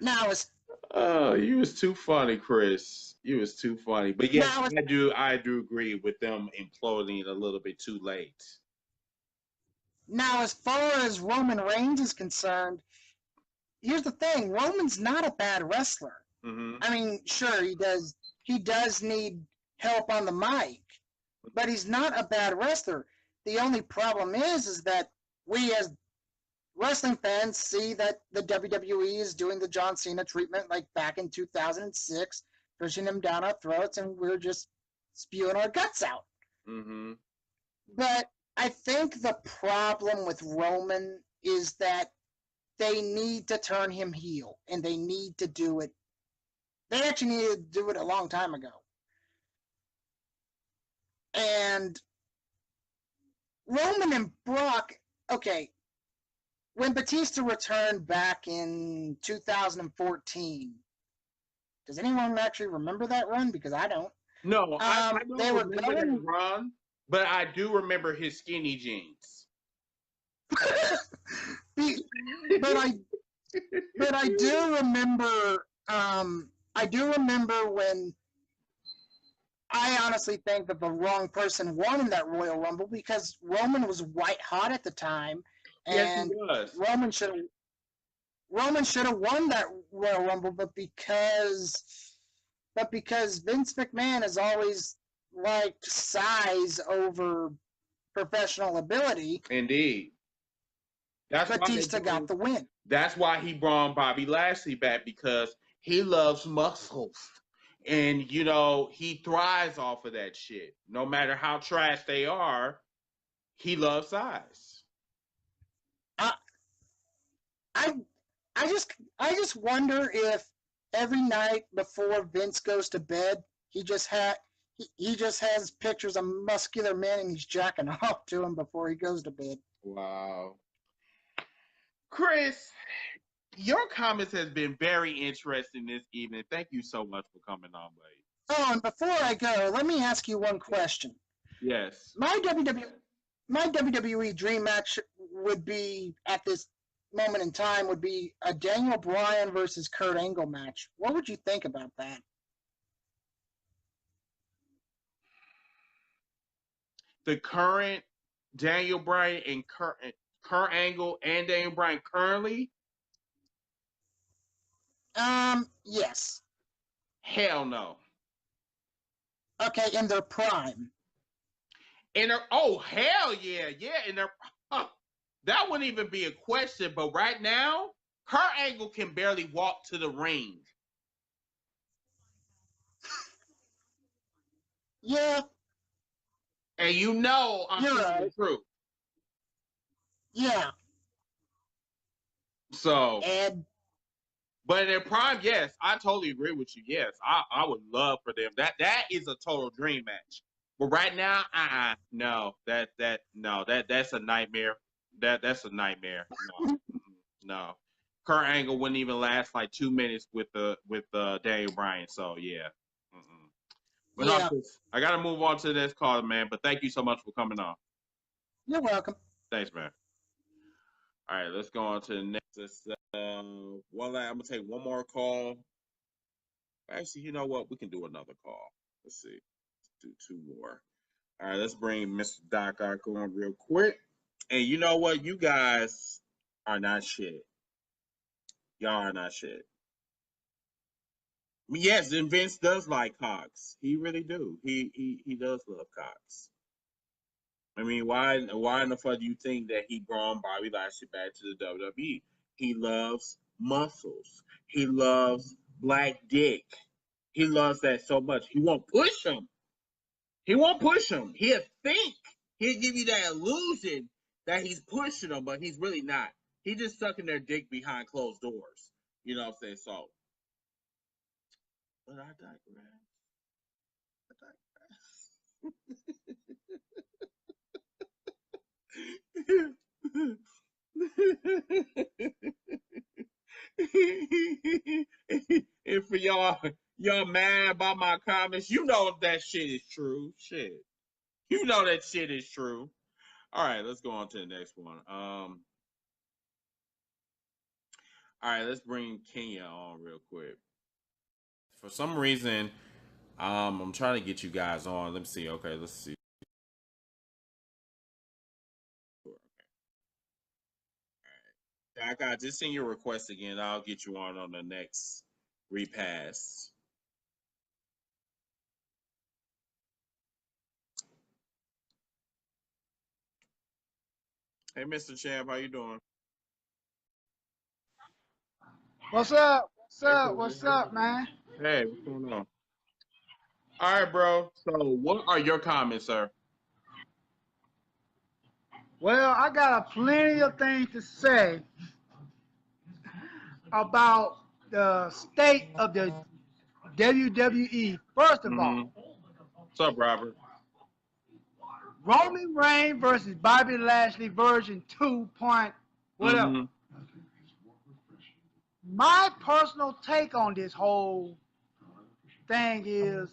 now it's. Oh, you was too funny, Chris. You was too funny. But yeah, I do agree with them imploding a little bit too late. Now, as far as Roman Reigns is concerned, here's the thing: Roman's not a bad wrestler. Mm-hmm. I mean, sure, he does need help on the mic, but he's not a bad wrestler. The only problem is that we as wrestling fans see that the WWE is doing the John Cena treatment like back in 2006, pushing him down our throats, and we're just spewing our guts out. Mm-hmm. But I think the problem with Roman is that they need to turn him heel, and they need to do it. They actually needed to do it a long time ago. And Roman and Brock, okay, when Batista returned back in 2014, does anyone actually remember that run? Because I don't. No, I don't remember that run, but I do remember his skinny jeans. but I do remember. I do remember when. I honestly think that the wrong person won in that Royal Rumble because Roman was white hot at the time, and yes, he was. Roman should have won that Royal Rumble, but because Vince McMahon has always liked size over professional ability. Indeed. Batista got the win. That's why he brought Bobby Lashley back, because he loves muscles. And, you know, he thrives off of that shit. No matter how trash they are, he loves size. I just wonder if every night before Vince goes to bed, he just has pictures of muscular men and he's jacking off to him before he goes to bed. Wow. Chris, your comments has been very interesting this evening. Thank you so much for coming on, buddy. Oh, and before I go, let me ask you one question. Yes. My WWE dream match would be at this moment in time would be a Daniel Bryan versus Kurt Angle match. What would you think about that? The current Daniel Bryan and Kurt Angle and Daniel Bryan currently? Yes. Hell no. Okay, in their prime. Oh, hell yeah. That wouldn't even be a question. But right now, Kurt Angle can barely walk to the ring. Yeah. And you know I'm telling the truth. Yeah. So, but in their prime, yes, I totally agree with you. Yes, I would love for them. That is a total dream match. But right now, no, that's a nightmare. That's a nightmare. No. Kurt Angle wouldn't even last like 2 minutes with Daniel Bryan. So yeah. But yeah. I gotta move on to the next call, man. But thank you so much for coming on. You're welcome. Thanks, man. All right, let's go on to the next. I'm gonna take one more call. Actually, you know what? We can do another call. Let's see. Let's do 2 more. All right, let's bring Mr. Doc on real quick. And you know what? You guys are not shit. Y'all are not shit. I mean, yes, and Vince does like Cox. He really do. He does love Cox. I mean, why in the fuck do you think that he brought Bobby Lashley back to the WWE? He loves muscles. He loves black dick. He loves that so much. He won't push him. He'll think. He'll give you that illusion that he's pushing them, but he's really not. He's just sucking their dick behind closed doors. You know what I'm saying? So, but I digress. And for y'all mad about my comments, you know that shit is true. Shit. You know that shit is true. All right, let's go on to the next one. All right, let's bring Kenya on real quick. For some reason, I'm trying to get you guys on. Let me see. Okay, let's see. All right. Doc, just send your request again. I'll get you on the next repass. Hey, Mr. Champ, how you doing? What's up? What's up, man? Hey, what's going on? All right, bro. So, what are your comments, sir? Well, I got plenty of things to say about the state of the WWE. First of all, what's up, Robert? Roman Reigns versus Bobby Lashley version 2. Whatever. My personal take on this whole thing is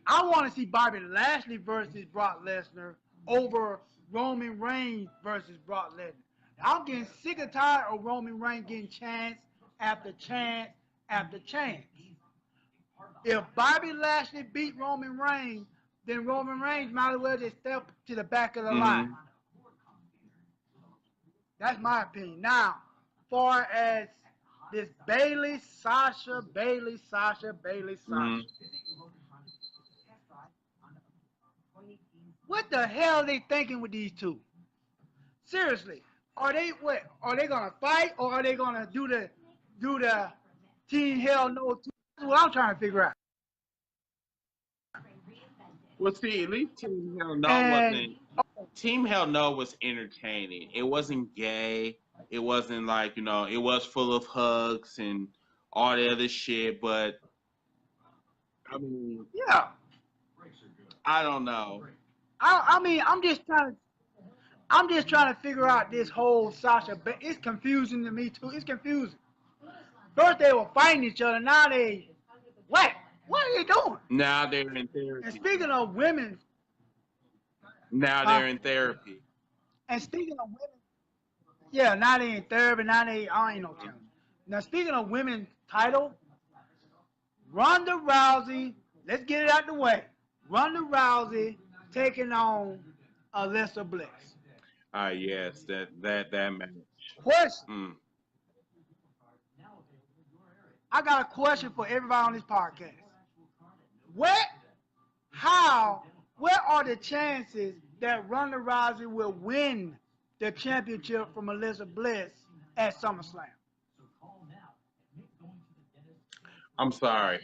I want to see Bobby Lashley versus Brock Lesnar over Roman Reigns versus Brock Lesnar. I'm getting sick and tired of Roman Reigns getting chance after chance after chance. If Bobby Lashley beat Roman Reigns, then Roman Reigns might as well just step to the back of the line. That's my opinion. Now, far as this Bayley, Sasha. What the hell are they thinking with these two? Seriously, are they what? Are they gonna fight or are they gonna do the Team Hell No? That's what I'm trying to figure out. Well, see, at least Team Hell No Team Hell No was entertaining. It wasn't gay. It wasn't like, it was full of hugs and all the other shit, but I mean, yeah, I don't know. I mean, I'm just trying to figure out this whole Sasha. It's confusing to me too. It's confusing. First they were fighting each other. Now what? What are they doing? Now they're in therapy. And speaking of women. Now they're in therapy. And speaking of women. Yeah, now they in third, but now they I ain't no challenge. Now speaking of women's title, Ronda Rousey, let's get it out the way. Ronda Rousey taking on Alexa Bliss. Yes, that match. Question. Mm. I got a question for everybody on this podcast. What are the chances that Ronda Rousey will win the championship from Alexa Bliss at SummerSlam? I'm sorry.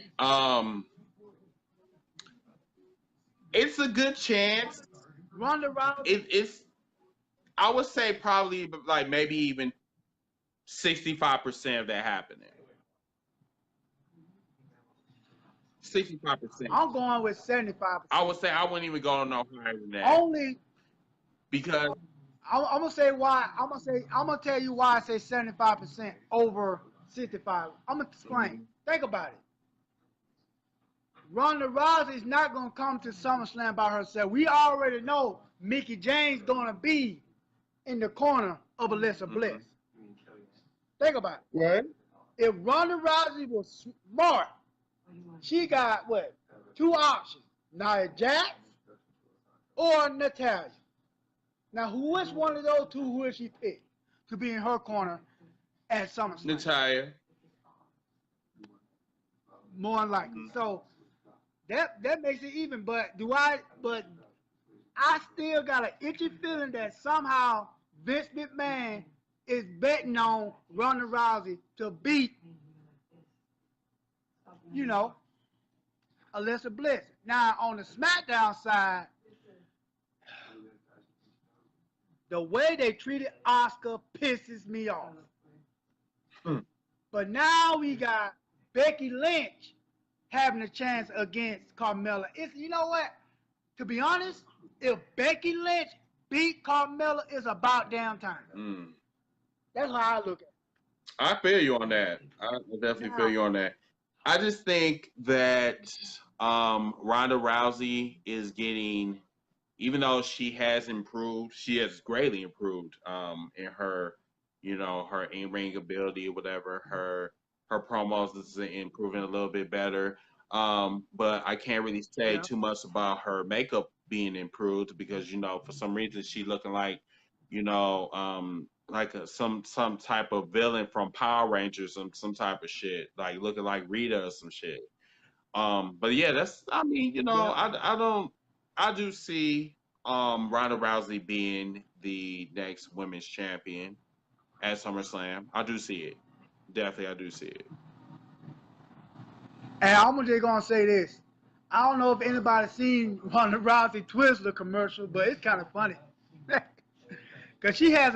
It's a good chance. Ronda Rousey. It's I would say probably like maybe even 65% of that happening. 65%. I'm going with 75%. I would say I wouldn't even go no higher than that. Only because I'm gonna say why. I'm gonna tell you why I say 75% over 65. I'm gonna explain. Think about it. Ronda Rousey is not gonna come to SummerSlam by herself. We already know Mickie James gonna be in the corner of Alexa Bliss. Think about it. Right. If Ronda Rousey was smart, she got what? 2 options: Nia Jax or Natalya. Now, which one of those two will she pick to be in her corner at SummerSlam? Natalya. More than likely. So that makes it even. But I still got an itchy feeling that somehow Vince McMahon is betting on Ronda Rousey to beat, Alexa Bliss. Now, on the SmackDown side, the way they treated Asuka pisses me off. But now we got Becky Lynch having a chance against Carmella. You know what? To be honest, if Becky Lynch beat Carmella, it's about damn time. That's how I look at it. I feel you on that. I definitely feel you on that. I just think that Ronda Rousey is getting, even though she has improved, she has greatly improved in her, her in-ring ability or whatever. Her promos is improving a little bit better. But I can't really say too much about her makeup being improved because, for some reason she's looking like, like some type of villain from Power Rangers, some type of shit, like looking like Rita or some shit. But yeah, I do see Ronda Rousey being the next women's champion at SummerSlam. I do see it. Definitely, I do see it. And I'm just gonna say this. I don't know if anybody's seen Ronda Rousey Twizzler commercial, but it's kind of funny. Cause she has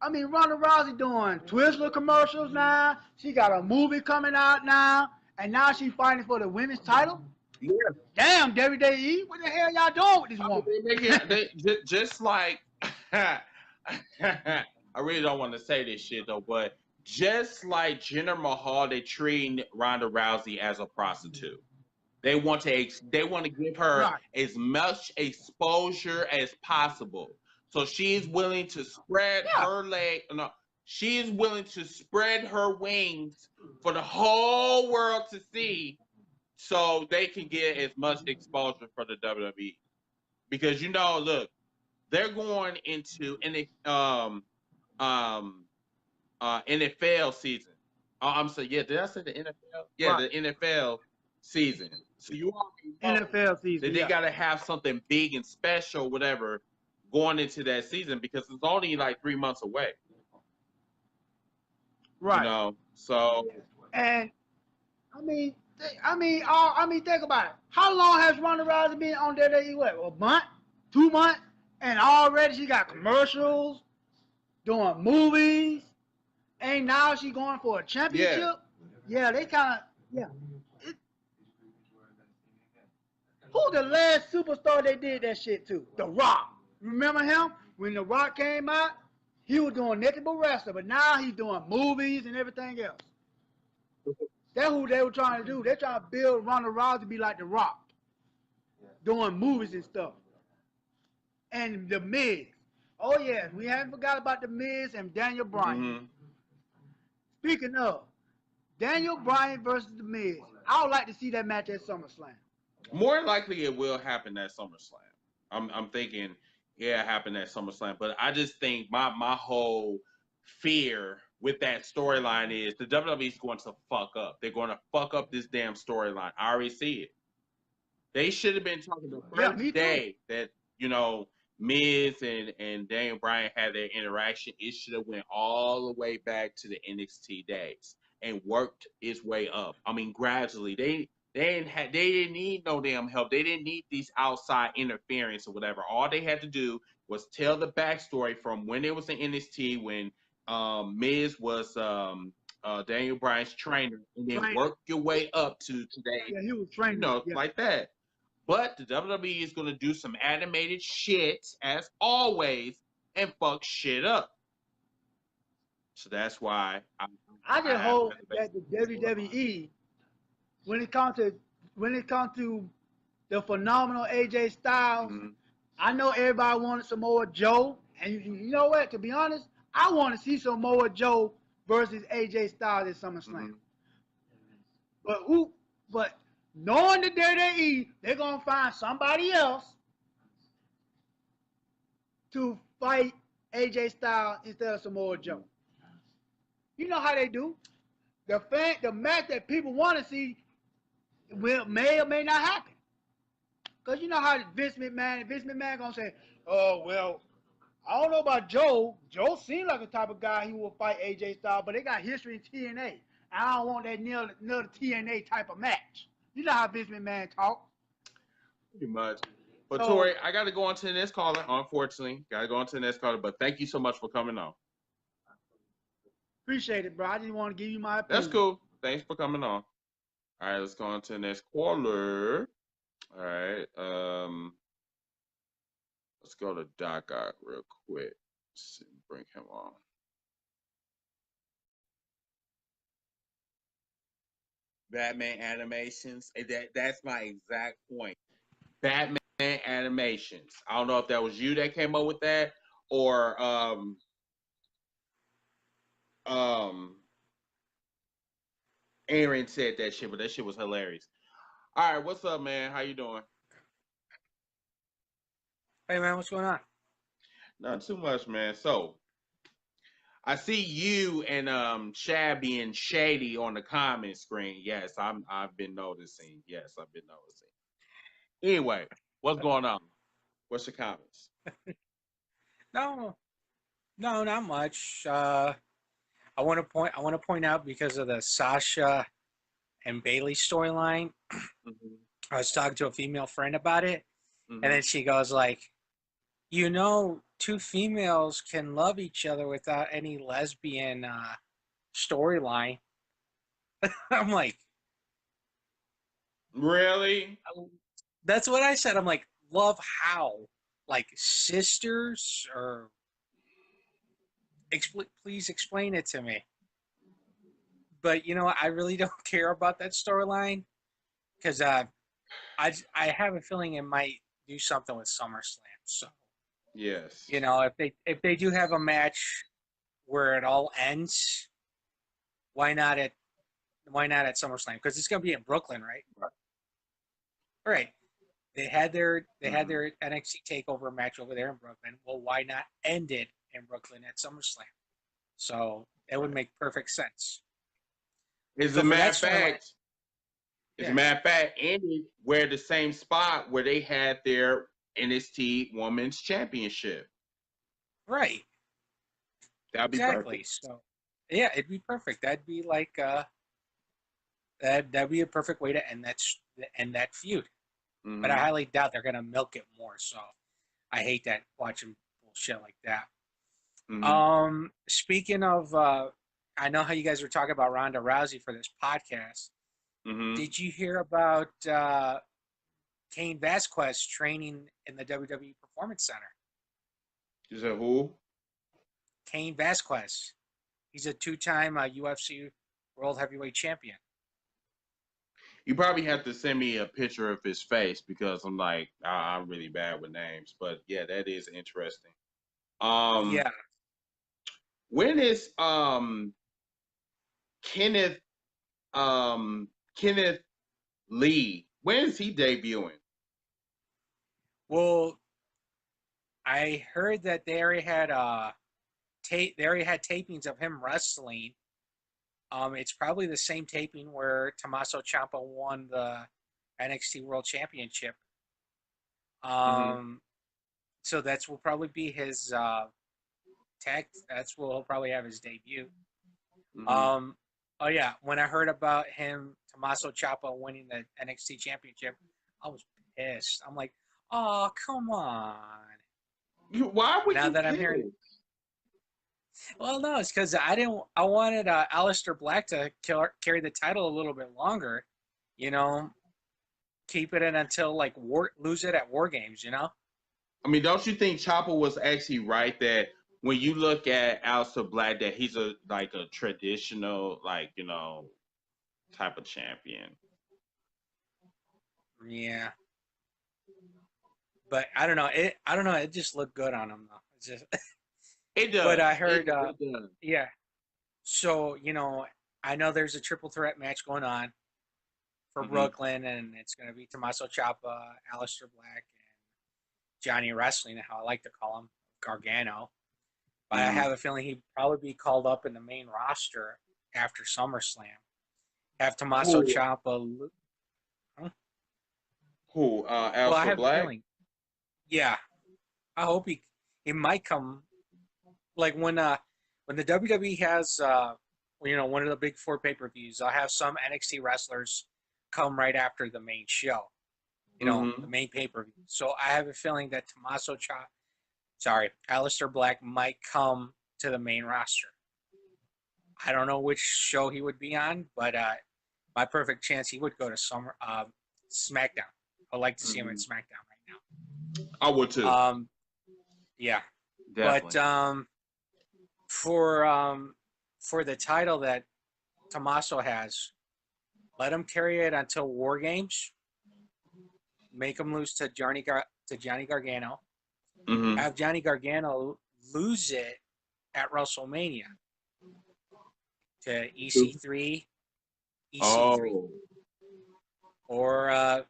Ronda Rousey doing Twizzler commercials now. She got a movie coming out now, and now she's fighting for the women's title. Yeah. Damn, WWE, what the hell y'all doing with this woman? They just like I really don't want to say this shit though, but just like Jinder Mahal, they treating Ronda Rousey as a prostitute. They want to give her as much exposure as possible. So she's willing to spread her leg. No, she's willing to spread her wings for the whole world to see, so they can get as much exposure for the WWE. Because look, they're going into NFL season. Oh, I'm sorry. Yeah, did I say the NFL? Yeah, the NFL season. So you already know NFL season. They got to have something big and special, whatever, going into that season because it's only like 3 months away. Right. So. And think about it. How long has Ronda Rousey been on WWE? What, a month, 2 months, and already she got commercials, doing movies, and now she going for a championship. Yeah, they kind of Who the last superstar they did that shit to? The Rock. Remember him? When The Rock came out, he was doing nothing but wrestling, but now he's doing movies and everything else. That's who they were trying to do. They're trying to build Ronda Rousey to be like The Rock, doing movies and stuff. And The Miz. Oh yeah, we haven't forgot about the Miz and Daniel Bryan. Mm-hmm. Speaking of Daniel Bryan versus the Miz, I would like to see that match at SummerSlam. More likely, it will happen at SummerSlam. I'm thinking, yeah, it happened at SummerSlam. But I just think my whole fear with that storyline is the WWE is going to fuck up. They're going to fuck up this damn storyline. I already see it. They should have been talking the Yeah, first me too. day that, Miz and Daniel Bryan had their interaction. It should have went all the way back to the NXT days and worked its way up. I mean, gradually. They didn't need no damn help. They didn't need these outside interference or whatever. All they had to do was tell the backstory from when it was in NXT, when Miz was Daniel Bryan's trainer, and then work your way up to today. Yeah, he was training. Yeah. Like that. But the WWE is going to do some animated shit, as always, and fuck shit up. So that's why I just hope that the WWE, when it comes to the phenomenal AJ Styles, I know everybody wanted Samoa Joe, and you know what? To be honest, I want to see Samoa Joe versus AJ Styles at SummerSlam. But knowing the WWE, they're gonna find somebody else to fight AJ Styles instead of Samoa Joe. You know how they do. The match that people want to see may or may not happen. Because you know how Vince McMahon gonna say, oh, well, I don't know about Joe. Joe seems like the type of guy who will fight AJ Styles, but they got history in TNA. And I don't want that another TNA type of match. You know how Vince McMahon talks. Pretty much. But Tori, I got to go on to the next caller, unfortunately. Got to go on to the next caller, but thank you so much for coming on. Appreciate it, bro. I just want to give you my opinion. That's cool. Thanks for coming on. All right, let's go on to the next caller. All right. Let's go to Doc out real quick. Let's see, bring him on. Batman animations. That's my exact point. Batman animations. I don't know if that was you that came up with that or Aaron said that shit, but that shit was hilarious. All right, what's up, man? How you doing? Hey, man, what's going on? Not too much, man. So, I see you and Shad being shady on the comment screen. Yes, I've been noticing. Yes, I've been noticing. Anyway, what's going on? What's your comments? No, not much. I want to point out because of the Sasha and Bayley storyline. I was talking to a female friend about it, and then she goes like, two females can love each other without any lesbian storyline. I'm like, really? That's what I said. I'm like, love how? Like sisters? Or please explain it to me. But I really don't care about that storyline because I have a feeling it might do something with SummerSlam. So yes, if they do have a match where it all ends, why not at SummerSlam? Because it's gonna be in Brooklyn, right? Right. All right. They had their NXT takeover match over there in Brooklyn. Well, why not end it in Brooklyn at SummerSlam? So that would make perfect sense. As a matter of fact, ended where the same spot where they had their NXT Women's Championship. Right. That'd be perfect. So, yeah, it'd be perfect. That'd be like that'd be a perfect way to end that feud. But I highly doubt they're gonna milk it more. So I hate that watching bullshit like that. Speaking of, I know how you guys were talking about Ronda Rousey for this podcast. Did you hear about Cain Velasquez training in the WWE Performance Center? Is that who? Cain Velasquez. He's a two-time UFC World Heavyweight Champion. You probably have to send me a picture of his face because I'm really bad with names. But yeah, that is interesting. Yeah. When is Kenneth Kenneth Lee? When is he debuting? Well, I heard that they already had tapings of him wrestling. It's probably the same taping where Tommaso Ciampa won the NXT World Championship. So will probably be his that's where he'll probably have his debut. Oh yeah, when I heard about him, Tommaso Ciampa winning the NXT Championship, I was pissed. I'm like, oh come on. Why would now you that I'm hearing? Well, no, it's because I wanted Aleister Black to carry the title a little bit longer. You know, keep it in until like lose it at War Games. You know. I mean, don't you think Ciampa was actually right that when you look at Aleister Black, that he's a traditional, like, you know, type of champion? Yeah. But I don't know. It just looked good on him though. It's just it does. But I heard it does. Yeah. So, you know, I know there's a triple threat match going on for Brooklyn, and it's going to be Tommaso Ciampa, Aleister Black, and Johnny Wrestling, how I like to call him, Gargano. But I have a feeling he'd probably be called up in the main roster after SummerSlam. Have Tommaso Ciampa. Who? Aleister well, I have Black? a feeling. Yeah. I hope he might come. Like when the WWE has one of the big 4 pay-per-views, I'll have some NXT wrestlers come right after the main show. You know, the main pay-per-view. So I have a feeling that Aleister Black might come to the main roster. I don't know which show he would be on, but my perfect chance he would go to SmackDown. I'd like to see him at SmackDown right now. I would too. Yeah. Definitely. But for the title that Tommaso has, let him carry it until War Games. Make him lose to Johnny Gargano. Have Johnny Gargano lose it at WrestleMania to EC3, or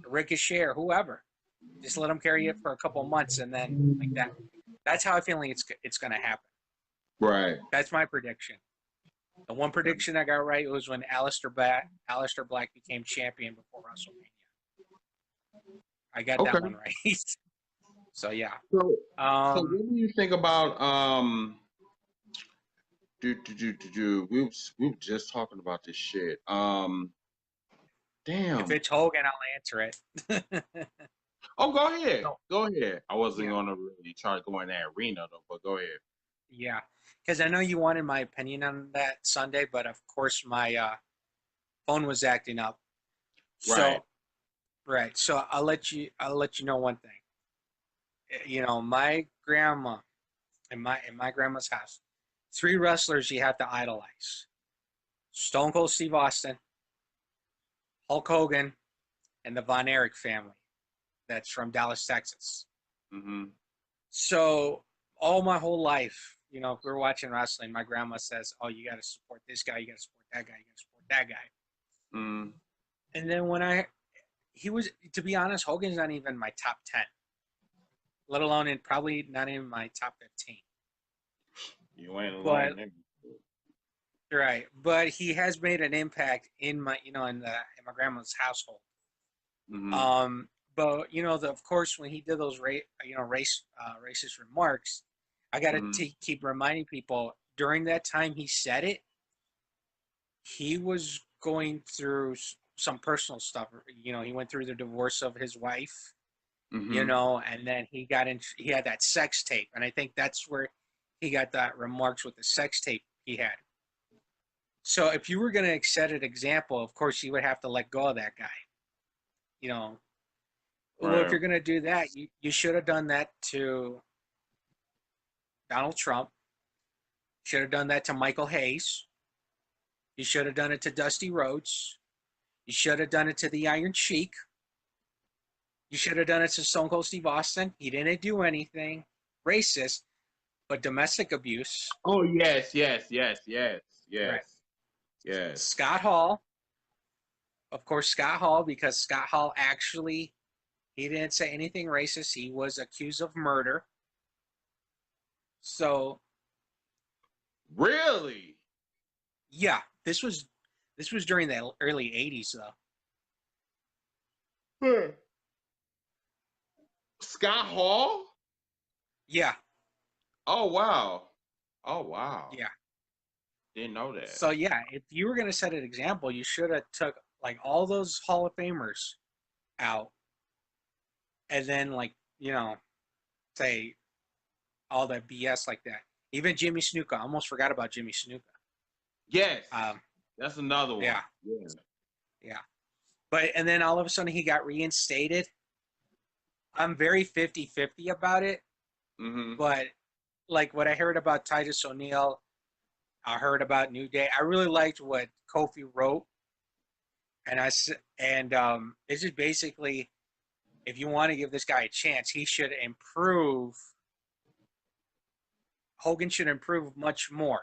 Ricochet or whoever. Just let him carry it for a couple months, and then like that. That's how I'm feeling it's going to happen. Right. That's my prediction. The one prediction I got right was when Aleister Black became champion before WrestleMania. I got that one right. So yeah. So what do you think about we were just talking about this shit. Damn. If it's Hogan, I'll answer it. Oh, go ahead. No. Go ahead. I wasn't gonna really try to go in that arena though, but go ahead. Yeah. Because I know you wanted my opinion on that Sunday, but of course my phone was acting up. Right. Right. So I'll let you know one thing. You know, my grandma in my grandma's house, 3 wrestlers you have to idolize: Stone Cold Steve Austin, Hulk Hogan, and the Von Erich family. That's from Dallas, Texas. So all my whole life, you know, if we're watching wrestling, my grandma says, "Oh, you got to support this guy, you got to support that guy, you got to support that guy." And then when he was, to be honest, Hogan's not even my top 10, let alone probably not even my top 15. You ain't alone. Right, but he has made an impact in my, in my grandma's household. But of course, when he did those racist remarks, I got to keep reminding people during that time he said it. He was going through some personal stuff. He went through the divorce of his wife. And then he had that sex tape, and I think that's where he got that remarks with the sex tape he had. So if you were going to set an example, of course you would have to let go of that guy. Well, if you're going to do that, you should have done that to Donald Trump. Should have done that to Michael Hayes. You should have done it to Dusty Rhodes. You should have done it to the Iron Sheik. You should have done it to Stone Cold Steve Austin. He didn't do anything. racist, but domestic abuse. Oh yes. Right. Yes. Scott Hall, of course, Scott Hall, because Scott Hall actually, he didn't say anything racist. He was accused of murder. So, Really? yeah, this was during the early 80s, though. Scott Hall? Yeah. Oh wow. Oh wow. Yeah. Didn't know that. So yeah, if you were gonna set an example, you should have took like all those Hall of Famers out, and then like say all that BS like that. Even Jimmy Snuka, I almost forgot about Jimmy Snuka. Yes, that's another one. Yeah. But and then all of a sudden he got reinstated. I'm very 50-50 about it. Mm-hmm. But like what I heard about Titus O'Neil, I heard about New Day. I really liked what Kofi wrote, and it's just basically, if you want to give this guy a chance, he should improve. Hogan should improve much more.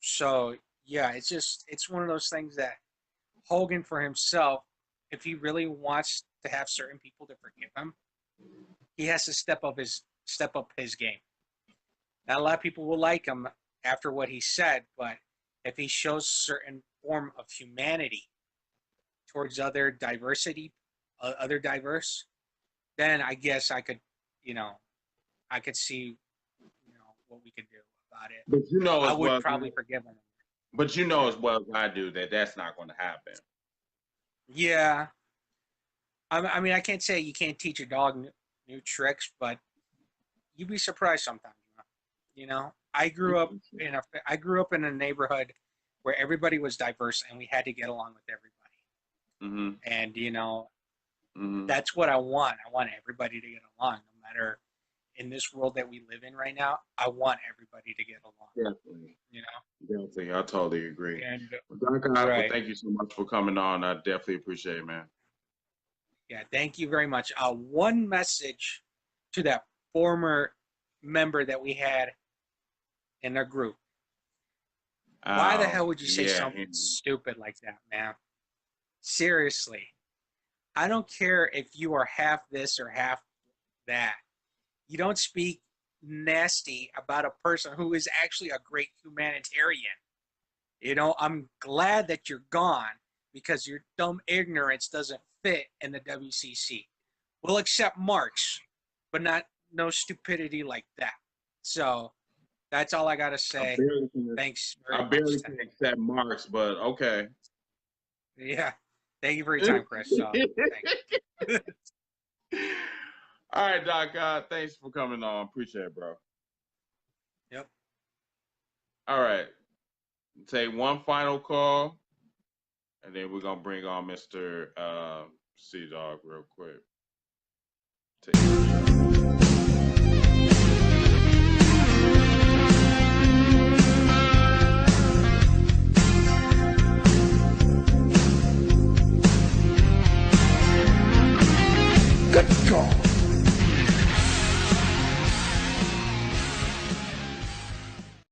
So yeah, it's one of those things that Hogan for himself, if he really wants to have certain people to forgive him, he has to step up his game. Not a lot of people will like him after what he said, but if he shows certain form of humanity towards other diverse, then I guess I could see, what we could do about it. But I would probably forgive him. But you know as well as I do that that's not going to happen. Yeah. I mean, I can't say you can't teach a dog new tricks, but you'd be surprised sometimes. I grew up in a neighborhood where everybody was diverse and we had to get along with everybody. Mm-hmm. And that's what I want. I want everybody to get along, no matter in this world that we live in right now. I want everybody to get along. Definitely. Definitely. I totally agree. And well, thank you so much for coming on. I definitely appreciate it, man. Yeah, thank you very much. One message to that former member that we had in our group. Why the hell would you say something stupid like that, man? Seriously. I don't care if you are half this or half that. You don't speak nasty about a person who is actually a great humanitarian. I'm glad that you're gone because your dumb ignorance doesn't fit in the WCC. We'll accept marks, but no stupidity like that. So that's all I got to say. Thanks very much. I barely can accept marks, but okay. Yeah. Thank you for your time, Chris. Thanks. All right, Doc. Thanks for coming on. Appreciate it, bro. Yep. All right. Take one final call, and then we're going to bring on Mr. C-Dog real quick. Take